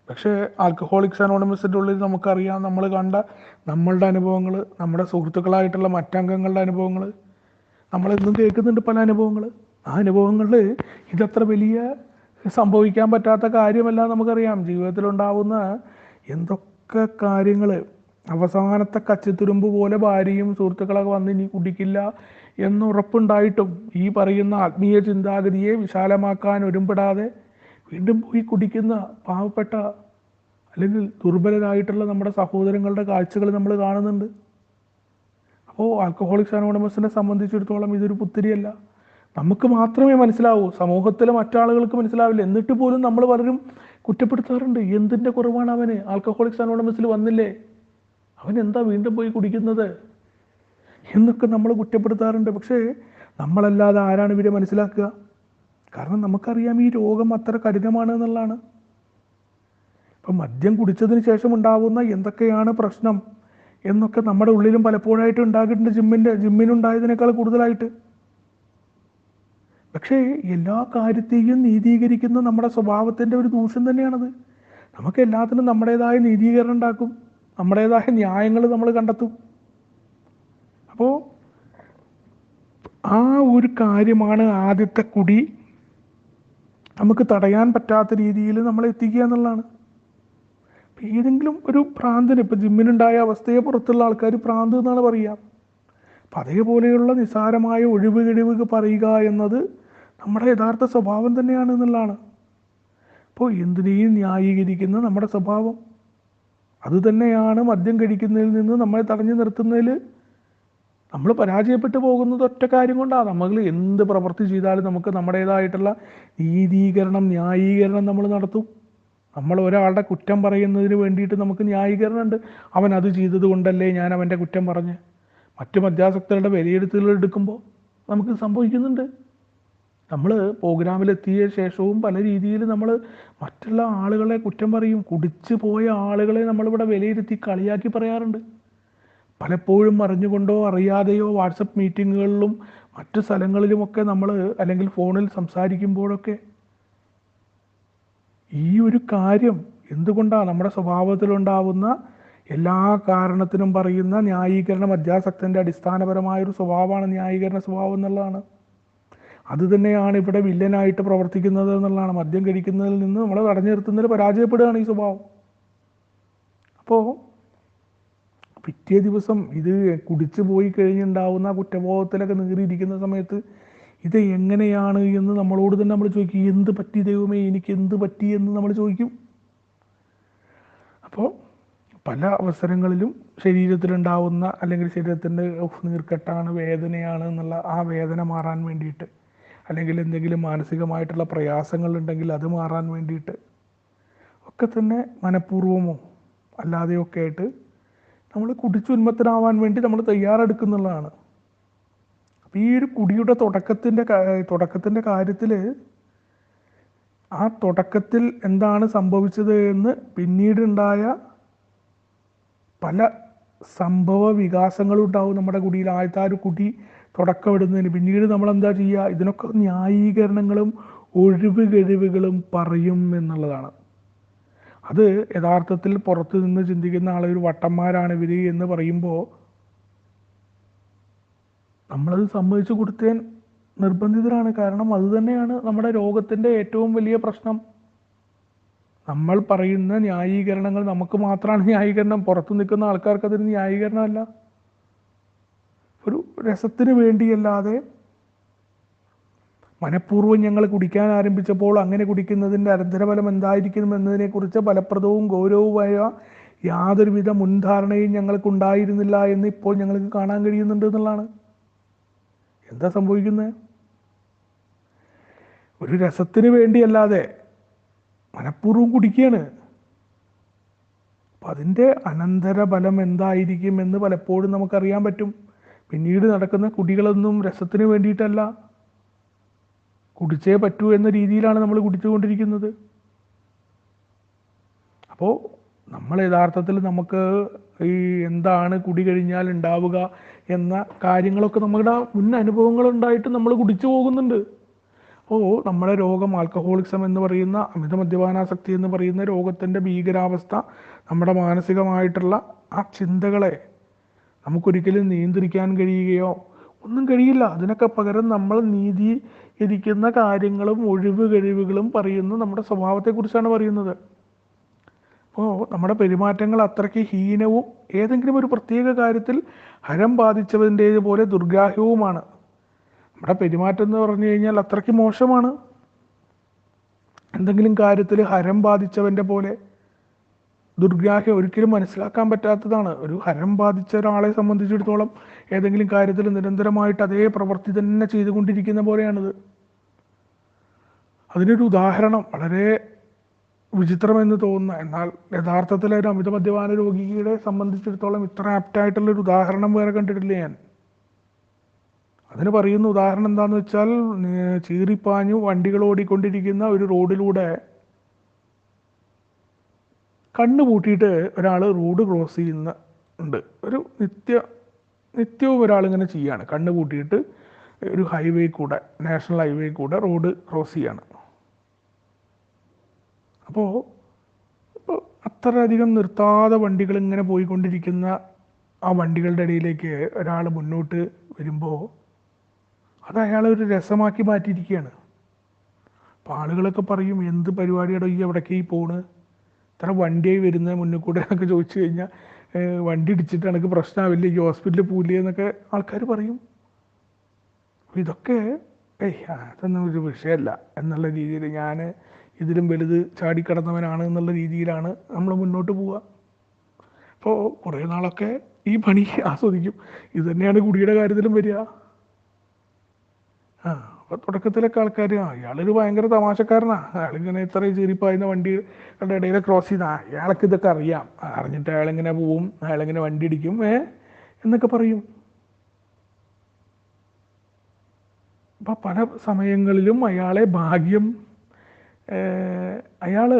Speaker 1: പക്ഷേ ആൽക്കഹോളിക്സ് അനോണിമസിൻ്റെ ഉള്ളിൽ നമുക്കറിയാം, നമ്മൾ കണ്ട നമ്മളുടെ അനുഭവങ്ങൾ, നമ്മുടെ സുഹൃത്തുക്കളായിട്ടുള്ള മറ്റംഗങ്ങളുടെ അനുഭവങ്ങൾ, നമ്മളെന്നും കേൾക്കുന്നുണ്ട് പല അനുഭവങ്ങൾ. ആ അനുഭവങ്ങളിൽ ഇതത്ര വലിയ സംഭവിക്കാൻ പറ്റാത്ത കാര്യമല്ല നമുക്കറിയാം. ജീവിതത്തിലുണ്ടാവുന്ന എന്തൊക്കെ കാര്യങ്ങൾ, അവസാനത്തെ കച്ചിത്തുരുമ്പ് പോലെ ഭാര്യയും സുഹൃത്തുക്കളൊക്കെ വന്ന് ഇനി കുടിക്കില്ല എന്നുറപ്പുണ്ടായിട്ടും ഈ പറയുന്ന ആത്മീയ ചിന്താഗതിയെ വിശാലമാക്കാൻ ഒരുമ്പെടാതെ വീണ്ടും പോയി കുടിക്കുന്ന പാവപ്പെട്ട അല്ലെങ്കിൽ ദുർബലരായിട്ടുള്ള നമ്മുടെ സഹോദരങ്ങളുടെ കാഴ്ചകൾ നമ്മൾ കാണുന്നുണ്ട്. അപ്പോൾ ആൽക്കഹോളിക്സ് അനോണിമസിനെ സംബന്ധിച്ചിടത്തോളം ഇതൊരു പുത്തിരിയല്ല. നമുക്ക് മാത്രമേ മനസ്സിലാവൂ, സമൂഹത്തിലെ മറ്റാളുകൾക്ക് മനസ്സിലാവില്ല. എന്നിട്ട് പോലും നമ്മൾ പലരും കുറ്റപ്പെടുത്താറുണ്ട്. എന്തിൻ്റെ കുറവാണ് അവന്, ആൽക്കഹോളിക്സ് അനോണിമസിൽ വന്നില്ലേ, അവൻ എന്താ വീണ്ടും പോയി കുടിക്കുന്നത് എന്നൊക്കെ നമ്മൾ കുറ്റപ്പെടുത്താറുണ്ട്. പക്ഷേ നമ്മളല്ലാതെ ആരാണ് ഇവരെ മനസ്സിലാക്കുക? കാരണം നമുക്കറിയാം ഈ രോഗം അത്ര കഠിനമാണ് എന്നുള്ളതാണ്. ഇപ്പം മദ്യം കുടിച്ചതിന് ശേഷം ഉണ്ടാകുന്ന എന്തൊക്കെയാണ് പ്രശ്നം എന്നൊക്കെ നമ്മുടെ ഉള്ളിലും പലപ്പോഴായിട്ട് ഉണ്ടാക്കിയിട്ടുണ്ട്, ജിമ്മിനുണ്ടായതിനേക്കാൾ കൂടുതലായിട്ട്. പക്ഷേ എല്ലാ കാര്യത്തെയും നീതീകരിക്കുന്ന നമ്മുടെ സ്വഭാവത്തിൻ്റെ ഒരു ദൂഷ്യം തന്നെയാണത്. നമുക്ക് എല്ലാത്തിനും നമ്മുടേതായ നീതീകരണം ഉണ്ടാക്കും, നമ്മുടേതായ ന്യായങ്ങൾ നമ്മൾ കണ്ടെത്തും. അപ്പോൾ ആ ഒരു കാര്യമാണ് ആദ്യത്തെ കുടി നമുക്ക് തടയാൻ പറ്റാത്ത രീതിയിൽ നമ്മൾ എത്തിക്കുക എന്നുള്ളതാണ്. ഏതെങ്കിലും ഒരു ഭ്രാന്തിന്, ഇപ്പം ജിമ്മിനുണ്ടായ അവസ്ഥയെ പുറത്തുള്ള ആൾക്കാർ ഭ്രാന്ത് എന്നാണ് പറയുക. അപ്പം അതേപോലെയുള്ള നിസ്സാരമായ ഒഴിവ് കഴിവ് പറയുക എന്നത് നമ്മുടെ യഥാർത്ഥ സ്വഭാവം തന്നെയാണ് എന്നുള്ളതാണ്. അപ്പോൾ എന്തിനേയും ന്യായീകരിക്കുന്ന നമ്മുടെ സ്വഭാവം അതുതന്നെയാണ് മദ്യം കഴിക്കുന്നതിൽ നിന്ന് നമ്മളെ തടഞ്ഞു നിർത്തുന്നതിൽ നമ്മൾ പരാജയപ്പെട്ടു പോകുന്നത്. ഒറ്റ കാര്യം കൊണ്ടാണ്. നമ്മൾ എന്ത് പ്രവൃത്തി ചെയ്താലും നമുക്ക് നമ്മുടേതായിട്ടുള്ള നീതീകരണം, ന്യായീകരണം നമ്മൾ നടത്തും. നമ്മൾ ഒരാളുടെ കുറ്റം പറയുന്നതിന് വേണ്ടിയിട്ട് നമുക്ക് ന്യായീകരണമുണ്ട്. അവൻ അത് ചെയ്തത് കൊണ്ടല്ലേ ഞാൻ അവൻ്റെ കുറ്റം പറഞ്ഞ്. മറ്റു മദ്യാസക്തരുടെ വിലയിരുത്തലുകൾ എടുക്കുമ്പോൾ നമുക്ക് സംഭവിക്കുന്നുണ്ട്. നമ്മൾ പ്രോഗ്രാമിലെത്തിയ ശേഷവും പല രീതിയിൽ നമ്മൾ മറ്റുള്ള ആളുകളെ കുറ്റം പറയും. കുടിച്ചു പോയ ആളുകളെ നമ്മളിവിടെ വിലയിരുത്തി കളിയാക്കി പറയാറുണ്ട്. പലപ്പോഴും അറിഞ്ഞുകൊണ്ടോ അറിയാതെയോ വാട്സപ്പ് മീറ്റിങ്ങുകളിലും മറ്റു സ്ഥലങ്ങളിലുമൊക്കെ നമ്മൾ, അല്ലെങ്കിൽ ഫോണിൽ സംസാരിക്കുമ്പോഴൊക്കെ ഈ ഒരു കാര്യം എന്തുകൊണ്ടാണ് നമ്മുടെ സ്വഭാവത്തിലുണ്ടാവുന്ന എല്ലാ കാരണത്തിനും പറയുന്ന ന്യായീകരണം, മദ്യാസക്തൻ്റെ അടിസ്ഥാനപരമായൊരു സ്വഭാവമാണ് ന്യായീകരണ സ്വഭാവം എന്നുള്ളതാണ്. അതുതന്നെയാണ് ഇവിടെ വില്ലനായിട്ട് പ്രവർത്തിക്കുന്നത് എന്നുള്ളതാണ്. മദ്യം കഴിക്കുന്നതിൽ നിന്ന് നമ്മളെ തടഞ്ഞു നിർത്തുന്നതിൽ പരാജയപ്പെടുകയാണ് ഈ സ്വഭാവം. അപ്പോൾ പിറ്റേ ദിവസം ഇത് കുടിച്ചു പോയി കഴിഞ്ഞുണ്ടാവുന്ന കുറ്റബോധത്തിലൊക്കെ നീറിയിരിക്കുന്ന സമയത്ത് ഇത് എങ്ങനെയാണ് എന്ന് നമ്മളോട് തന്നെ നമ്മൾ ചോദിക്കും. എന്ത് പറ്റി ദൈവമേ, എനിക്ക് എന്ത് പറ്റി എന്ന് നമ്മൾ ചോദിക്കും. അപ്പോൾ പല അവസരങ്ങളിലും ശരീരത്തിലുണ്ടാവുന്ന, അല്ലെങ്കിൽ ശരീരത്തിൻ്റെ നീർക്കെട്ടാണ്, വേദനയാണ് എന്നുള്ള ആ വേദന മാറാൻ വേണ്ടിയിട്ട്, അല്ലെങ്കിൽ എന്തെങ്കിലും മാനസികമായിട്ടുള്ള പ്രയാസങ്ങളുണ്ടെങ്കിൽ അത് മാറാൻ വേണ്ടിയിട്ട് ഒക്കെ തന്നെ മനഃപൂർവ്വമോ അല്ലാതെയൊക്കെ ആയിട്ട് നമ്മൾ കുടിച്ചുന്മത്തനാവാൻ വേണ്ടി നമ്മൾ തയ്യാറെടുക്കുന്നുള്ളതാണ്. അപ്പോൾ ഈ ഒരു കുടിയുടെ തുടക്കത്തിൻ്റെ കാര്യത്തിൽ ആ തുടക്കത്തിൽ എന്താണ് സംഭവിച്ചത് എന്ന് പിന്നീടുണ്ടായ പല സംഭവ വികാസങ്ങളും ഉണ്ടാവും നമ്മുടെ കുടിയിൽ. ആദ്യത്തെ ആ ഒരു കുടി തുടക്കമിടുന്നതിന് പിന്നീട് നമ്മൾ എന്താ ചെയ്യുക, ഇതിനൊക്കെ ന്യായീകരണങ്ങളും ഒഴിവ് കഴിവുകളും പറയും എന്നുള്ളതാണ്. അത് യഥാർത്ഥത്തിൽ പുറത്തു നിന്ന് ചിന്തിക്കുന്ന ആളൊരു വട്ടന്മാരാണ് ഇവർ എന്ന് പറയുമ്പോൾ നമ്മളത് സമ്മതിച്ചു കൊടുക്കാൻ നിർബന്ധിതരാണ്. കാരണം അതുതന്നെയാണ് നമ്മുടെ രോഗത്തിൻ്റെ ഏറ്റവും വലിയ പ്രശ്നം. നമ്മൾ പറയുന്ന ന്യായീകരണങ്ങൾ നമുക്ക് മാത്രമാണ് ന്യായീകരണം, പുറത്തു നിൽക്കുന്ന ആൾക്കാർക്ക് അതിന് ന്യായീകരണമല്ല. ഒരു രസത്തിന് വേണ്ടിയല്ലാതെ മനഃപൂർവ്വം ഞങ്ങൾ കുടിക്കാൻ ആരംഭിച്ചപ്പോൾ അങ്ങനെ കുടിക്കുന്നതിൻ്റെ അനന്തരഫലം എന്തായിരിക്കും എന്നതിനെക്കുറിച്ച് ഫലപ്രദവും ഗൗരവവുമായ യാതൊരുവിധ മുൻധാരണയും ഞങ്ങൾക്കുണ്ടായിരുന്നില്ല എന്ന് ഇപ്പോൾ ഞങ്ങൾക്ക് കാണാൻ കഴിയുന്നുണ്ട് എന്നുള്ളതാണ്. എന്താ സംഭവിക്കുന്നത്? ഒരു രസത്തിന് വേണ്ടിയല്ലാതെ മനഃപൂർവ്വം കുടിക്കുകയാണ്. അപ്പം അതിൻ്റെ അനന്തരഫലം എന്തായിരിക്കും എന്ന് പലപ്പോഴും നമുക്കറിയാൻ പറ്റും. പിന്നീട് നടക്കുന്ന കുടികളൊന്നും രസത്തിന് വേണ്ടിയിട്ടല്ല, കുടിച്ചേ പറ്റൂ എന്ന രീതിയിലാണ് നമ്മൾ കുടിച്ചുകൊണ്ടിരിക്കുന്നത്. അപ്പോൾ നമ്മൾ യഥാർത്ഥത്തിൽ നമുക്ക് ഈ എന്താണ് കുടി കഴിഞ്ഞാൽ ഉണ്ടാവുക എന്ന കാര്യങ്ങളൊക്കെ നമ്മുടെ മുൻ അനുഭവങ്ങൾ ഉണ്ടായിട്ട് നമ്മൾ കുടിച്ചു പോകുന്നുണ്ട്. അപ്പോൾ നമ്മുടെ രോഗം ആൽക്കഹോളിസം എന്ന് പറയുന്ന അമിത മദ്യപാനാസക്തി എന്ന് പറയുന്ന രോഗത്തിൻ്റെ ഭീകരാവസ്ഥ നമ്മുടെ മാനസികമായിട്ടുള്ള ആ ചിന്തകളെ നമുക്കൊരിക്കലും നിയന്ത്രിക്കാൻ കഴിയുകയോ ഒന്നും കഴിയില്ല. അതിനൊക്കെ പകരം നമ്മൾ നീതീകരിക്കുന്ന കാര്യങ്ങളും ഒഴിവ് കഴിവുകളും പറയുന്നു നമ്മുടെ സ്വഭാവത്തെക്കുറിച്ചാണ് പറയുന്നത്. അപ്പോൾ നമ്മുടെ പെരുമാറ്റങ്ങൾ അത്രയ്ക്ക് ഹീനവും ഏതെങ്കിലും ഒരു പ്രത്യേക കാര്യത്തിൽ ഹരം ബാധിച്ചതിൻ്റേതുപോലെ ദുർഗ്രാഹ്യവുമാണ്. നമ്മുടെ പെരുമാറ്റം എന്ന് പറഞ്ഞു കഴിഞ്ഞാൽ അത്രയ്ക്ക് മോശമാണ്. എന്തെങ്കിലും കാര്യത്തിൽ ഹരം ബാധിച്ചവൻ്റെ പോലെ ദുർഗ്രാഹ്യം ഒരിക്കലും മനസ്സിലാക്കാൻ പറ്റാത്തതാണ്. ഒരു ഹരം ബാധിച്ച ഒരാളെ സംബന്ധിച്ചിടത്തോളം ഏതെങ്കിലും കാര്യത്തിൽ നിരന്തരമായിട്ട് അതേ പ്രവൃത്തി തന്നെ ചെയ്തുകൊണ്ടിരിക്കുന്ന പോലെയാണിത്. അതിനൊരു ഉദാഹരണം വളരെ വിചിത്രമെന്ന് തോന്നുന്ന, എന്നാൽ യഥാർത്ഥത്തിൽ ഒരു അമിത മദ്യപാന രോഗിയെ സംബന്ധിച്ചിടത്തോളം ഇത്ര ആപ്റ്റായിട്ടുള്ളൊരു ഉദാഹരണം വേറെ കണ്ടിട്ടില്ല ഞാൻ. അതിന് പറയുന്ന ഉദാഹരണം എന്താണെന്ന് വെച്ചാൽ, ചീറിപ്പാഞ്ഞു വണ്ടികൾ ഓടിക്കൊണ്ടിരിക്കുന്ന ഒരു റോഡിലൂടെ കണ്ണ് പൂട്ടിയിട്ട് ഒരാൾ റോഡ് ക്രോസ് ചെയ്യുന്നുണ്ട്. ഒരു നിത്യവും ഒരാളിങ്ങനെ ചെയ്യാണ്. കണ്ണ് പൂട്ടിയിട്ട് ഒരു ഹൈവേ കൂടെ, നാഷണൽ ഹൈവേ കൂടെ റോഡ് ക്രോസ് ചെയ്യാണ്. അപ്പോൾ അത്രയധികം നിർത്താതെ വണ്ടികൾ ഇങ്ങനെ പോയിക്കൊണ്ടിരിക്കുന്ന ആ വണ്ടികളുടെ ഇടയിലേക്ക് ഒരാൾ മുന്നോട്ട് വരുമ്പോൾ അത് അയാളെ ഒരു രസമാക്കി മാറ്റിയിരിക്കുകയാണ്. അപ്പോൾ ആളുകളൊക്കെ പറയും, എന്ത് പരിപാടിയുടെ ഈ എവിടേക്ക് പോണ്, ഇത്ര വണ്ടിയായി വരുന്ന മുന്നിൽ കൂടെ എന്നൊക്കെ ചോദിച്ചു കഴിഞ്ഞാൽ, വണ്ടി ഇടിച്ചിട്ട് എനിക്ക് പ്രശ്നമാവില്ല, ഈ ഹോസ്പിറ്റലിൽ പോവില്ലേ എന്നൊക്കെ ആൾക്കാർ പറയും. അപ്പോൾ ഇതൊക്കെ അതൊന്നും ഒരു വിഷയമല്ല എന്നുള്ള രീതിയിൽ, ഞാൻ ഇതിലും വലുത് ചാടിക്കടന്നവനാണ് എന്നുള്ള രീതിയിലാണ് നമ്മൾ മുന്നോട്ട് പോവുക. അപ്പോൾ കുറേ നാളൊക്കെ ഈ പണി ആസ്വദിക്കും. ഇത് തന്നെയാണ് കുടിയുടെ കാര്യത്തിലും വരിക. അപ്പോൾ തുടക്കത്തിലൊക്കെ ആൾക്കാർ അയാളൊരു ഭയങ്കര തമാശക്കാരനാണ്, അയാളിങ്ങനെ ഇത്രയും ചീറിപ്പായുന്ന വണ്ടികളുടെ ഇടയിൽ ക്രോസ് ചെയ്താൽ അയാൾക്ക് ഇതൊക്കെ അറിയാം, അറിഞ്ഞിട്ട് അയാളിങ്ങനെ പോവും, അയാളിങ്ങനെ വണ്ടി ഇടിക്കും എന്നൊക്കെ പറയും. അപ്പം പല സമയങ്ങളിലും അയാളെ ഭാഗ്യം, അയാൾ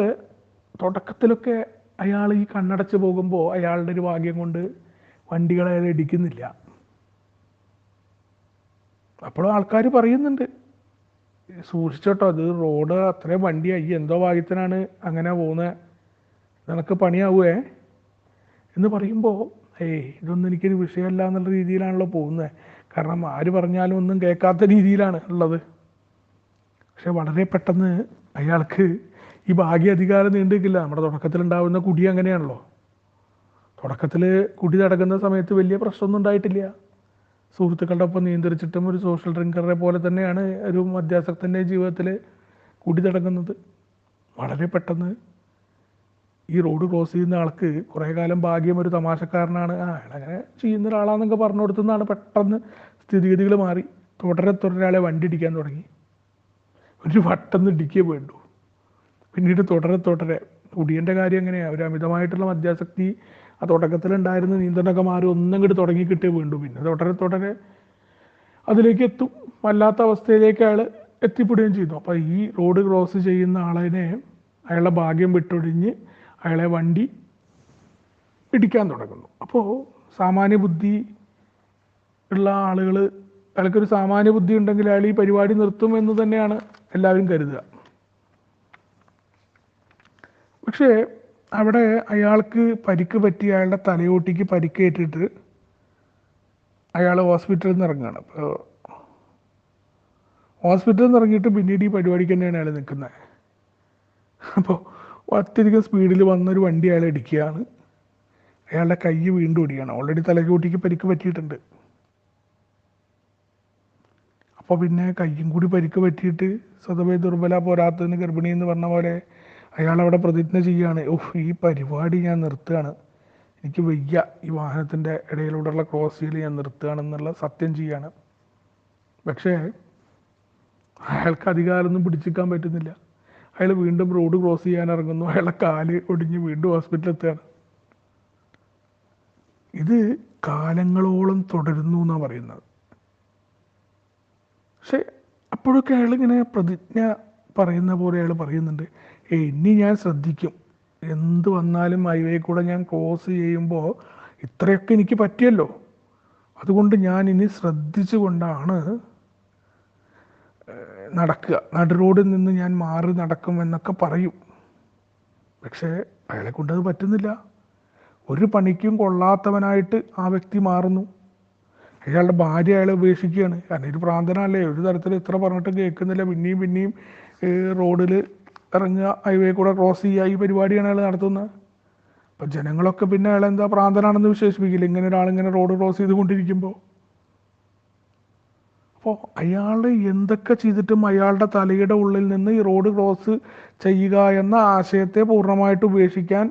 Speaker 1: തുടക്കത്തിലൊക്കെ അയാൾ ഈ കണ്ണടച്ച് പോകുമ്പോൾ അയാളുടെ ഒരു ഭാഗ്യം കൊണ്ട് വണ്ടികളെ അയാൾ ഇടിക്കുന്നില്ല. അപ്പോഴും ആൾക്കാർ പറയുന്നുണ്ട്, സൂക്ഷിച്ചോട്ടോ, അത് റോഡ് അത്രയും വണ്ടിയായി, എന്തോ ഭാഗ്യത്തിനാണ് അങ്ങനെ പോകുന്നത്, നിനക്ക് പണിയാവുമേ എന്ന് പറയുമ്പോൾ ഇതൊന്നും എനിക്കൊരു വിഷയമല്ല എന്നുള്ള രീതിയിലാണല്ലോ പോകുന്നത്. കാരണം ആര് പറഞ്ഞാലും ഒന്നും കേൾക്കാത്ത രീതിയിലാണ് ഉള്ളത്. പക്ഷെ വളരെ പെട്ടെന്ന് അയാൾക്ക് ഈ ഭാഗ്യ അധികാരം നീണ്ടിരിക്കില്ല. നമ്മുടെ തുടക്കത്തിലുണ്ടാകുന്ന കുടി അങ്ങനെയാണല്ലോ. തുടക്കത്തിൽ കുടി നടക്കുന്ന സമയത്ത് വലിയ പ്രശ്നമൊന്നും ഉണ്ടായിട്ടില്ല. സുഹൃത്തുക്കളുടെ ഒപ്പം നിയന്ത്രിച്ചിട്ടും ഒരു സോഷ്യൽ ഡ്രിങ്കറെ പോലെ തന്നെയാണ് ഒരു മദ്യാസക്തൻ്റെ ജീവിതത്തിൽ കുടി തുടങ്ങുന്നത്. വളരെ പെട്ടെന്ന് ഈ റോഡ് ക്രോസ് ചെയ്യുന്ന ആൾക്ക് കുറേ കാലം ഭാഗ്യം ഒരു തമാശക്കാരനാണ്, അയാളങ്ങനെ ചെയ്യുന്ന ഒരാളാണെന്നൊക്കെ പറഞ്ഞു കൊടുത്തുനിന്നാണ് പെട്ടെന്ന് സ്ഥിതിഗതികൾ മാറി. തുടരെ വണ്ടി ഇടിക്കാൻ തുടങ്ങി. ഒരു വട്ടം ഇടിക്കേ വേണ്ടു. പിന്നീട് തുടരെ കുടിയൻ്റെ കാര്യം എങ്ങനെയാണ്, ഒരു അമിതമായിട്ടുള്ള മദ്യാസക്തി ആ തുടക്കത്തിലുണ്ടായിരുന്ന നിയന്ത്രണമൊക്കെ മാറി ഒന്നും കൂടി തുടങ്ങി കിട്ടേ വേണ്ടു. പിന്നെ തുടരെ അതിലേക്ക് എത്തും, വല്ലാത്ത അവസ്ഥയിലേക്ക് അയാൾ എത്തിപ്പെടുകയും ചെയ്തു. അപ്പോൾ ഈ റോഡ് ക്രോസ് ചെയ്യുന്ന ആളിനെ അയാളുടെ ഭാഗ്യം വിട്ടൊഴിഞ്ഞ് അയാളെ വണ്ടി ഇടിക്കാൻ തുടങ്ങുന്നു. അപ്പോൾ സാമാന്യ ബുദ്ധി ഉള്ള ആളുകൾ, അയാൾക്കൊരു സാമാന്യ ബുദ്ധി ഉണ്ടെങ്കിൽ അയാൾ ഈ പരിപാടി നിർത്തും എന്ന് തന്നെയാണ് എല്ലാവരും കരുതുക. പക്ഷേ അവിടെ അയാൾക്ക് പരിക്ക് പറ്റി, അയാളുടെ തലയോട്ടിക്ക് പരിക്കേറ്റിട്ട് അയാൾ ഹോസ്പിറ്റലിൽ നിന്ന് ഇറങ്ങുകയാണ്. അപ്പോൾ ഹോസ്പിറ്റലിൽ നിന്ന് ഇറങ്ങിയിട്ട് പിന്നീട് ഈ പരിപാടിക്ക് തന്നെയാണ് അയാൾ നിൽക്കുന്നത്. അപ്പോൾ അത്യധികം സ്പീഡിൽ വന്നൊരു വണ്ടി അയാളെ ഇടിക്കുകയാണ്. അയാളുടെ കൈ വീണ്ടും ഒടിയാണ്. ഓൾറെഡി തലയോട്ടിക്ക് പരിക്ക് പറ്റിയിട്ടുണ്ട്. അപ്പോൾ പിന്നെ കയ്യും കൂടി പരിക്ക് പറ്റിയിട്ട് സ്വതവേ ദുർബല പോരാത്തതിന് ഗർഭിണി എന്ന് പറഞ്ഞ പോലെ അയാളവിടെ പ്രതിജ്ഞ ചെയ്യുകയാണ്, ഈ പരിപാടി ഞാൻ നിർത്തുകയാണ്, എനിക്ക് വയ്യ, ഈ വാഹനത്തിൻ്റെ ഇടയിലൂടെയുള്ള ക്രോസ് ചെയ്യൽ ഞാൻ നിർത്തുകയാണെന്നുള്ള സത്യം ചെയ്യാണ്. പക്ഷേ അയാൾക്ക് അധികാരമൊന്നും പിടിച്ചിരിക്കാൻ പറ്റുന്നില്ല. അയാൾ വീണ്ടും റോഡ് ക്രോസ് ചെയ്യാൻ ഇറങ്ങുന്നു. അയാളുടെ കാല് ഒടിഞ്ഞ് വീണ്ടും ഹോസ്പിറ്റലിൽ എത്തുകയാണ്. ഇത് കാലങ്ങളോളം തുടരുന്നു എന്നാണ് പറയുന്നത്. പക്ഷെ അപ്പോഴൊക്കെ അയാളിങ്ങനെ പ്രതിജ്ഞ പറയുന്ന പോലെ അയാൾ പറയുന്നുണ്ട്, ഇനി ഞാൻ ശ്രദ്ധിക്കും, എന്ത് വന്നാലും ഹൈവേ കൂടെ ഞാൻ ക്രോസ് ചെയ്യുമ്പോൾ ഇത്രയൊക്കെ എനിക്ക് പറ്റിയല്ലോ, അതുകൊണ്ട് ഞാൻ ഇനി ശ്രദ്ധിച്ചു കൊണ്ടാണ് നടക്കുക, നടു റോഡിൽ നിന്ന് ഞാൻ മാറി നടക്കും എന്നൊക്കെ പറയും. പക്ഷേ അയാളെ കൊണ്ടത് പറ്റുന്നില്ല. ഒരു പണിക്കും കൊള്ളാത്തവനായിട്ട് ആ വ്യക്തി മാറുന്നു. അയാളുടെ ഭാര്യ അയാളെ ഉപേക്ഷിക്കുകയാണ്. കാരണം ഒരു പ്രാന്തനല്ലേ, ഒരു തരത്തിൽ ഇത്ര പറഞ്ഞിട്ടും കേൾക്കുന്നില്ല. പിന്നെയും പിന്നെയും റോഡിൽ ഇറങ്ങുക, ഹൈവേ കൂടെ ക്രോസ് ചെയ്യുക, ഈ പരിപാടിയാണ് അയാൾ നടത്തുന്നത്. അപ്പം ജനങ്ങളൊക്കെ പിന്നെ അയാൾ എന്താ പ്രാന്തനാണെന്ന് വിശേഷിപ്പിക്കില്ല, ഇങ്ങനെ ഒരാളിങ്ങനെ റോഡ് ക്രോസ് ചെയ്തുകൊണ്ടിരിക്കുമ്പോൾ. അപ്പോൾ അയാൾ എന്തൊക്കെ ചെയ്തിട്ടും അയാളുടെ തലയുടെ ഉള്ളിൽ നിന്ന് ഈ റോഡ് ക്രോസ് ചെയ്യുക എന്ന ആശയത്തെ പൂർണ്ണമായിട്ട് ഉപേക്ഷിക്കാൻ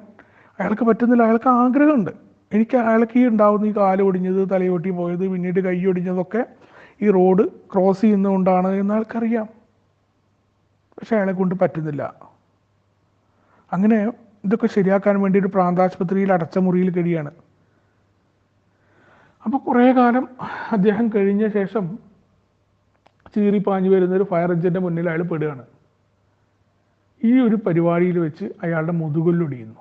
Speaker 1: അയാൾക്ക് പറ്റുന്നില്ല. അയാൾക്ക് ആഗ്രഹമുണ്ട്. അയാൾക്ക് ഈ ഉണ്ടാവുന്ന ഈ കാല് ഒടിഞ്ഞത്, തലയൊട്ടി പോയത്, പിന്നീട് കൈ ഒടിഞ്ഞതൊക്കെ ഈ റോഡ് ക്രോസ് ചെയ്യുന്നതുകൊണ്ടാണ് എന്ന് അയാൾക്കറിയാം. പക്ഷെ അയാളെ കൊണ്ട് പറ്റുന്നില്ല. അങ്ങനെ ഇതൊക്കെ ശരിയാക്കാൻ വേണ്ടി ഒരു പ്രാന്താശുപത്രിയിൽ അടച്ച മുറിയിൽ കഴിയാണ്. അപ്പോൾ കുറേ കാലം അദ്ദേഹം കഴിഞ്ഞ ശേഷം ചീറിപ്പാഞ്ഞു വരുന്നൊരു ഫയർ എഞ്ചിൻ്റെ മുന്നിൽ അയാൾ പെടുകയാണ്. ഈ ഒരു പരിപാടിയിൽ വെച്ച് അയാളുടെ മുതുകൊല്ലൊടിയുന്നു.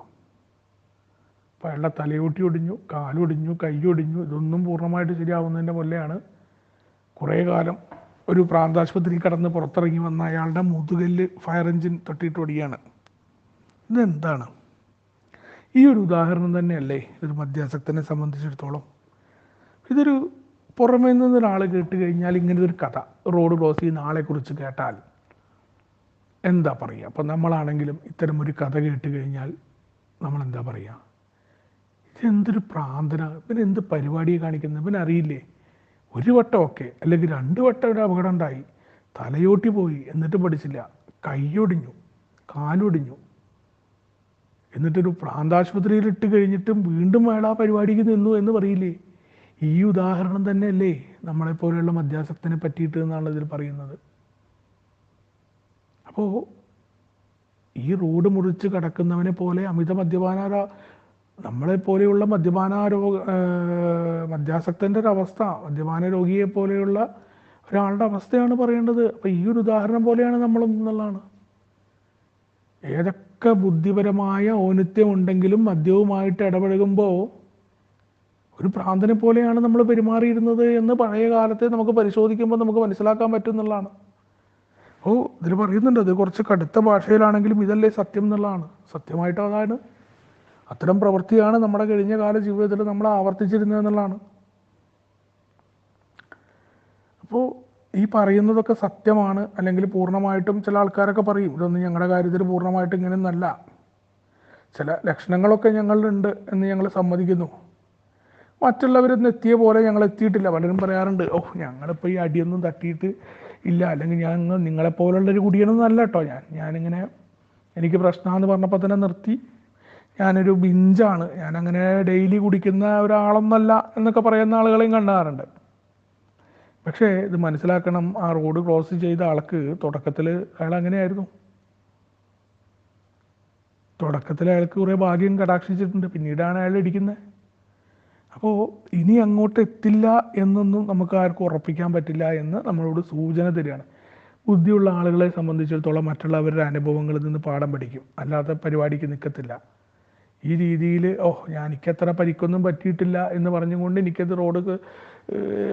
Speaker 1: അപ്പോൾ അയാളുടെ തലയോട്ടി ഒടിഞ്ഞു, കാലൊടിഞ്ഞു, കൈയൊടിഞ്ഞു. ഇതൊന്നും പൂർണ്ണമായിട്ട് ശരിയാവുന്നതിൻ്റെ മുന്നെയാണ് കുറേ കാലം ഒരു പ്രാന്താശുപത്രിയിൽ കടന്ന് പുറത്തിറങ്ങി വന്ന അയാളുടെ മുതുകല്ല് ഫയർ എഞ്ചിൻ തട്ടിയിട്ട് ഒടിയാണ്. ഇതെന്താണ്? ഈ ഒരു ഉദാഹരണം തന്നെയല്ലേ ഒരു മദ്യാസക്തനെ സംബന്ധിച്ചിടത്തോളം? ഇതൊരു പുറമേ നിന്നൊരാൾ കേട്ട് കഴിഞ്ഞാൽ, ഇങ്ങനത്തെ ഒരു കഥ റോഡ് ക്രോസ് ചെയ്യുന്ന ആളെക്കുറിച്ച് കേട്ടാൽ എന്താ പറയുക? അപ്പം നമ്മളാണെങ്കിലും ഇത്തരം ഒരു കഥ കേട്ട് കഴിഞ്ഞാൽ നമ്മളെന്താ പറയുക? ഇതെന്തൊരു പ്രാന്തന, പിന്നെ എന്ത് പരിപാടിയെ കാണിക്കുന്നത്? പിന്നെ അറിയില്ലേ, ഒരു വട്ടം ഒക്കെ അല്ലെങ്കിൽ 2 വട്ടം ഒരു അപകടം ഉണ്ടായി, തലയോട്ടി പോയി, എന്നിട്ട് പഠിച്ചില്ല, കൈയൊടിഞ്ഞു, കാലൊടിഞ്ഞു, എന്നിട്ടൊരു പ്രാന്താശുപത്രിയിൽ ഇട്ട് കഴിഞ്ഞിട്ടും വീണ്ടും അയാൾ ആ പരിപാടിക്ക് നിന്നു എന്ന് പറയില്ലേ? ഈ ഉദാഹരണം തന്നെയല്ലേ നമ്മളെപ്പോലെയുള്ള മദ്യാസക്തനെ പറ്റിയിട്ട് എന്നാണ് ഇതിൽ പറയുന്നത്. അപ്പോൾ ഈ റോഡ് മുറിച്ച് കടക്കുന്നവനെ പോലെ അമിത നമ്മളെപ്പോലെയുള്ള മദ്യാസക്തൻ്റെ ഒരു അവസ്ഥ, മദ്യപാന രോഗിയെ പോലെയുള്ള ഒരാളുടെ അവസ്ഥയാണ് പറയേണ്ടത്. അപ്പോൾ ഈ ഒരു ഉദാഹരണം പോലെയാണ് നമ്മളും എന്നുള്ളതാണ്. ഏതൊക്കെ ബുദ്ധിപരമായ ഔന്നത്യം ഉണ്ടെങ്കിലും മദ്യവുമായിട്ട് ഇടപഴകുമ്പോൾ ഒരു പ്രാന്തനെ പോലെയാണ് നമ്മൾ പെരുമാറിയിരുന്നത് എന്ന് പഴയ കാലത്തെ നമുക്ക് പരിശോധിക്കുമ്പോൾ നമുക്ക് മനസ്സിലാക്കാൻ പറ്റുന്നുള്ളതാണ്. ഇതിൽ പറയുന്നുണ്ട്, അത് കുറച്ച് കടുത്ത ഭാഷയിലാണെങ്കിലും ഇതല്ലേ സത്യം എന്നുള്ളതാണ്. സത്യമായിട്ട് അതാണ്, അത്തരം പ്രവൃത്തിയാണ് നമ്മുടെ കഴിഞ്ഞ കാല ജീവിതത്തിൽ നമ്മൾ ആവർത്തിച്ചിരുന്നത് എന്നുള്ളതാണ്. അപ്പോൾ ഈ പറയുന്നതൊക്കെ സത്യമാണ്, അല്ലെങ്കിൽ പൂർണ്ണമായിട്ടും ചില ആൾക്കാരൊക്കെ പറയും ഇതൊന്നും ഞങ്ങളുടെ കാര്യത്തിൽ പൂർണ്ണമായിട്ടും ഇങ്ങനെയൊന്നല്ല, ചില ലക്ഷണങ്ങളൊക്കെ ഞങ്ങളിലുണ്ട് എന്ന് ഞങ്ങൾ സമ്മതിക്കുന്നു, മറ്റുള്ളവരൊന്നും എത്തിയ പോലെ ഞങ്ങൾ എത്തിയിട്ടില്ല. പലരും പറയാറുണ്ട്, ഞങ്ങളിപ്പോൾ ഈ അടിയൊന്നും തട്ടിയിട്ട് ഇല്ല, അല്ലെങ്കിൽ നിങ്ങളെപ്പോലുള്ളൊരു കുടിയനൊന്നും അല്ല കേട്ടോ, ഞാനിങ്ങനെ എനിക്ക് പ്രശ്നമെന്ന് പറഞ്ഞപ്പോൾ തന്നെ നിർത്തി, ഞാനൊരു ബിഞ്ചാണ്, ഞാനങ്ങനെ ഡെയിലി കുടിക്കുന്ന ഒരാളൊന്നല്ല എന്നൊക്കെ പറയുന്ന ആളുകളെയും കണ്ടാറുണ്ട്. പക്ഷേ ഇത് മനസ്സിലാക്കണം, ആ റോഡ് ക്രോസ് ചെയ്ത ആൾക്ക് തുടക്കത്തിൽ അയാൾ അങ്ങനെയായിരുന്നു. തുടക്കത്തിൽ അയാൾക്ക് കുറേ ഭാഗ്യം കടാക്ഷിച്ചിട്ടുണ്ട്, പിന്നീടാണ് അയാൾ ഇടിക്കുന്നത്. അപ്പോൾ ഇനി അങ്ങോട്ട് എത്തില്ല എന്നൊന്നും നമുക്ക് ആർക്കും ഉറപ്പിക്കാൻ പറ്റില്ല എന്ന് നമ്മളോട് സൂചന തരികയാണ്. ബുദ്ധിയുള്ള ആളുകളെ സംബന്ധിച്ചിടത്തോളം മറ്റുള്ളവരുടെ അനുഭവങ്ങളിൽ നിന്ന് പാഠം പഠിക്കും, അല്ലാത്ത പരിപാടിക്ക് നിൽക്കത്തില്ല. ഈ രീതിയിൽ എനിക്കത്ര പരിക്കൊന്നും പറ്റിയിട്ടില്ല എന്ന് പറഞ്ഞുകൊണ്ട്, എനിക്കത്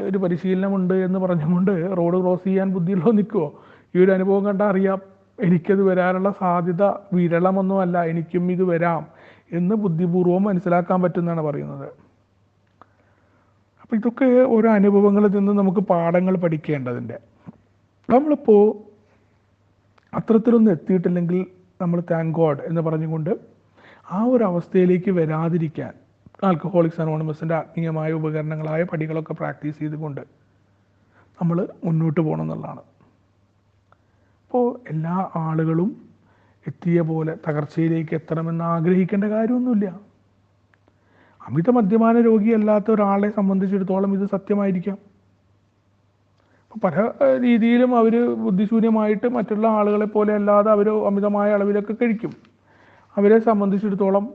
Speaker 1: ഒരു പരിശീലനമുണ്ട് എന്ന് പറഞ്ഞുകൊണ്ട് റോഡ് ക്രോസ് ചെയ്യാൻ ബുദ്ധിയുള്ളോ നിൽക്കുമോ? ഈ ഒരു അനുഭവം കണ്ടാൽ അറിയാം, എനിക്കത് വരാനുള്ള സാധ്യത വിരളമൊന്നുമല്ല, എനിക്കും ഇത് വരാം എന്ന് ബുദ്ധിപൂർവ്വം മനസ്സിലാക്കാൻ പറ്റുമെന്നാണ് പറയുന്നത്. അപ്പോൾ ഇതൊക്കെ ഓരോ അനുഭവങ്ങളിൽ നിന്ന് നമുക്ക് പാഠങ്ങൾ പഠിക്കേണ്ടതിൻ്റെ. നമ്മളിപ്പോൾ അത്തരത്തിലൊന്നും എത്തിയിട്ടില്ലെങ്കിൽ നമ്മൾ താങ്ക് ഗോഡ് എന്ന് പറഞ്ഞുകൊണ്ട് ആ ഒരു അവസ്ഥയിലേക്ക് വരാതിരിക്കാൻ ആൽക്കഹോളിക്സ് അനോണിമസിൻ്റെ ആത്മീയമായ ഉപകരണങ്ങളായ പടികളൊക്കെ പ്രാക്ടീസ് ചെയ്തുകൊണ്ട് നമ്മൾ മുന്നോട്ട് പോകണം എന്നുള്ളതാണ്. അപ്പോൾ എല്ലാ ആളുകളും എത്തിയ പോലെ തകർച്ചയിലേക്ക് എത്തണമെന്ന് ആഗ്രഹിക്കേണ്ട കാര്യമൊന്നുമില്ല. അമിത മദ്യപാന രോഗിയല്ലാത്ത ഒരാളെ സംബന്ധിച്ചിടത്തോളം ഇത് സത്യമായിരിക്കാം. പല രീതിയിലും അവർ ബുദ്ധിശൂന്യമായിട്ട് മറ്റുള്ള ആളുകളെ പോലെ അല്ലാതെ അവർ അമിതമായ അളവിലൊക്കെ കഴിക്കും. അവരെ സംബന്ധിച്ചിടത്തോളം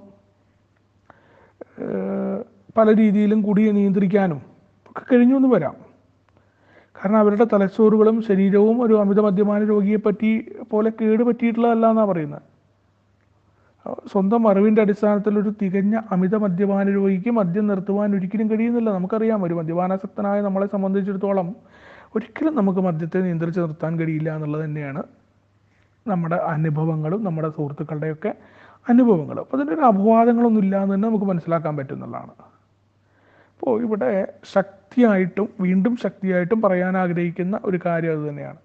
Speaker 1: പല രീതിയിലും കുടിയെ നിയന്ത്രിക്കാനും ഒക്കെ കഴിഞ്ഞു എന്ന് വരാം. കാരണം അവരുടെ തലച്ചോറുകളും ശരീരവും ഒരു അമിത മദ്യപാന രോഗിയെ പോലെ കേട് പറ്റിയിട്ടുള്ളതല്ല എന്നാണ് പറയുന്നത്. സ്വന്തം അറിവിൻ്റെ അടിസ്ഥാനത്തിൽ ഒരു തികഞ്ഞ അമിത മദ്യപാന രോഗിക്ക് മദ്യം നിർത്തുവാൻ ഒരിക്കലും കഴിയുന്നില്ല. നമുക്കറിയാം, ഒരു മദ്യപാനാസക്തനായ നമ്മളെ സംബന്ധിച്ചിടത്തോളം ഒരിക്കലും നമുക്ക് മദ്യത്തെ നിയന്ത്രിച്ച് നിർത്താൻ കഴിയില്ല എന്നുള്ളത് തന്നെയാണ് നമ്മുടെ അനുഭവങ്ങളും നമ്മുടെ സുഹൃത്തുക്കളുടെയൊക്കെ അനുഭവങ്ങളും. അപ്പോൾ അതിൻ്റെ ഒരു അപവാദങ്ങളൊന്നും ഇല്ല എന്ന് തന്നെ നമുക്ക് മനസ്സിലാക്കാൻ പറ്റുന്നതാണ്. അപ്പോൾ ഇവിടെ വീണ്ടും ശക്തിയായിട്ടും പറയാൻ ആഗ്രഹിക്കുന്ന ഒരു കാര്യം അത് തന്നെയാണ്.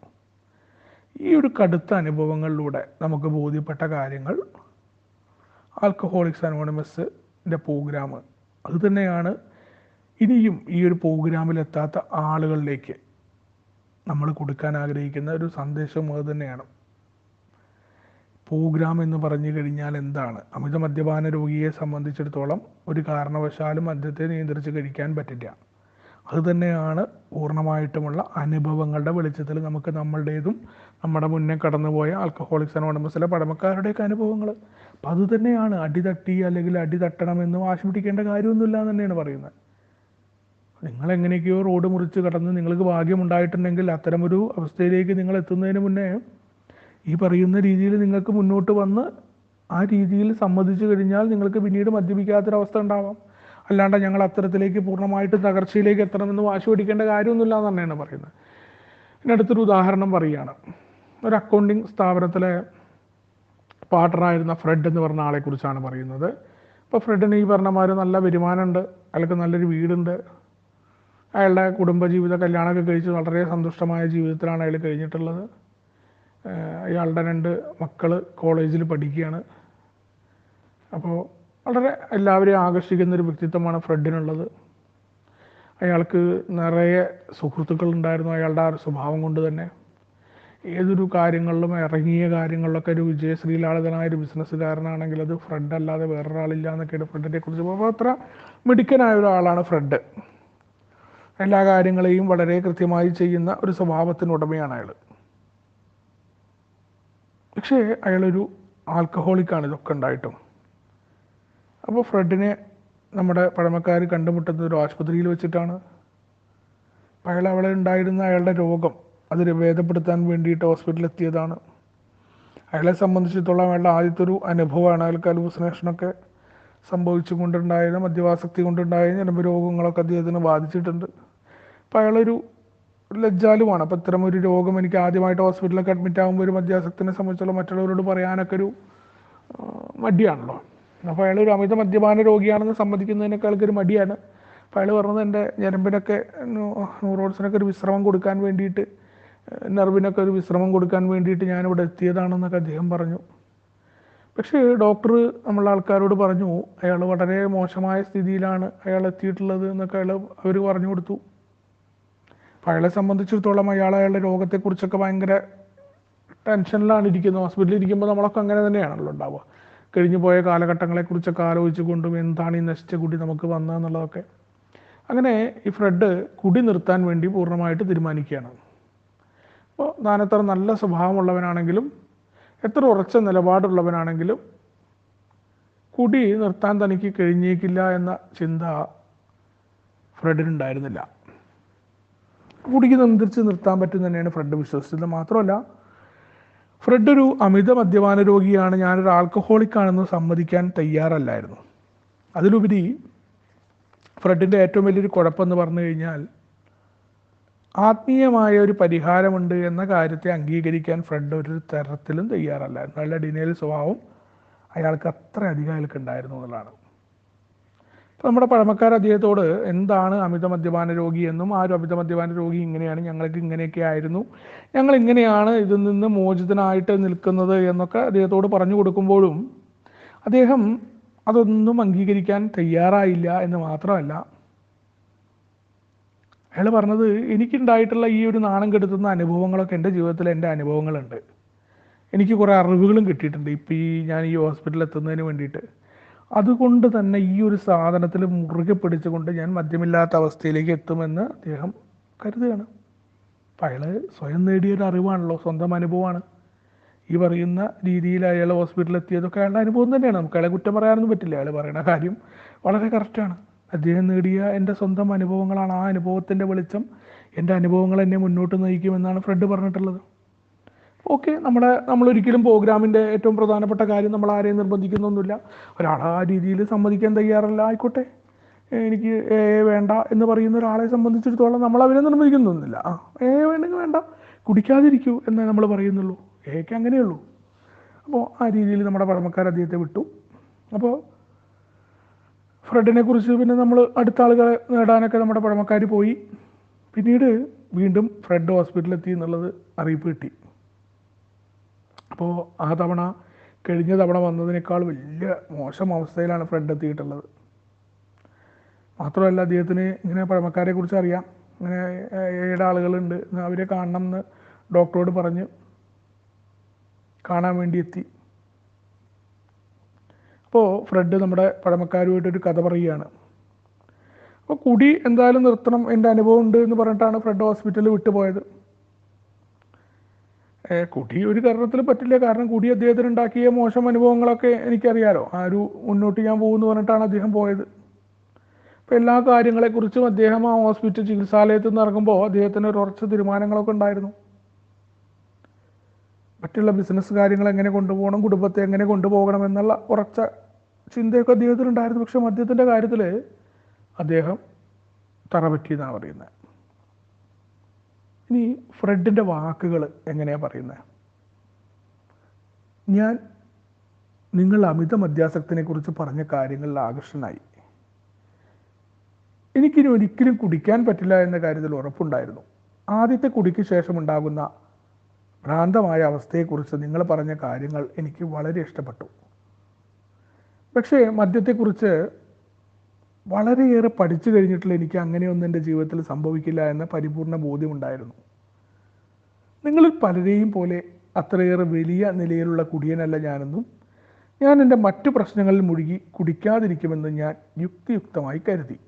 Speaker 1: ഈ ഒരു കടുത്ത അനുഭവങ്ങളിലൂടെ നമുക്ക് ബോധ്യപ്പെട്ട കാര്യങ്ങൾ, ആൽക്കഹോളിക്സ് അനോണിമസിൻ്റെ പ്രോഗ്രാം അത് തന്നെയാണ് ഇനിയും ഈ ഒരു പ്രോഗ്രാമിലെത്താത്ത ആളുകളിലേക്ക് നമ്മൾ കൊടുക്കാൻ ആഗ്രഹിക്കുന്ന ഒരു സന്ദേശം അത് തന്നെയാണ്. പ്രോഗ്രാം എന്ന് പറഞ്ഞു കഴിഞ്ഞാൽ എന്താണ്? അമിത മദ്യപാന രോഗിയെ സംബന്ധിച്ചിടത്തോളം ഒരു കാരണവശാലും മദ്യത്തെ നിയന്ത്രിച്ച് കഴിക്കാൻ പറ്റില്ല. അതുതന്നെയാണ് പൂർണ്ണമായിട്ടുമുള്ള അനുഭവങ്ങളുടെ വെളിച്ചത്തിൽ നമുക്ക് നമ്മളുടേതും നമ്മുടെ മുന്നേ കടന്നുപോയ ആൽക്കഹോളിക്സ് അനോണിമസിലെ പഴമക്കാരുടെയൊക്കെ അനുഭവങ്ങൾ. അപ്പം അതുതന്നെയാണ് അടി തട്ടി അല്ലെങ്കിൽ അടി തട്ടണമെന്ന് വാശി പിടിക്കേണ്ട കാര്യമൊന്നുമില്ല എന്ന് തന്നെയാണ് പറയുന്നത്. നിങ്ങളെങ്ങനെയൊക്കെയോ റോഡ് മുറിച്ച് കടന്ന് നിങ്ങൾക്ക് ഭാഗ്യമുണ്ടായിട്ടുണ്ടെങ്കിൽ അത്തരമൊരു അവസ്ഥയിലേക്ക് നിങ്ങൾ എത്തുന്നതിന് മുന്നേ ഈ പറയുന്ന രീതിയിൽ നിങ്ങൾക്ക് മുന്നോട്ട് വന്ന് ആ രീതിയിൽ സമ്മതിച്ചു കഴിഞ്ഞാൽ നിങ്ങൾക്ക് പിന്നീട് മദ്യപിക്കാത്തൊരവസ്ഥ ഉണ്ടാവാം. അല്ലാണ്ട് ഞങ്ങൾ അത്തരത്തിലേക്ക് പൂർണ്ണമായിട്ട് തകർച്ചയിലേക്ക് എത്തണമെന്ന് വാശി പിടിക്കേണ്ട കാര്യമൊന്നുമില്ല എന്ന് തന്നെയാണ് പറയുന്നത്. പിന്നെ അടുത്തൊരു ഉദാഹരണം പറയുകയാണ്. ഒരു അക്കൗണ്ടിങ് സ്ഥാപനത്തിലെ പാർട്ണറായിരുന്ന ഫ്രെഡ് എന്ന് പറഞ്ഞ ആളെക്കുറിച്ചാണ് പറയുന്നത്. അപ്പോൾ ഫ്രെഡിന് ഈ പറഞ്ഞമാര് നല്ല വരുമാനമുണ്ട്, അയാൾക്ക് നല്ലൊരു വീടുണ്ട്, അയാളുടെ കുടുംബജീവിത കല്യാണമൊക്കെ കഴിച്ച് വളരെ സന്തുഷ്ടമായ ജീവിതത്തിലാണ് അയാൾ കഴിഞ്ഞിട്ടുള്ളത്. അയാളുടെ 2 മക്കൾ കോളേജിൽ പഠിക്കുകയാണ്. അപ്പോൾ വളരെ എല്ലാവരെയും ആകർഷിക്കുന്നൊരു വ്യക്തിത്വമാണ് ഫ്രെഡിനുള്ളത്. അയാൾക്ക് നിറയെ സുഹൃത്തുക്കളുണ്ടായിരുന്നു. അയാളുടെ ആ ഒരു സ്വഭാവം കൊണ്ട് തന്നെ ഏതൊരു കാര്യങ്ങളിലും ഇറങ്ങിയ കാര്യങ്ങളിലൊക്കെ ഒരു വിജയശ്രീലാളിതനായൊരു ബിസിനസ്സുകാരനാണെങ്കിൽ അത് ഫ്രെഡ് അല്ലാതെ വേറൊരാളില്ല എന്നൊക്കെയാണ് ഫ്രെഡിനെ കുറിച്ച്. അപ്പോൾ അത്ര മിടുക്കനായ ഒരാളാണ് ഫ്രെഡ്. എല്ലാ കാര്യങ്ങളെയും വളരെ കൃത്യമായി ചെയ്യുന്ന ഒരു സ്വഭാവത്തിനുടമയാണ് അയാൾ. പക്ഷേ അയാളൊരു ആൽക്കഹോളിക്കാണ് ഇതൊക്കെ ഉണ്ടായിട്ടും. അപ്പോൾ ഫ്രെഡിനെ നമ്മുടെ പഴമക്കാർ കണ്ടുമുട്ടുന്നത് ഒരു ആശുപത്രിയിൽ വെച്ചിട്ടാണ്. അപ്പോൾ അയാൾ അവിടെ ഉണ്ടായിരുന്ന അയാളുടെ രോഗം അത് ഭേദപ്പെടുത്താൻ വേണ്ടിയിട്ട് ഹോസ്പിറ്റലിൽ എത്തിയതാണ്. അയാളെ സംബന്ധിച്ചിടത്തോളം അയാളുടെ ആദ്യത്തെ ഒരു അനുഭവമാണ്. അയാൾക്ക് ഹലൂസിനേഷനൊക്കെ സംഭവിച്ചു കൊണ്ടുണ്ടായത്, മദ്യവാസക്തി കൊണ്ടുണ്ടായ ഞരമ്പ് രോഗങ്ങളൊക്കെ അദ്ദേഹത്തിന് ബാധിച്ചിട്ടുണ്ട്. അപ്പോൾ അയാളൊരു ലജ്ജാലുമാണ്. അപ്പോൾ ഇത്തരം ഒരു രോഗം എനിക്ക് ആദ്യമായിട്ട് ഹോസ്പിറ്റലിലൊക്കെ അഡ്മിറ്റ് ആകുമ്പോൾ ഒരു മദ്യാസക്തിനെ സംബന്ധിച്ചുള്ള മറ്റുള്ളവരോട് പറയാനൊക്കെ ഒരു മടിയാണല്ലോ. അപ്പോൾ അയാൾ ഒരു അമിത മദ്യപാന രോഗിയാണെന്ന് സമ്മതിക്കുന്നതിനൊക്കെ ആൾക്കൊരു മടിയാണ്. അപ്പോൾ അയാൾ പറഞ്ഞത് എൻ്റെ ഞരമ്പിനൊക്കെ ന്യൂറോൺസിനൊക്കെ ഒരു വിശ്രമം കൊടുക്കാൻ വേണ്ടിയിട്ട്, നെർവിനൊക്കെ ഒരു വിശ്രമം കൊടുക്കാൻ വേണ്ടിയിട്ട് ഞാനിവിടെ എത്തിയതാണെന്നൊക്കെ അദ്ദേഹം പറഞ്ഞു. പക്ഷേ ഡോക്ടർ നമ്മളെ ആൾക്കാരോട് പറഞ്ഞു അയാൾ വളരെ മോശമായ സ്ഥിതിയിലാണ് അയാൾ എത്തിയിട്ടുള്ളത് എന്നൊക്കെ അവർ പറഞ്ഞു കൊടുത്തു. അപ്പോൾ അയാളെ സംബന്ധിച്ചിടത്തോളം അയാളുടെ രോഗത്തെക്കുറിച്ചൊക്കെ ഭയങ്കര ടെൻഷനിലാണ് ഇരിക്കുന്നത്. ഹോസ്പിറ്റലിൽ ഇരിക്കുമ്പോൾ നമ്മളൊക്കെ അങ്ങനെ തന്നെയാണല്ലോ ഉണ്ടാവുക. കഴിഞ്ഞു പോയ കാലഘട്ടങ്ങളെക്കുറിച്ചൊക്കെ ആലോചിച്ചു കൊണ്ടും എന്താണ് ഈ നശിച്ച കുടി നമുക്ക് വന്നതെന്നുള്ളതൊക്കെ. അങ്ങനെ ഈ ഫ്രെഡ് കുടി നിർത്താൻ വേണ്ടി പൂർണ്ണമായിട്ട് തീരുമാനിക്കുകയാണ്. അപ്പോൾ താനെത്ര നല്ല സ്വഭാവമുള്ളവനാണെങ്കിലും എത്ര ഉറച്ച നിലപാടുള്ളവനാണെങ്കിലും കുടി നിർത്താൻ തനിക്ക് കഴിഞ്ഞേക്കില്ല എന്ന ചിന്ത ഫ്രെഡിനുണ്ടായിരുന്നില്ല. കുടിക്ക് നിയന്ത്രിച്ച് നിർത്താൻ പറ്റും തന്നെയാണ് ഫ്രെഡ് വിശ്വസിച്ചത്. മാത്രമല്ല ഫ്രെഡ് ഒരു അമിത മദ്യപാന രോഗിയാണ്, ഞാനൊരു ആൽക്കഹോളിക്കാണെന്ന് സമ്മതിക്കാൻ തയ്യാറല്ലായിരുന്നു. അതിലുപരി ഫ്രെഡിൻ്റെ ഏറ്റവും വലിയൊരു കുഴപ്പമെന്ന് പറഞ്ഞു കഴിഞ്ഞാൽ ആത്മീയമായ ഒരു പരിഹാരമുണ്ട് എന്ന കാര്യത്തെ അംഗീകരിക്കാൻ ഫ്രെഡ് ഒരു തരത്തിലും തയ്യാറല്ലായിരുന്നു. അയാളുടെ ഡിനേൽ സ്വഭാവം അയാൾക്ക് അത്രയധികം അയാൾക്ക് ഉണ്ടായിരുന്നു എന്നുള്ളതാണ്. അപ്പോൾ നമ്മുടെ പഴമക്കാർ അദ്ദേഹത്തോട് എന്താണ് അമിത മദ്യപാന രോഗി എന്നും ആ ഒരു അമിത മദ്യപാന രോഗി ഇങ്ങനെയാണ്, ഞങ്ങൾക്ക് ഇങ്ങനെയൊക്കെ ആയിരുന്നു, ഞങ്ങൾ ഇങ്ങനെയാണ് ഇതിൽ നിന്ന് മോചിതനായിട്ട് നിൽക്കുന്നത് എന്നൊക്കെ അദ്ദേഹത്തോട് പറഞ്ഞു കൊടുക്കുമ്പോഴും അദ്ദേഹം അതൊന്നും അംഗീകരിക്കാൻ തയ്യാറായില്ല എന്ന് മാത്രമല്ല, അയാൾ പറഞ്ഞത് എനിക്കുണ്ടായിട്ടുള്ള ഈ ഒരു നാണം കെടുത്തുന്ന അനുഭവങ്ങളൊക്കെ എൻ്റെ ജീവിതത്തിൽ എൻ്റെ അനുഭവങ്ങളുണ്ട്, എനിക്ക് കുറേ അറിവുകളും കിട്ടിയിട്ടുണ്ട് ഇപ്പോൾ ഞാൻ ഈ ഹോസ്പിറ്റലിൽ എത്തുന്നതിന് വേണ്ടിയിട്ട്. അതുകൊണ്ട് തന്നെ ഈ ഒരു സാധനത്തിൽ മുറുകെ പിടിച്ചുകൊണ്ട് ഞാൻ മദ്യമില്ലാത്ത അവസ്ഥയിലേക്ക് എത്തുമെന്ന് അദ്ദേഹം കരുതുകയാണ്. അപ്പം അയാൾ സ്വയം നേടിയൊരു അറിവാണല്ലോ, സ്വന്തം അനുഭവമാണ്. ഈ പറയുന്ന രീതിയിൽ അയാൾ ഹോസ്പിറ്റലിൽ എത്തിയതൊക്കെ അയാളുടെ അനുഭവം തന്നെയാണ്. നമുക്ക് അയാളെ കുറ്റം പറയാനൊന്നും പറ്റില്ല. അയാൾ പറയുന്ന കാര്യം വളരെ കറക്റ്റാണ്. അദ്ദേഹം നേടിയ എൻ്റെ സ്വന്തം അനുഭവങ്ങളാണ്. ആ അനുഭവത്തിൻ്റെ വെളിച്ചം, എൻ്റെ അനുഭവങ്ങൾ എന്നെ മുന്നോട്ട് നയിക്കുമെന്നാണ് ഫ്രെഡ് പറഞ്ഞിട്ടുള്ളത്. ഓക്കെ, നമ്മളൊരിക്കലും പ്രോഗ്രാമിൻ്റെ ഏറ്റവും പ്രധാനപ്പെട്ട കാര്യം നമ്മൾ ആരെയും നിർബന്ധിക്കുന്നൊന്നുമില്ല. ഒരാൾ ആ രീതിയിൽ സമ്മതിക്കാൻ തയ്യാറല്ല, ആയിക്കോട്ടെ. എനിക്ക് വേണ്ട എന്ന് പറയുന്ന ഒരാളെ സംബന്ധിച്ചിടത്തോളം നമ്മൾ അവരെ നിർബന്ധിക്കുന്നൊന്നുമില്ല. വേണമെങ്കിൽ വേണ്ട, കുടിക്കാതിരിക്കൂ എന്നേ നമ്മൾ പറയുന്നുള്ളൂ. എക്ക് അങ്ങനെയുള്ളൂ. അപ്പോൾ ആ രീതിയിൽ നമ്മുടെ പഴമക്കാർ അദ്ദേഹത്തെ വിട്ടു. അപ്പോൾ ഫ്രെഡിനെ കുറിച്ച് പിന്നെ നമ്മൾ അടുത്ത ആളുകളെ നേടാനൊക്കെ നമ്മുടെ പഴമക്കാർ പോയി. പിന്നീട് വീണ്ടും ഫ്രെഡ് ഹോസ്പിറ്റലിലെത്തി എന്നുള്ളത് അറിയിപ്പ് കിട്ടി. അപ്പോൾ ആ തവണ കഴിഞ്ഞ തവണ വന്നതിനേക്കാൾ വലിയ മോശം അവസ്ഥയിലാണ് ഫ്രെഡ് എത്തിയിട്ടുള്ളത്. മാത്രമല്ല, അദ്ദേഹത്തിന് ഇങ്ങനെ പഴമക്കാരെ കുറിച്ച് അറിയാം, ഇങ്ങനെ 7 ആളുകളുണ്ട്, അവരെ കാണണം എന്ന് ഡോക്ടറോട് പറഞ്ഞ് കാണാൻ വേണ്ടി എത്തി. അപ്പോൾ ഫ്രെഡ് നമ്മുടെ പഴമക്കാരുമായിട്ടൊരു കഥ പറയുകയാണ്. അപ്പോൾ കുടി എന്തായാലും നിർത്തണം, എൻ്റെ അനുഭവം ഉണ്ട് എന്ന് പറഞ്ഞിട്ടാണ് ഫ്രെഡ് ഹോസ്പിറ്റലിൽ വിട്ടുപോയത്. കുടി ഒരു കാരണത്തിൽ പറ്റില്ല, കാരണം കുടി അദ്ദേഹത്തിന് ഉണ്ടാക്കിയ മോശം അനുഭവങ്ങളൊക്കെ എനിക്കറിയാലോ. ആ ഒരു മുന്നോട്ട് ഞാൻ പോകുമെന്ന് പറഞ്ഞിട്ടാണ് അദ്ദേഹം പോയത്. അപ്പോൾ എല്ലാ കാര്യങ്ങളെക്കുറിച്ചും അദ്ദേഹം ആ ഹോസ്പിറ്റൽ ചികിത്സാലയത്തിൽ നിന്ന് ഇറങ്ങുമ്പോൾ അദ്ദേഹത്തിന് ഒരു ഉറച്ച തീരുമാനങ്ങളൊക്കെ ഉണ്ടായിരുന്നു. മറ്റുള്ള ബിസിനസ് കാര്യങ്ങൾ എങ്ങനെ കൊണ്ടുപോകണം, കുടുംബത്തെ എങ്ങനെ കൊണ്ടുപോകണം എന്നുള്ള ഉറച്ച ചിന്തയൊക്കെ അദ്ദേഹത്തിനുണ്ടായിരുന്നു. പക്ഷെ മദ്യത്തിൻ്റെ കാര്യത്തിൽ അദ്ദേഹം തറപറ്റിയെന്നാണ് പറയുന്നത്. ഇനി ഫ്രെഡിൻ്റെ വാക്കുകൾ എങ്ങനെയാണ് പറയുന്നത്? ഞാൻ നിങ്ങൾ അമിത മദ്യാസക്തിനെ കുറിച്ച് പറഞ്ഞ കാര്യങ്ങളിൽ ആകർഷനായി. എനിക്കിനി ഒരിക്കലും കുടിക്കാൻ പറ്റില്ല എന്ന കാര്യത്തിൽ ഉറപ്പുണ്ടായിരുന്നു. ആദ്യത്തെ കുടിക്ക് ശേഷം ഉണ്ടാകുന്ന ഭ്രാന്തമായ അവസ്ഥയെക്കുറിച്ച് നിങ്ങൾ പറഞ്ഞ കാര്യങ്ങൾ എനിക്ക് വളരെ ഇഷ്ടപ്പെട്ടു. പക്ഷേ മദ്യത്തെക്കുറിച്ച് വളരെയേറെ പഠിച്ചു കഴിഞ്ഞിട്ടുള്ള എനിക്ക് അങ്ങനെയൊന്നും എൻ്റെ ജീവിതത്തിൽ സംഭവിക്കില്ല എന്ന പരിപൂർണ ബോധ്യമുണ്ടായിരുന്നു. നിങ്ങളിൽ പലരെയും പോലെ അത്രയേറെ വലിയ നിലയിലുള്ള കുടിയനല്ല ഞാനെന്നും ഞാൻ എൻ്റെ മറ്റു പ്രശ്നങ്ങളിൽ മുഴുകി കുടിക്കാതിരിക്കുമെന്ന് ഞാൻ യുക്തിയുക്തമായി കരുതി.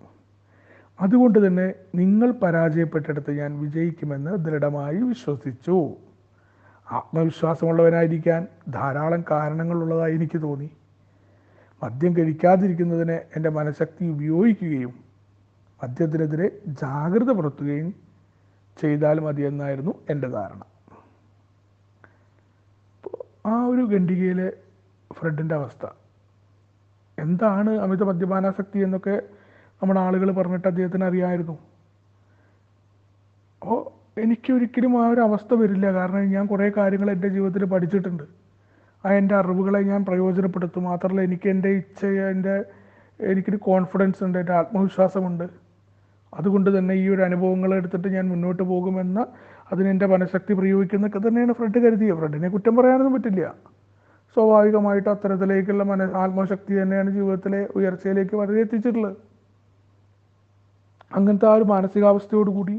Speaker 1: അതുകൊണ്ട് തന്നെ നിങ്ങൾ പരാജയപ്പെട്ടെടുത്ത് ഞാൻ വിജയിക്കുമെന്ന് ദൃഢമായി വിശ്വസിച്ചു. ആത്മവിശ്വാസമുള്ളവനായിരിക്കാൻ ധാരാളം കാരണങ്ങളുള്ളതായി എനിക്ക് തോന്നി. മദ്യം കഴിക്കാതിരിക്കുന്നതിന് എൻ്റെ മനഃശക്തി ഉപയോഗിക്കുകയും മദ്യത്തിനെതിരെ ജാഗ്രത പുലർത്തുകയും ചെയ്താൽ മതിയെന്നായിരുന്നു എൻ്റെ ധാരണ. ആ ഒരു ഖണ്ഡികയിലെ ഫ്രെഡിൻ്റെ അവസ്ഥ എന്താണ്, അമിത മദ്യപാനാസക്തി എന്നൊക്കെ നമ്മുടെ ആളുകൾ പറഞ്ഞിട്ട് അദ്ദേഹത്തിന് അറിയാമായിരുന്നു. അപ്പോൾ എനിക്കൊരിക്കലും ആ ഒരു അവസ്ഥ വരില്ല, കാരണം ഞാൻ കുറേ കാര്യങ്ങൾ എൻ്റെ ജീവിതത്തിൽ പഠിച്ചിട്ടുണ്ട്. എൻ്റെ അറിവുകളെ ഞാൻ പ്രയോജനപ്പെടുത്തും. മാത്രമല്ല, എനിക്ക് എൻ്റെ എനിക്കൊരു കോൺഫിഡൻസ് ഉണ്ട്, എൻ്റെ ആത്മവിശ്വാസമുണ്ട്. അതുകൊണ്ട് തന്നെ ഈ ഒരു അനുഭവങ്ങൾ എടുത്തിട്ട് ഞാൻ മുന്നോട്ട് പോകുമെന്ന അതിനെൻ്റെ മനഃശക്തി പ്രയോഗിക്കുന്നൊക്കെ തന്നെയാണ് ഫ്രെഡ് കരുതിയത്. ഫ്രെഡിനെ കുറ്റം പറയാനൊന്നും പറ്റില്ല. സ്വാഭാവികമായിട്ട് അത്തരത്തിലേക്കുള്ള ആത്മശക്തി തന്നെയാണ് ജീവിതത്തിലെ ഉയർച്ചയിലേക്ക് വളരെ എത്തിച്ചിട്ടുള്ളത്. അങ്ങനത്തെ ആ ഒരു മാനസികാവസ്ഥയോടുകൂടി